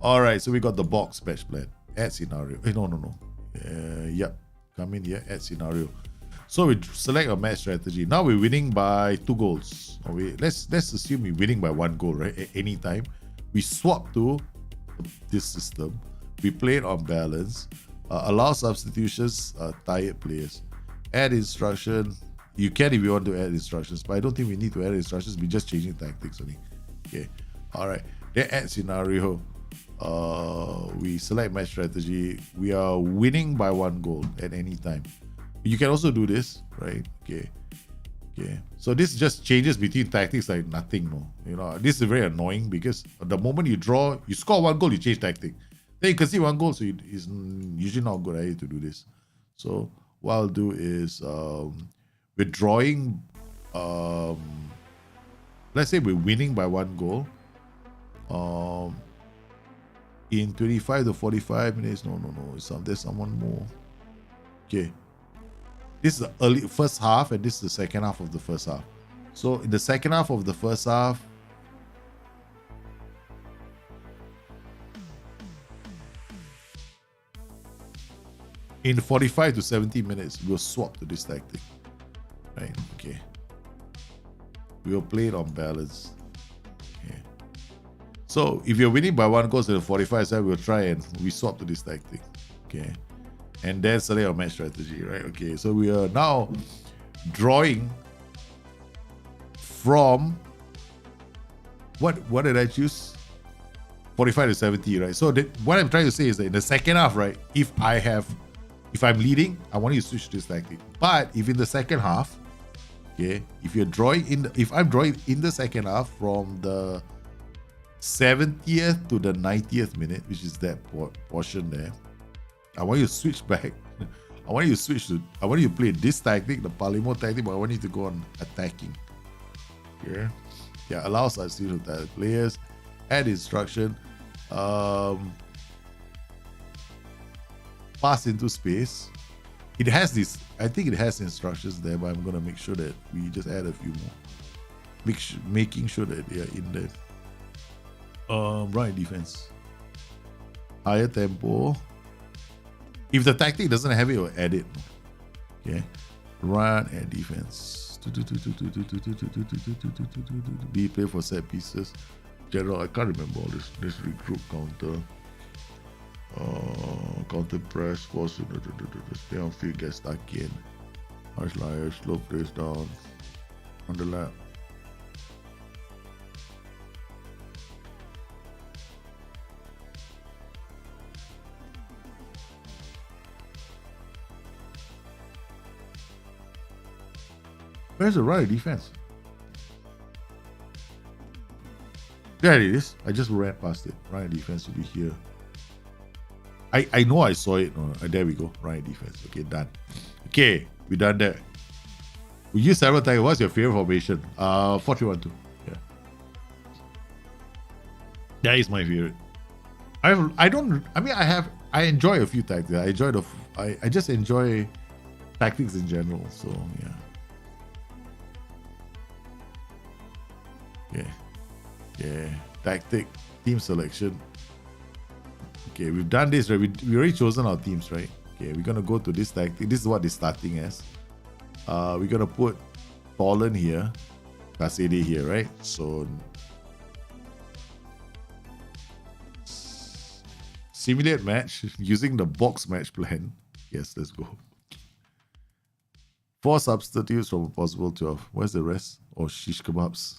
Alright, so we got the box match plan. Add scenario. No. Yep. Come in here, add scenario. So we select a match strategy. Now we're winning by 2 goals. Let's assume we're winning by 1 goal, right? At any time. We swap to this system. We play it on balance. Allow substitutions, tired players. Add instruction. You can if you want to add instructions, but I don't think we need to add instructions. We're just changing tactics only. Okay. Alright. Then add scenario. We select match strategy. We are winning by 1 goal at any time. You can also do this, right? Okay. So this just changes between tactics like nothing, no. This is very annoying because the moment you score 1 goal, you change tactic. Then you can see 1 goal, so it's usually not a good idea to do this. So what I'll do is we're drawing. Let's say we're winning by 1 goal. In 25 to 45 minutes. No. There's someone more. Okay. This is the early first half, and this is the second half of the first half. So in the second half of the first half, in 45 to 70 minutes, we'll swap to this tactic. Right? Okay. We'll play it on balance. Okay. So if you're winning by 1 goal in the 45 side, we'll try and we swap to this tactic. Okay. And then select our match strategy, right? Okay, so we are now drawing from what did I choose? 45 to 70, right? So what I'm trying to say is that in the second half, right, if I'm leading, I want you to switch to this tactic. But if in the second half, okay, if I'm drawing in the second half from the 70th to the 90th minute, which is that portion there, I want you to switch back. I want you to play this tactic, the Palermo tactic, but I want you to go on attacking. Here. Yeah, allow substitution of players. Add instruction. Pass into space. It has this, I think it has instructions there, but I'm gonna make sure that we just add a few more. Making sure that they are in there. Right defense. Higher tempo. If the tactic doesn't have it, we'll add it. Okay. Run and defense. Be play for set pieces. General, I can't remember all this. This regroup counter. Counter press. Force. Stay on field, get stuck in. Harsh liars. Slow plays down. On the lap. Where's the right defense? There it is. I just ran past it. Right defense will be here. I know I saw it. No, there we go. Right defense. Okay, done. Okay, we done that. We use several times. What's your favorite formation? 4-3-1-2. Yeah. That is my favorite. I enjoy a few tactics. I just enjoy tactics in general. So yeah. Yeah. Tactic, team selection. Okay, we've done this, right? We already chosen our teams, right? Okay, we're gonna go to this tactic. This is what they're starting as. We're gonna put Pollen here, Serie here, right? So simulate match using the box match plan. Yes, let's go. 4 substitutes from a possible 12. Where's the rest? Oh, shish kebabs.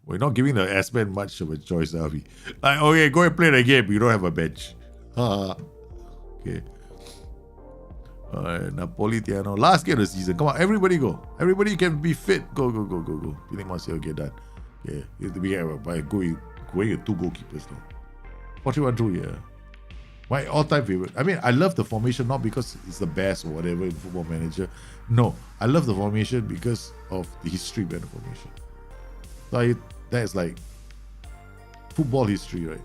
We're not giving the S-Man much of a choice, are we? Like, okay, go and play the game. You don't have a bench. Okay. Napolitano. Last game of the season. Come on, everybody go. Everybody can be fit. Go. Feeling Marcel get done. Okay. You have to be by going with 2 goalkeepers now. 41-2, yeah. My all-time favorite. I mean, I love the formation not because it's the best or whatever in Football Manager. No, I love the formation because of the history behind the formation. So that's like football history, right?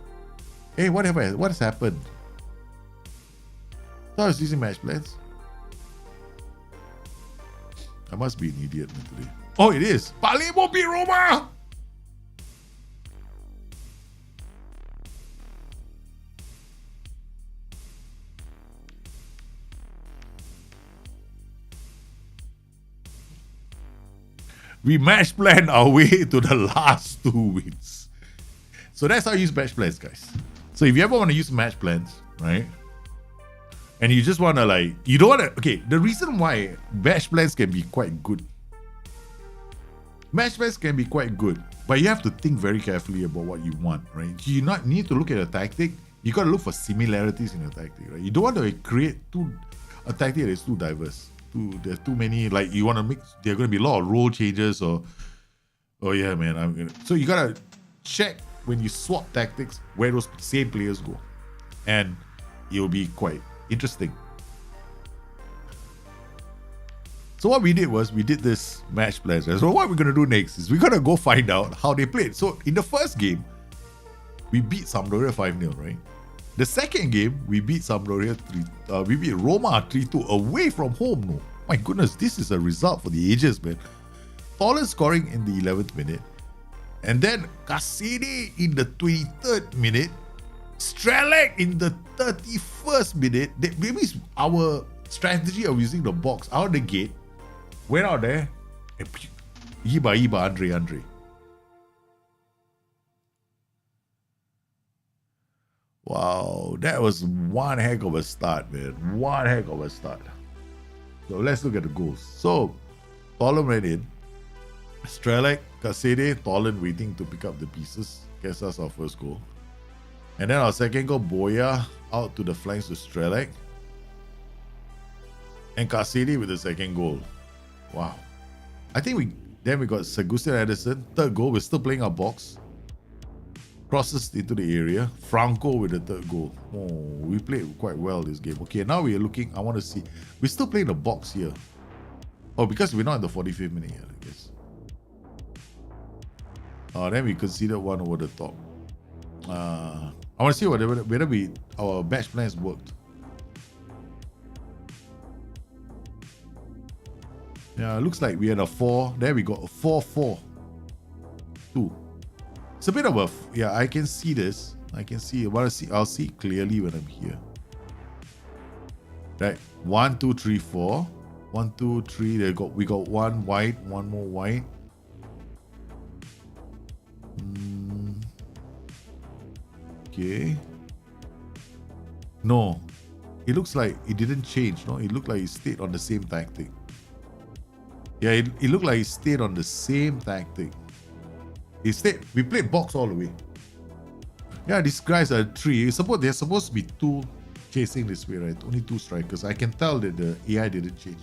Hey, what has happened? So I was using match plans. I must be an idiot today. Oh, it is. Palermo beat Roma! We match plan our way to the last 2 wins. So that's how you use match plans, guys. So if you ever want to use match plans, right? And you just want to you don't want to, okay, the reason why match plans can be quite good. Match plans can be quite good, but you have to think very carefully about what you want, right? You not need to look at a tactic. You got to look for similarities in your tactic, right? You don't want to create a tactic that is too diverse. There's too many, you want to mix, there are going to be a lot of role changes or, oh yeah, man. So you got to check when you swap tactics where those same players go. And it'll be quite interesting. So what we did was, we did this match plans. So what we're going to do next is we're going to go find out how they played. So in the first game, we beat Sampdoria 5-0, right? The second game, we beat Sampdoria we beat Roma 3-2 away from home. No, my goodness, this is a result for the ages, man. Tolan scoring in the 11th minute, and then Cassini in the 23rd minute, Strelec in the 31st minute. Maybe our strategy of using the box out of the gate went out there, and Andre. Wow, that was one heck of a start, man. One heck of a start. So let's look at the goals. So, Tolan went in. Strelec, Cassini, Tolan waiting to pick up the pieces. Gets us our first goal. And then our second goal, Boya out to the flanks to Strelec. And Cassini with the second goal. Wow. I think we got Sagustin Ederson. Third goal, we're still playing our box. Crosses into the area. Franco with the third goal. Oh, we played quite well this game. Okay, now we are looking. I want to see. We're still playing the box here. Oh, because we're not in the 45th minute yet, I guess. Then we conceded one over the top. I want to see whether our match plans worked. Yeah, looks like we had a 4. There we got a 4-4-2. It's a bit of a, yeah, I can see this. I can see, I'll see it clearly when I'm here. Right, 1, 2, 3, 4. 1, 2, 3, we got one white, one more white. Okay. No, it looks like it didn't change, no? It looked like it stayed on the same tactic. Yeah, it looked like it stayed on the same tactic. We played box all the way. Yeah, these guys are 3. They're supposed to be 2 chasing this way, right? Only 2 strikers. I can tell that the AI didn't change.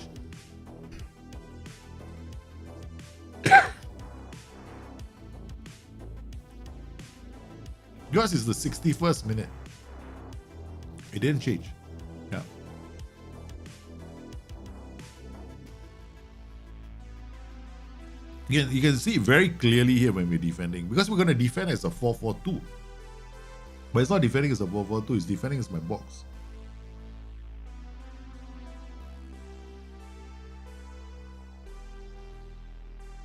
Yours is the 61st minute. It didn't change. Yeah. You can see very clearly here when we're defending, because we're going to defend as a 4-4-2. But it's not defending as a 4-4-2, it's defending as my box.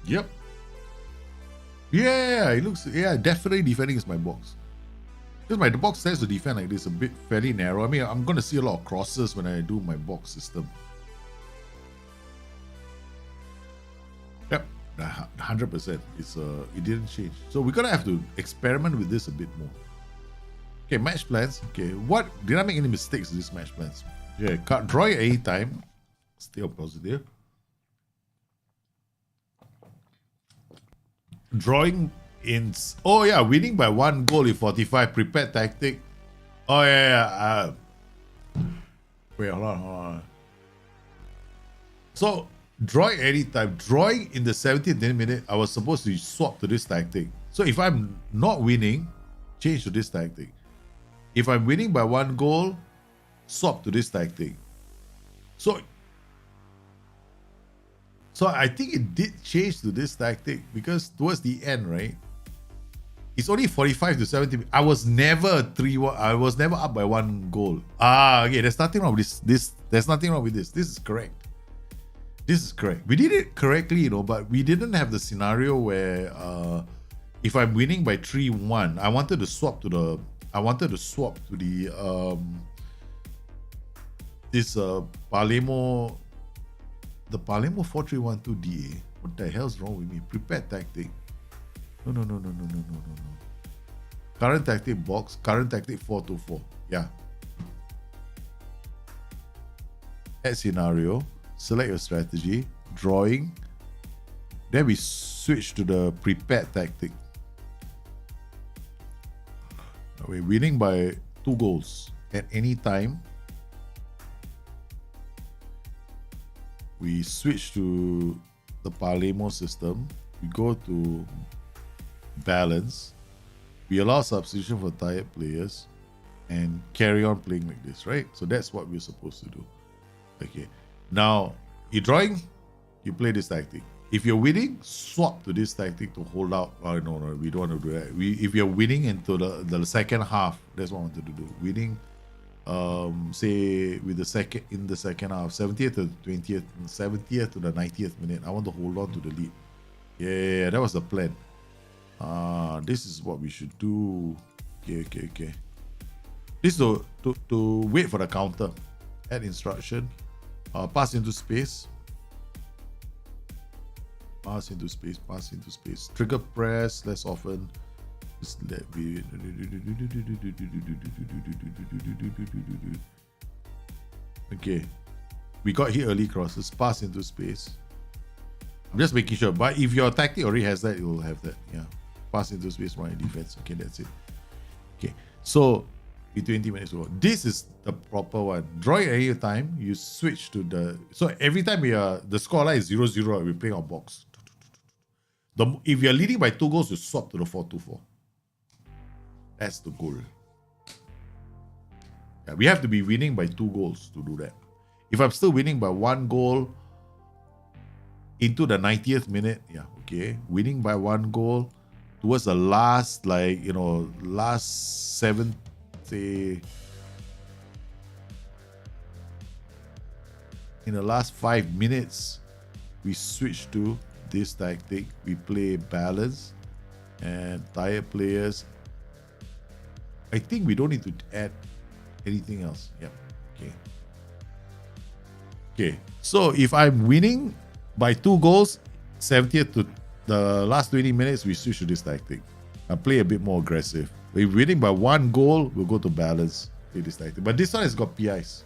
Yep. Yeah, it looks, yeah, definitely defending is my box. Because the box tends to defend like this, a bit fairly narrow. I mean, I'm going to see a lot of crosses when I do my box system. Yep. 100%. It didn't change. So we're gonna have to experiment with this a bit more. Okay, match plans. Okay, what did I make any mistakes in these match plans? Yeah, draw at any time. Stay on positive. Drawing in. Oh yeah, winning by 1 goal in 45. Prepared tactic. Oh yeah. Wait, hold on. So. Drawing anytime. Drawing in the 17th minute, I was supposed to swap to this tactic. So if I'm not winning, change to this tactic. If I'm winning by 1 goal, swap to this tactic. So I think it did change to this tactic because towards the end, right? It's only 45 to 70. I was never 3-1. I was never up by 1 goal. Okay. There's nothing wrong with this. There's nothing wrong with this. This is correct. This is correct. We did it correctly, but we didn't have the scenario where if I'm winning by 3-1, I wanted to swap to the Palermo, the Palermo 4-3-1-2 DA. What the hell's wrong with me? Prepared tactic. No. Current tactic box, current tactic 4-2-4. Yeah. Add scenario, select your strategy, drawing. Then we switch to the prepared tactic. We're winning by 2 goals at any time. We switch to the Palermo system. We go to balance. We allow substitution for tired players and carry on playing like this, right? So that's what we're supposed to do. Okay. Now, you're drawing, you play this tactic. If you're winning, swap to this tactic to hold out. Oh, no, we don't want to do that. If you're winning into the second half, that's what I wanted to do. Winning, say in the second half, 70th to 20th, 70th to the 90th minute, I want to hold on to the lead. Yeah, that was the plan. This is what we should do. Okay. This is to wait for the counter. Add instruction. Pass into space. Pass into space. Trigger press less often. Just let me. Okay. We got here early crosses. Pass into space. I'm just making sure. But if your tactic already has that, it will have that. Yeah. Pass into space, right defense. Okay, that's it. Okay. So, be 20 minutes over. This is the proper one. Drawing any time, you switch to the. So, every time the scoreline is 0-0, we play our box. If you're leading by 2 goals, you swap to the 4-2-4. That's the goal. Yeah, we have to be winning by 2 goals to do that. If I'm still winning by 1 goal into the 90th minute, yeah, okay. Winning by 1 goal towards the last, last 7, say, in the last 5 minutes, we switch to this tactic. We play balance and tired players. I think we don't need to add anything else. Yep. Okay. So if I'm winning by 2 goals, 70th to the last 20 minutes, we switch to this tactic. I play a bit more aggressive. If we're winning by 1 goal, we'll go to balance. Play this tactic. But this one has got PIs,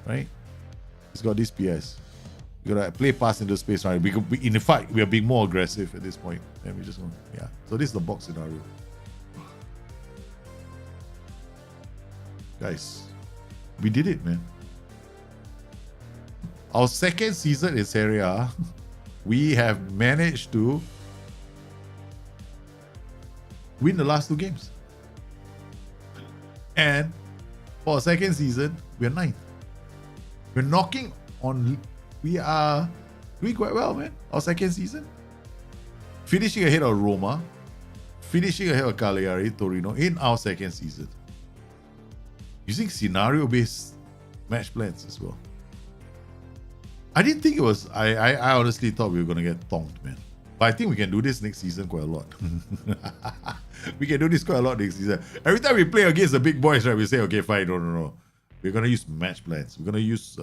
right? It's got these PIs. You gotta play pass into space, right? In fact, we are being more aggressive at this point. And we just want, yeah. So this is the box scenario. Guys, we did it, man. Our second season in Serie, we have managed to win the last 2 games. And for our second season, we are 9th. We're knocking on. We are doing quite well, man. Our second season. Finishing ahead of Roma. Finishing ahead of Cagliari, Torino in our second season. Using scenario-based match plans as well. I didn't think it was. I honestly thought we were going to get tonked, man. But I think we can do this next season quite a lot. We can do this quite a lot next season. Every time we play against the big boys, right, we say, okay, fine, no. We're going to use match plans. We're going to use,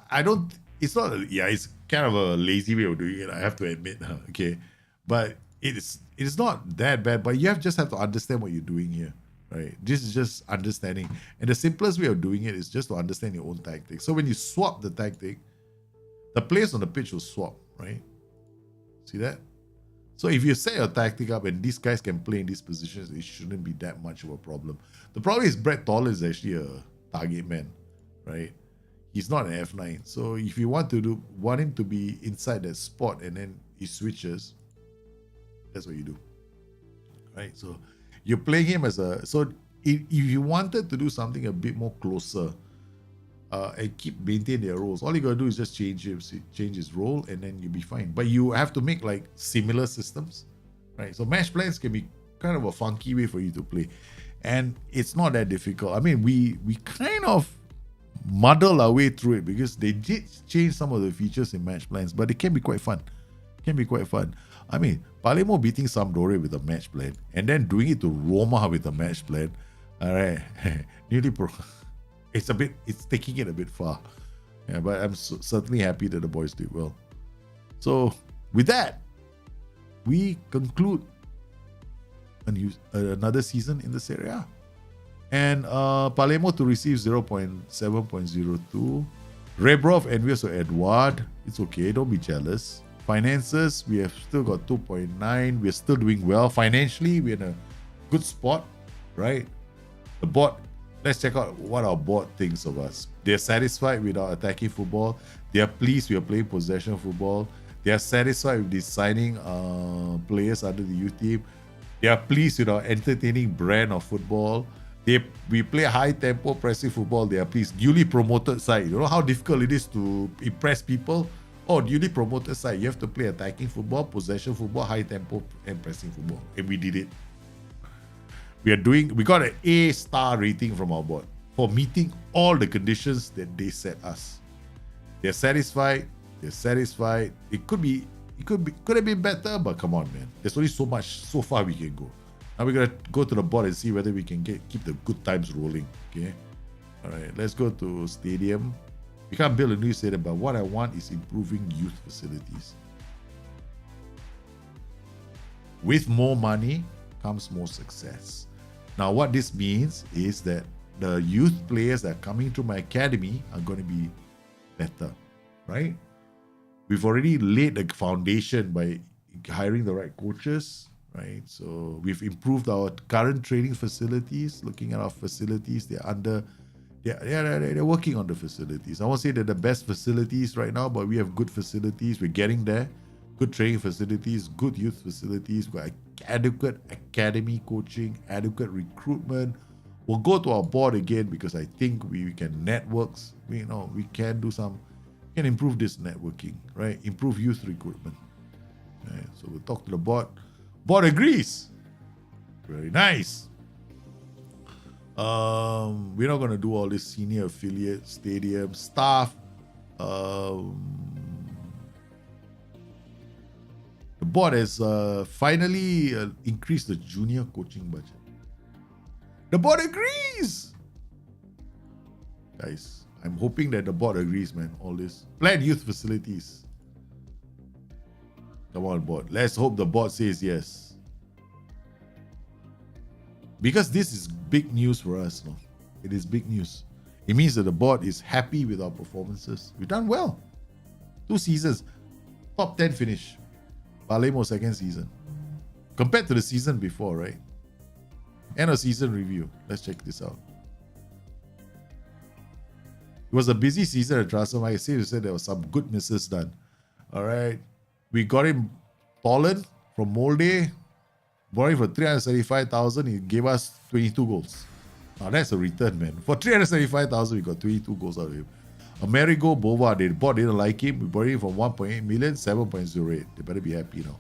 I don't, it's not, it's kind of a lazy way of doing it, I have to admit, okay? But it's not that bad, but you just have to understand what you're doing here. Right. This is just understanding. And the simplest way of doing it is just to understand your own tactic. So when you swap the tactic, the players on the pitch will swap, right? See that? So if you set your tactic up and these guys can play in these positions, it shouldn't be that much of a problem. The problem is Brett Toller is actually a target man, right? He's not an F9. So if you want him to be inside that spot and then he switches, that's what you do. Right? So you're playing him as so if you wanted to do something a bit more closer and keep maintain their roles, all you gotta do is just change his role, and then you'll be fine. But you have to make like similar systems, right? So match plans can be kind of a funky way for you to play, and it's not that difficult. I mean, we kind of muddle our way through it because they did change some of the features in match plans, but it can be quite fun. I mean, Palermo beating Sampdoria with a match plan and then doing it to Roma with a match plan. All right, nearly pro. It's taking it a bit far. Yeah, but I'm certainly happy that the boys did well. So with that, we conclude another season in the Serie A. And Palermo to receive 0.7.02. Rebrov envious of Edward. It's okay, don't be jealous. Finances, we have still got 2.9. We're still doing well. Financially, we're in a good spot, right? The board, let's check out what our board thinks of us. They're satisfied with our attacking football. They are pleased we are playing possession football. They are satisfied with designing players under the youth team. They are pleased with our entertaining brand of football. We play high-tempo pressing football. They are pleased. Newly promoted side. You know how difficult it is to impress people? Oh, newly promoted side. You have to play attacking football, possession football, high-tempo and pressing football. And we did it. We got an A-star rating from our board for meeting all the conditions that they set us. They're satisfied. It could have been better, but come on, man. There's only so far we can go. Now we're gonna go to the board and see whether we can keep the good times rolling. Okay. All right. Let's go to stadium. We can't build a new stadium, but what I want is improving youth facilities. With more money comes more success. Now, what this means is that the youth players that are coming through my academy are going to be better, right? We've already laid the foundation by hiring the right coaches, right? So we've improved our current training facilities. Looking at our facilities, they're working on the facilities. I won't say they're the best facilities right now, but we have good facilities. We're getting there. Good training facilities, good youth facilities. We've got adequate academy coaching, adequate recruitment. We'll go to our board again because I think we can networks. We can improve this networking, right? Improve youth recruitment. Right? So we'll talk to the board. Board agrees. Very nice. We're not going to do all this senior affiliate, stadium, staff. The board has finally increased the junior coaching budget. The board agrees. Guys, I'm hoping that the board agrees, man. All this. Planned youth facilities. Come on, board. Let's hope the board says yes. Because this is big news for us. No? It is big news. It means that the board is happy with our performances. We've done well. 2 seasons. Top 10 finish. Palermo second season. Compared to the season before, right? End of season review. Let's check this out. It was a busy season at Transform. I say there was some good misses done. All right. We got him Poland from Molde. Bought him for 375,000. He gave us 22 goals. Now that's a return, man. For 375,000, we got 22 goals out of him. Amerigo Bova, they didn't like him. We bought him for 1.8 million, 7.08. They better be happy now.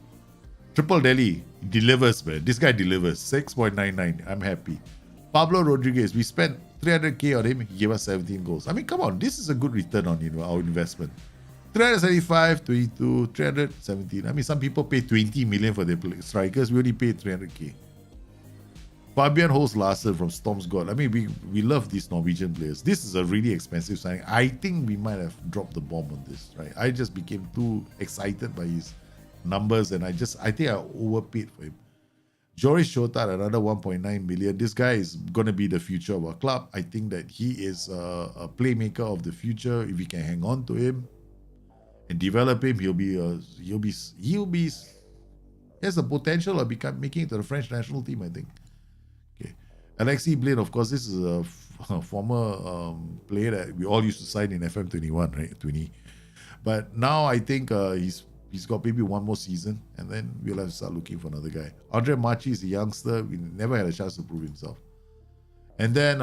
Triple Delhi, he delivers, man. This guy delivers. 6.99. I'm happy. Pablo Rodriguez, we spent 300k on him. He gave us 17 goals. I mean, come on. This is a good return on our investment. 375, 22, 317. I mean, some people pay 20 million for their strikers. We only paid 300k. Fabian Holst Larsen from Storm's God. I mean, we love these Norwegian players. This is a really expensive signing. I think we might have dropped the bomb on this, right? I just became too excited by his numbers, and I think I overpaid for him. Joris Shota, another 1.9 million. This guy is going to be the future of our club. I think that he is a playmaker of the future. If we can hang on to him and develop him, he has the potential of making it to the French national team, I think. Alexis Blaine, of course, this is a former player that we all used to sign in FM21, right? 20. But now I think he's got maybe one more season, and then we'll have to start looking for another guy. Andre Machi is a youngster. We never had a chance to prove himself. And then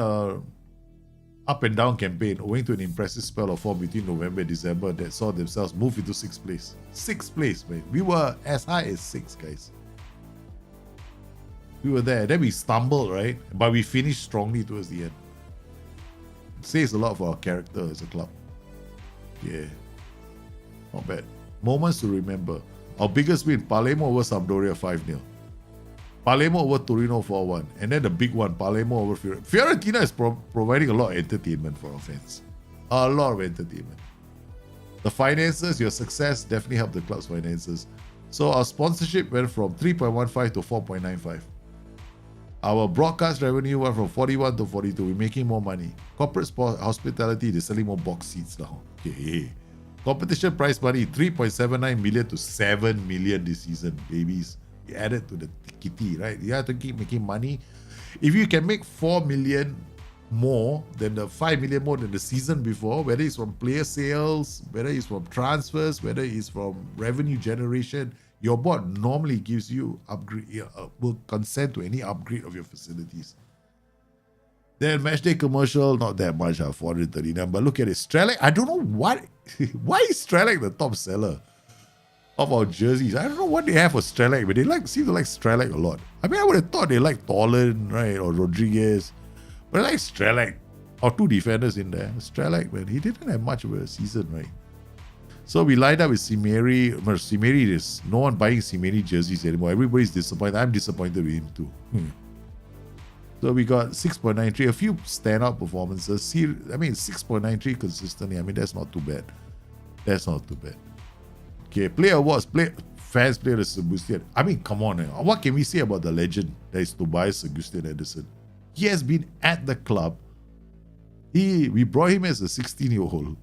up and down campaign, owing to an impressive spell of form between November and December that saw themselves move into 6th place. 6th place, man. We were as high as 6, guys. We were there. Then we stumbled, right? But we finished strongly towards the end. It says a lot for our character as a club. Yeah. Not bad. Moments to remember. Our biggest win, Palermo over Sampdoria 5-0. Palermo over Torino 4-1. And then the big one, Palermo over Fiorentina. Fiorentina is providing a lot of entertainment for our fans. A lot of entertainment. The finances, your success definitely helped the club's finances. So our sponsorship went from 3.15 to 4.95. Our broadcast revenue went from 41 to 42. We're making more money. Corporate sport, hospitality, they're selling more box seats now. Okay. Competition prize money, 3.79 million to 7 million this season, babies. You add it to the kitty, right? You have to keep making money. If you can make 4 million more than the 5 million more than the season before, whether it's from player sales, whether it's from transfers, whether it's from revenue generation, your board normally gives you upgrade, will consent to any upgrade of your facilities. Then matchday commercial, not that much, 439. But look at it, Strelec. I don't know why is Strelec the top seller of our jerseys. I don't know what they have for Strelec, but they seem to like Strelec a lot. I mean, I would have thought they like Tolan, right, or Rodriguez, but I like Strelec, or 2 defenders in there. Strelec, man, he didn't have much of a season, right? So we lined up with Simeri. Simeri is no one buying Simeri jerseys anymore. Everybody's disappointed. I'm disappointed with him too. So we got 6.93, a few standout performances. I mean, 6.93 consistently. I mean, that's not too bad. That's not too bad. Okay, player awards. Fans player of Bustthenet. I mean, come on. What can we say about the legend that is Tobias Augustin Anderson? He has been at the club. We brought him as a 16-year-old.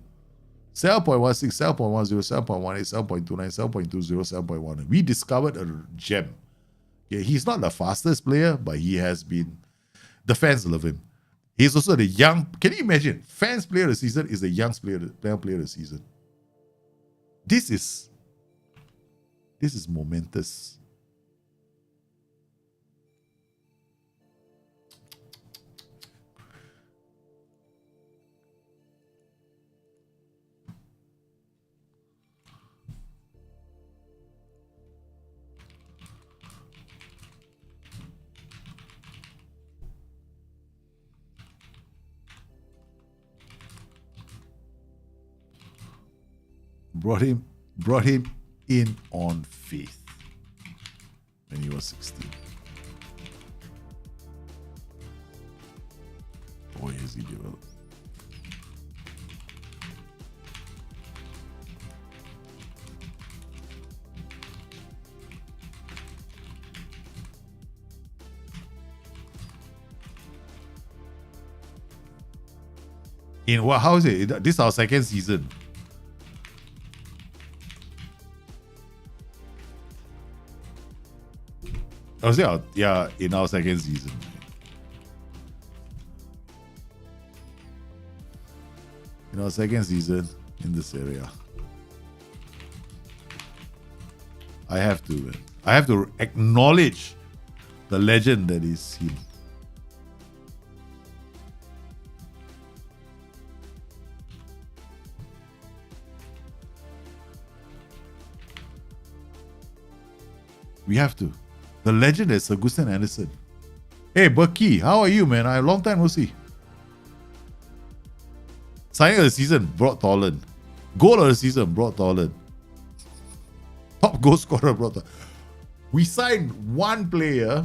7.16, 7.10, 7.18, 7.29, 7.20, 7.1. We discovered a gem. Okay, he's not the fastest player, but he has been. The fans love him. He's also the young. Can you imagine? Fans player of the season is the youngest player of the season. This is momentous. Brought him in on faith when he was 16. Boy, has he developed. In what? How is it? This is our second season. I was there, yeah, in our second season. In our second season in this area. I have to acknowledge the legend that is him. We have to. The legend is Augustin Anderson. Hey, Berkey, how are you, man? A long time no see. Signing of the season brought Tolan. Goal of the season brought Tolan. Top goal scorer brought Tolan. We signed one player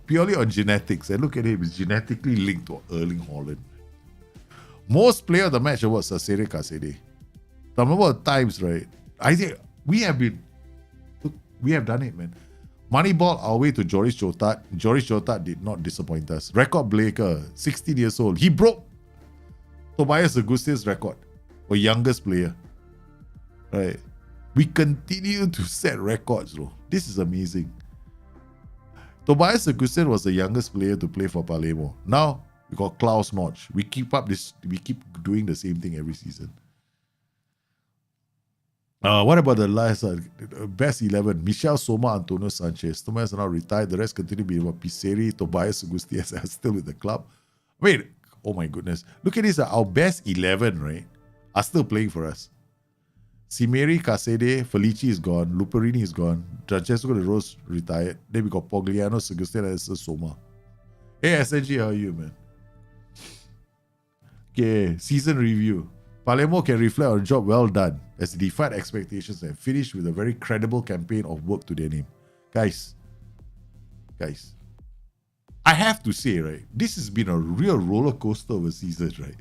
purely on genetics, and look at him, he's genetically linked to Erling Haaland. Most player of the match awards are Serie. The number of times, right? I think we have done it, man. Moneyball our way to Joris Jota. Joris Jota did not disappoint us. Record breaker, 16 years old. He broke Tobias Augustin's record for youngest player. Right. We continue to set records, bro. This is amazing. Tobias Augustin was the youngest player to play for Palermo. Now we got Klaus Notch. We keep doing the same thing every season. What about the last best 11? Michel Soma, Antonio Sanchez. Tomas are now retired. The rest continue to be Serie, Tobias Agusti are still with the club. Wait, oh my goodness. Look at this. Our best 11, right, are still playing for us. Cimeri, Casede, Felici is gone. Luperini is gone. Francesco De Rose retired. Then we got Pogliano, Sagustin, and Soma. Hey, SNG, how are you, man? Okay, season review. Palermo can reflect on a job well done as they defied expectations and finished with a very credible campaign of work to their name. Guys, I have to say, right, this has been a real roller coaster of a season, right?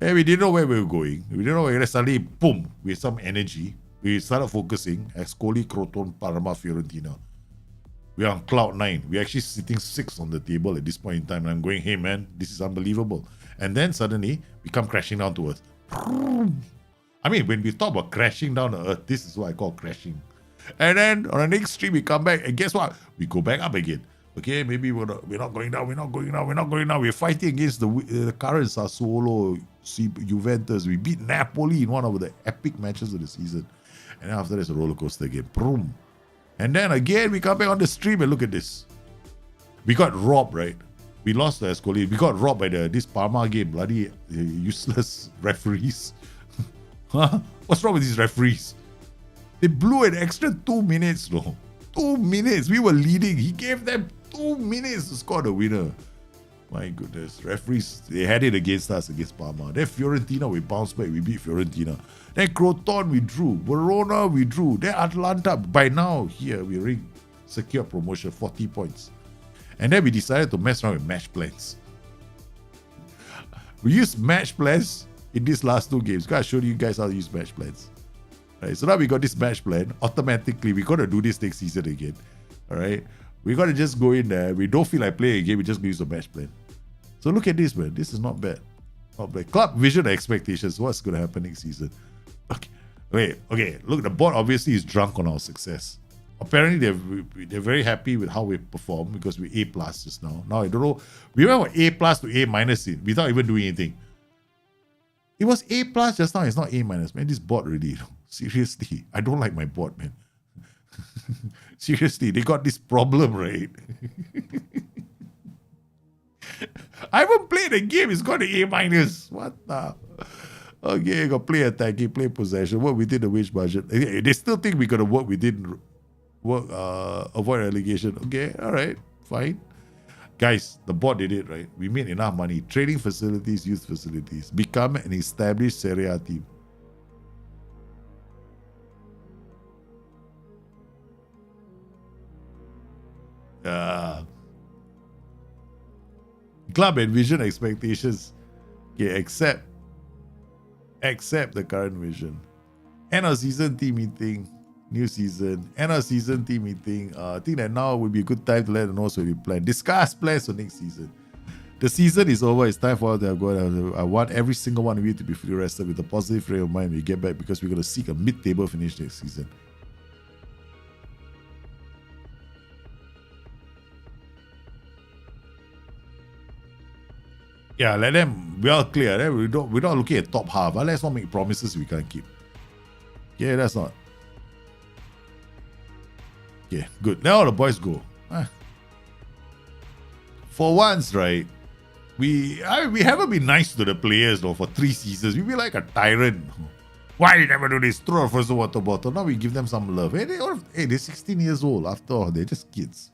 And we didn't know where we were going. We didn't know where suddenly, boom, with some energy, we started focusing as Scoli, Croton, Parma, Fiorentina. We're on cloud 9. We're actually sitting 6 on the table at this point in time. And I'm going, hey man, this is unbelievable. And then suddenly, we come crashing down to earth. I mean, when we talk about crashing down to earth, this is what I call crashing. And then on the next stream, we come back, and guess what? We go back up again. Okay, maybe we're not going down, We're fighting against the current Sassuolo, Juventus. We beat Napoli in one of the epic matches of the season. And after there's a roller coaster again. Boom. And then again, we come back on the stream and look at this. We got robbed, right? We lost to Ascoli. We got robbed by this Parma game. Bloody useless referees. Huh? What's wrong with these referees? They blew an extra 2 minutes, no? 2 minutes. We were leading. He gave them 2 minutes to score the winner. My goodness. Referees, they had it against us, against Parma. Then Fiorentina, we bounced back. We beat Fiorentina. Then Croton, we drew. Verona, we drew. Then Atalanta. By now, here, we already secured promotion, 40 points. And then we decided to mess around with match plans. We used match plans in these last 2 games. I showed you guys how to use match plans. Right, so now we got this match plan. Automatically, we got to do this next season again. All right, we got to just go in there. We don't feel like playing a game. We just use the match plan. So look at this, man. This is not bad. Not bad. Club vision and expectations. What's going to happen next season? Okay. Look, the board obviously is drunk on our success. Apparently, they're very happy with how we perform because we're A+ just now. Now, I don't know. We went from A+ to A- without even doing anything. It was A+ just now. It's not A-. Man, this board really... Seriously, I don't like my board, man. Seriously, they got this problem, right? I haven't played a game. It's got an A-. What the? Okay, got play attacking, play possession, work within the wage budget. They still think we got to work within, avoid relegation. Okay, all right, fine. Guys, the board did it, right? We made enough money. Training facilities, youth facilities. Become an established Serie team. Club and vision expectations. Okay, accept the current vision. End of season team meeting. New season. End of season team meeting. I think that now would be a good time to let them know so we plan. Discuss plans for next season. The season is over. It's time for us to go. I want every single one of you to be fully rested with a positive frame of mind when we get back because we're going to seek a mid-table finish next season. Yeah, let them well clear. We're not looking at top half. Let's not make promises we can't keep. Yeah, that's not. Yeah, good. Now all the boys go. For once, right? We haven't been nice to the players though for 3 seasons. We be like a tyrant. Why you never do this? Throw a first water bottle. Now we give them some love. Hey, they're 16 years old. After all, they're just kids.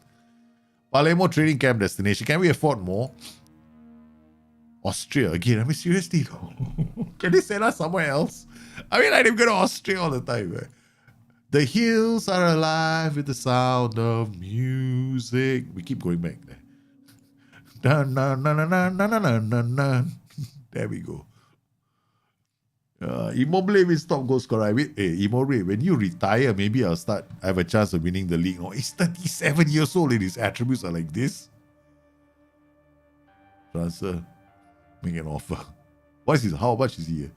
Palermo training camp destination. Can we afford more? Austria again. I mean, seriously, can they send us somewhere else? I mean, like they go to Austria all the time. Right? The hills are alive with the sound of music. We keep going back there. Dun, dun, dun, dun, dun, dun, dun, dun, dun. There we go. Immobile will stop goal scorer. Immobile, when you retire, maybe I have a chance of winning the league. Oh, he's 37 years old and his attributes are like this. Transfer. Make an offer. How much is he?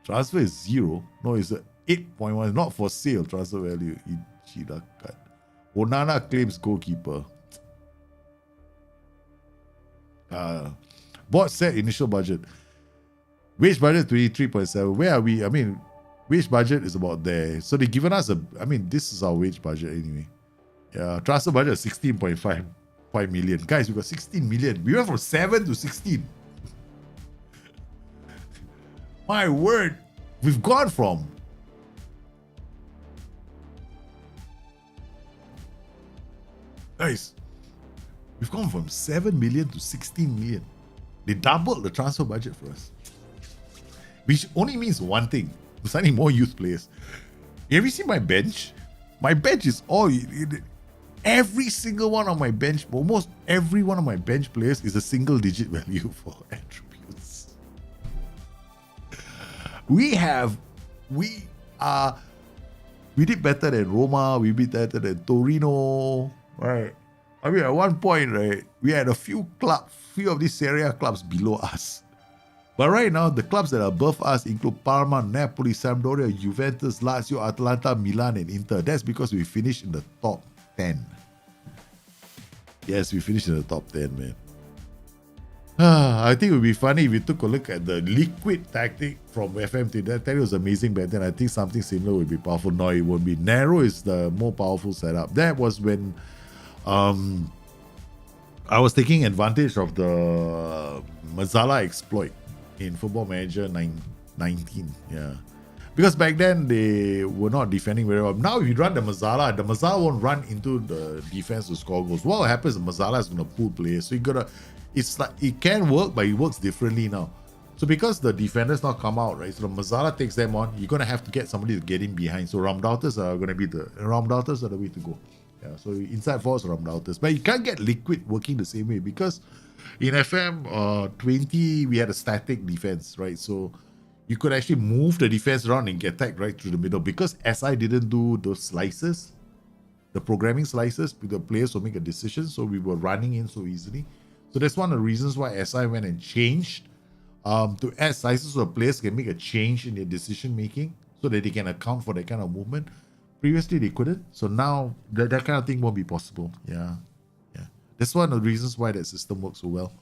Transfer is 0. No, it's 8.1. Not for sale. Transfer value. Ichida cut. Onana claims goalkeeper. Board set initial budget. Wage budget 23.7. Where are we? I mean, Wage budget is about there. So they've given us this is our wage budget anyway. Yeah, transfer budget is 16.5 million. Guys, we got 16 million. We went from 7 to 16. My word. We've gone from guys, we've gone from 7 million to 16 million. They doubled the transfer budget for us. Which only means one thing. We're signing more youth players. Have you seen my bench? My bench is all... Every single one of my bench, almost every one of my bench players is a single digit value for attributes. We did better than Roma, we did better than Torino, right? I mean, at one point, right, we had a few of these Serie clubs below us. But right now, the clubs that are above us include Parma, Napoli, Sampdoria, Juventus, Lazio, Atalanta, Milan, and Inter. That's because we finished in the top 10. Yes, we finished in the top 10, man. I think it would be funny if we took a look at the liquid tactic from FMT. That tactic was amazing back then. I think something similar would be powerful. No, it won't be. Narrow is the more powerful setup. That was when I was taking advantage of the Mazzala exploit in Football Manager 19. Yeah. Because back then they were not defending very well. Now if you run the Mazzala won't run into the defense to score goals. What happens is Mazzala is going to pull players. So it's like it can work, but it works differently now. So because the defenders now come out, right? So the Mazzala takes them on, you're going to have to get somebody to get in behind. So Ramdauters are going to be the way to go. Yeah, so inside forwards, Ramdauters. But you can't get liquid working the same way because in FM 20, we had a static defense, right? So you could actually move the defense around and get attacked right through the middle. Because SI didn't do those slices, the programming slices, the players will make a decision, so we were running in so easily. So that's one of the reasons why SI went and changed to add slices so the players can make a change in their decision making so that they can account for that kind of movement. Previously, they couldn't. So now that kind of thing won't be possible. Yeah. That's one of the reasons why that system works so well.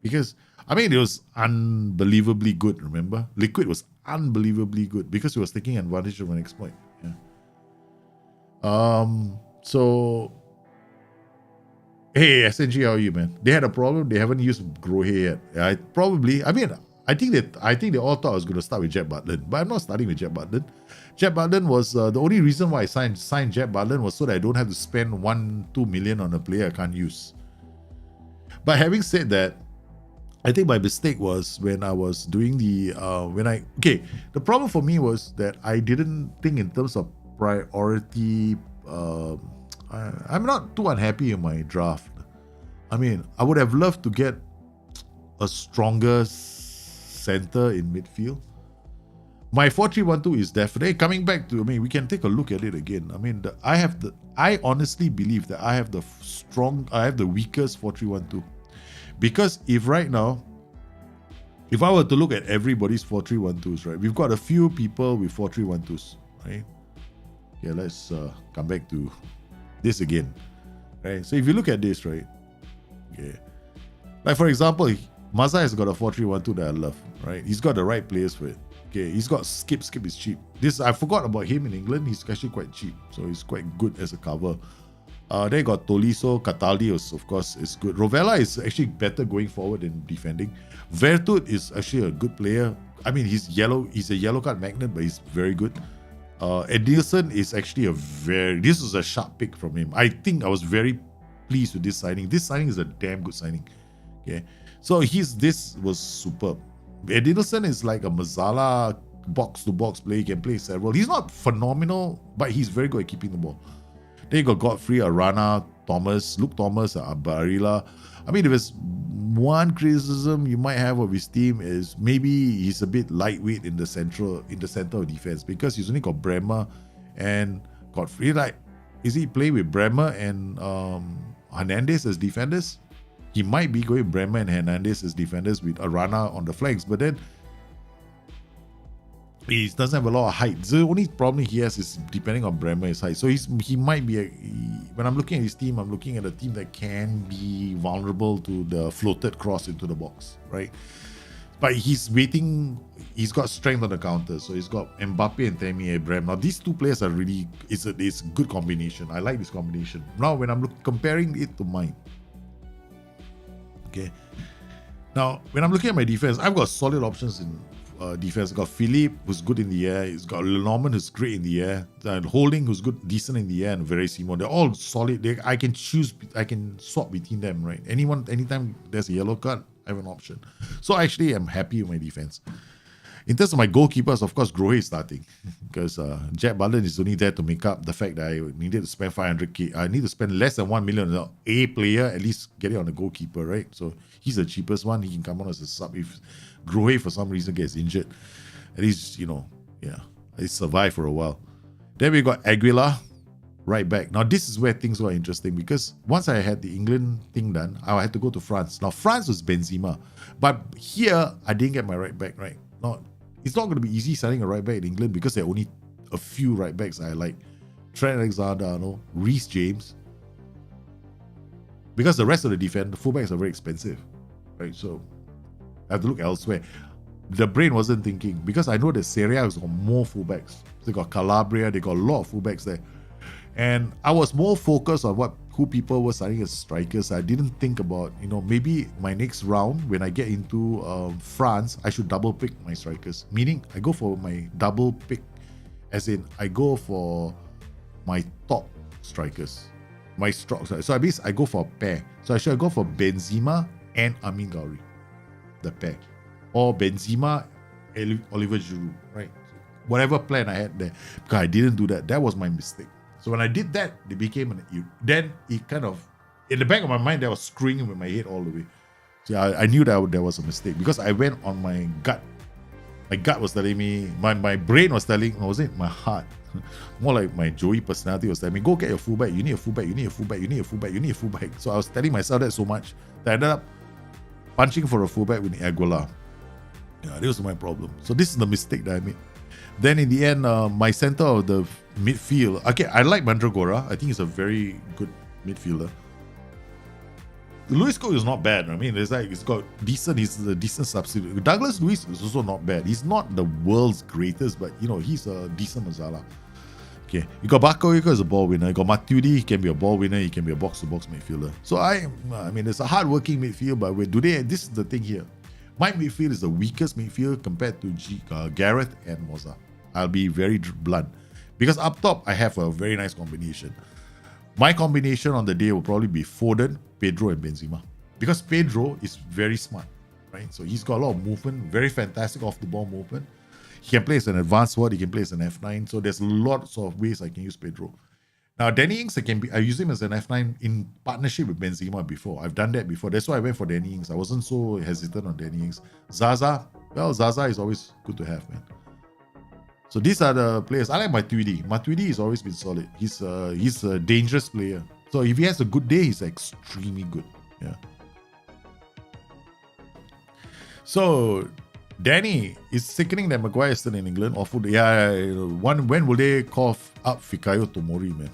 Because, I mean, it was unbelievably good, remember? Liquid was unbelievably good because it was taking advantage of an exploit. Yeah. So, hey, SNG, how are you, man? They had a problem. They haven't used Grohe yet. I think they all thought I was going to start with Jet Butland, but I'm not starting with Jet Butland. Jet Butland was the only reason why I signed Jet Butland was so that I don't have to spend 1-2 million on a player I can't use. But having said that, I think my mistake was when I was doing the problem for me was that I didn't think in terms of priority. I'm not too unhappy in my draft. I mean, I would have loved to get a stronger center in midfield. My 4-3-1-2 is definitely coming back to. I mean, we can take a look at it again. I mean, I honestly believe that I have the weakest 4-3-1-2. Because if right now, if I were to look at everybody's 4-3-1-2s, right, we've got a few people with 4-3-1-2s, right? Okay, let's come back to this again, right? So if you look at this, right, okay, like for example, Mazza has got a 4-3-1-2 that I love, right? He's got the right players for it. Okay, he's got Skip is cheap. I forgot about him in England. He's actually quite cheap, so he's quite good as a cover. Then got Tolisso, Cataldi, of course, is good. Rovella is actually better going forward than defending. Vertut is actually a good player. I mean, he's a yellow card magnet, but he's very good. Edilson is actually this was a sharp pick from him. I think I was very pleased with this signing. This signing is a damn good signing. Okay, so this was superb. Edilson is like a Mazzala box-to-box player. He can play several. He's not phenomenal, but he's very good at keeping the ball. Then you got Godfrey, Arana, Luke Thomas, Barilla. I mean, if there's one criticism you might have of his team is maybe he's a bit lightweight in the center of defense because he's only got Bremer and Godfrey. Like, is he playing with Bremer and Hernandez as defenders? He might be going Bremer and Hernandez as defenders with Arana on the flanks, but then he doesn't have a lot of height. The only problem he has is depending on Bremer's height. So he might be when I'm looking at his team, I'm looking at a team that can be vulnerable to the floated cross into the box, right? But he's waiting. He's got strength on the counter. So he's got Mbappe and Tammy Abraham. Now these two players are really, it's a good combination. I like this combination. Now when I'm comparing it to mine. Okay. Now when I'm looking at my defense, I've got solid options in defense. I've got Philippe, who's good in the air. He's got Lenormand, who's great in the air. And Holding, who's good, decent in the air, and Verissimo. They're all solid. I can choose. I can swap between them, right? Anytime there's a yellow card, I have an option. So actually, I'm happy with my defense. In terms of my goalkeepers, of course, Grohe is starting because Jack Butland is only there to make up the fact that I needed to spend 500k. I need to spend less than 1 million on a player, at least get it on the goalkeeper, right? So he's the cheapest one. He can come on as a sub if Grohe for some reason gets injured. At least, he survive for a while. Then we got Aguilar, right back. Now this is where things were interesting because once I had the England thing done, I had to go to France. Now France was Benzema, but here I didn't get my right back right. Now it's not going to be easy signing a right back in England because there are only a few right backs I like. Trent Alexander-Arnold, Reece James. Because the rest of the fullbacks are very expensive, right? So I have to look elsewhere. The brain wasn't thinking because I know that Serie has got more fullbacks. They got Calabria, they got a lot of fullbacks there. And I was more focused on who people were signing as strikers. I didn't think about, maybe my next round, when I get into France, I should double pick my strikers. Meaning, I go for my double pick, as in, I go for my top strikers. So I go for a pair. So I should go for Benzema and Amin Ghauri, the pair. Or Benzema, Oliver Giroud, right? Whatever plan I had there. Because I didn't do that. That was my mistake. So when I did that, they became then it kind of, in the back of my mind, that was screwing with my head all the way. So I knew that there was a mistake because I went on my gut. My gut was telling me, my brain was telling, or was it my heart? More like my Joey personality was telling me, go get your fullback, you need a fullback, you need a fullback, you need a fullback, you need a fullback. So I was telling myself that so much that I ended up punching for a fullback with Aguilar. Yeah, this was my problem. So this is the mistake that I made. Then in the end, my center of the midfield, okay, I like Mandragora. I think he's a very good midfielder. Luis Cook is not bad. I mean, he's got decent. He's a decent substitute. Douglas Luiz is also not bad. He's not the world's greatest, but he's a decent Mazala. Okay, you got Bakayoko as a ball winner. You got Matuidi. He can be a ball winner. He can be a box-to-box midfielder. So I mean, it's a hard-working midfield, but this is the thing here. My midfield is the weakest midfield compared to Gareth and Moza. I'll be very blunt. Because up top, I have a very nice combination. My combination on the day will probably be Foden, Pedro, and Benzema. Because Pedro is very smart, right? So he's got a lot of movement, very fantastic off-the-ball movement. He can play as an advanced forward, he can play as an F9. So there's lots of ways I can use Pedro. Now, Danny Ings, I use him as an F9 in partnership with Benzema before. I've done that before. That's why I went for Danny Ings. I wasn't so hesitant on Danny Ings. Zaza is always good to have, man. So these are the players. I like Matuidi. Matuidi has always been solid. He's a dangerous player. So if he has a good day, he's extremely good. Yeah. So Danny is sickening that Maguire is still in England. Awful. Yeah. When will they call up Fikayo Tomori, man?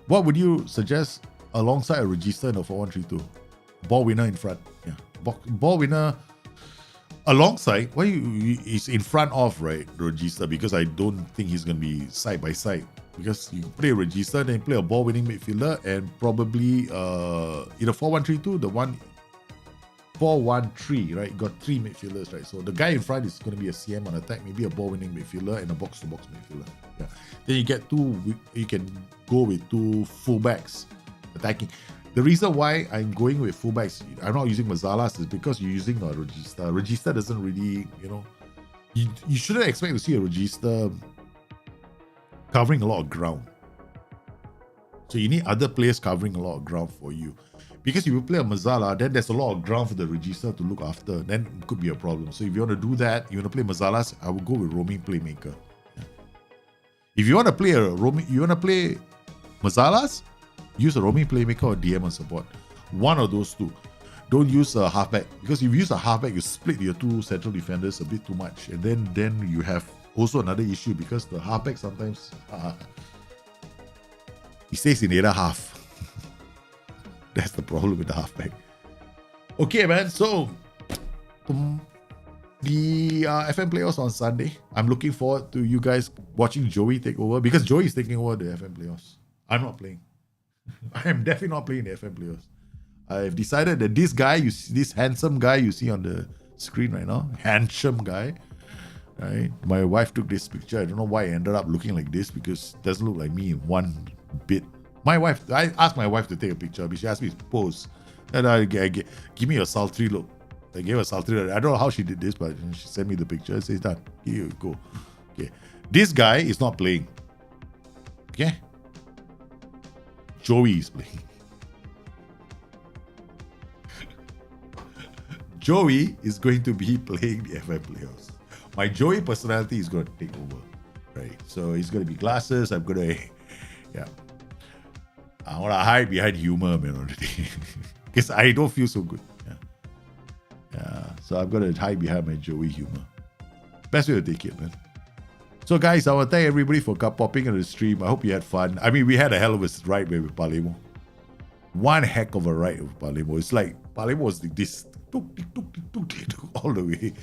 What would you suggest alongside a Regista in a 4-1-3-2? Ball winner in front. Yeah. Ball winner alongside, he's in front of, right, Regista, because I don't think he's going to be side by side. Because you play Regista, then you play a ball-winning midfielder, and probably in a 4-1-3-2, the 4-1-3, right? You got three midfielders, right? So the guy in front is going to be a CM on attack, maybe a ball-winning midfielder and a box-to-box midfielder. Yeah. Then you get you can go with two fullbacks attacking. The reason why I'm going with fullbacks, I'm not using Mazalas, is because you're using a Regista. Regista doesn't really, you shouldn't expect to see a Regista covering a lot of ground. So you need other players covering a lot of ground for you. Because if you play a Mazala, then there's a lot of ground for the Regista to look after. Then it could be a problem. So if you want to do that, you want to play Mazalas, I would go with roaming playmaker. Yeah. If you want to play Mazalas, use a roaming playmaker or DM on support. One of those two. Don't use a halfback. Because if you use a halfback, you split your two central defenders a bit too much. And then you have also another issue because the halfback sometimes he stays in the other half. That's the problem with the halfback. Okay, man. So The FM playoffs on Sunday. I'm looking forward to you guys watching Joey take over because Joey is taking over the FM playoffs. I'm not playing. I am definitely not playing the FM playoffs. I've decided that this guy, this handsome guy you see on the screen right now, handsome guy, right? My wife took this picture. I don't know why I ended up looking like this because it doesn't look like me in one bit. I asked my wife to take a picture, but she asked me to pose. And I give me a sultry look. I gave her a sultry look. I don't know how she did this, but she sent me the picture. It says that. Here you go. Okay. This guy is not playing. Okay. Joey is playing. Joey is going to be playing the FM playoffs. My Joey personality is going to take over, right? So it's going to be glasses. I'm going to, yeah. I want to hide behind humor, man, already. Because I don't feel so good. Yeah. So I'm going to hide behind my Joey humor. Best way to take it, man. So guys, I want to thank everybody for popping on the stream. I hope you had fun. I mean, we had a hell of a ride with Palermo. One heck of a ride with Palermo. It's like Palermo was this all the way.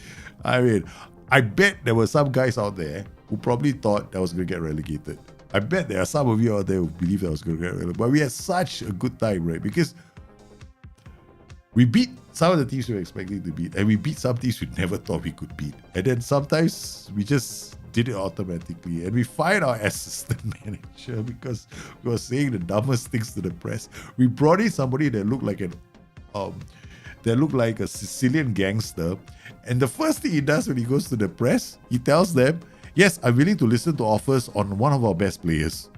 I mean, I bet there were some guys out there who probably thought that was going to get relegated. I bet there are some of you out there who believe that was going to get relegated. But we had such a good time, right? Because we beat some of the teams we were expecting to beat, and we beat some teams we never thought we could beat. And then sometimes we just did it automatically, and we fired our assistant manager because we were saying the dumbest things to the press. We brought in somebody that looked like a Sicilian gangster, and the first thing he does when he goes to the press, he tells them, "Yes, I'm willing to listen to offers on one of our best players."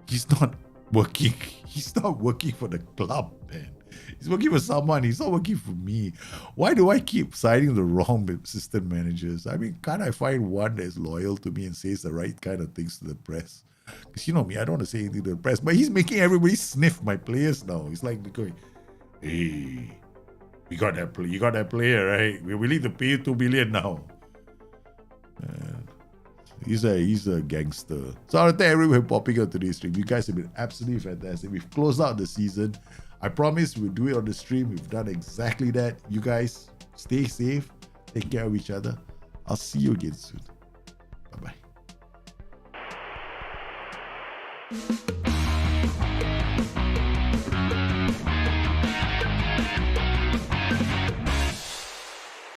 He's not working. He's not working for the club, man. He's working for someone. He's not working for me. Why do I keep signing the wrong assistant managers? I mean, can't I find one that's loyal to me and says the right kind of things to the press? Because you know me, I don't want to say anything to the press, but he's making everybody sniff my players now. He's like going, "Hey, you got that player, right? We're willing to pay you 2 billion now." He's a gangster. So I want to thank everyone popping on today's stream. You guys have been absolutely fantastic. We've closed out the season. I promise we'll do it on the stream. We've done exactly that. You guys stay safe. Take care of each other. I'll see you again soon. Bye-bye.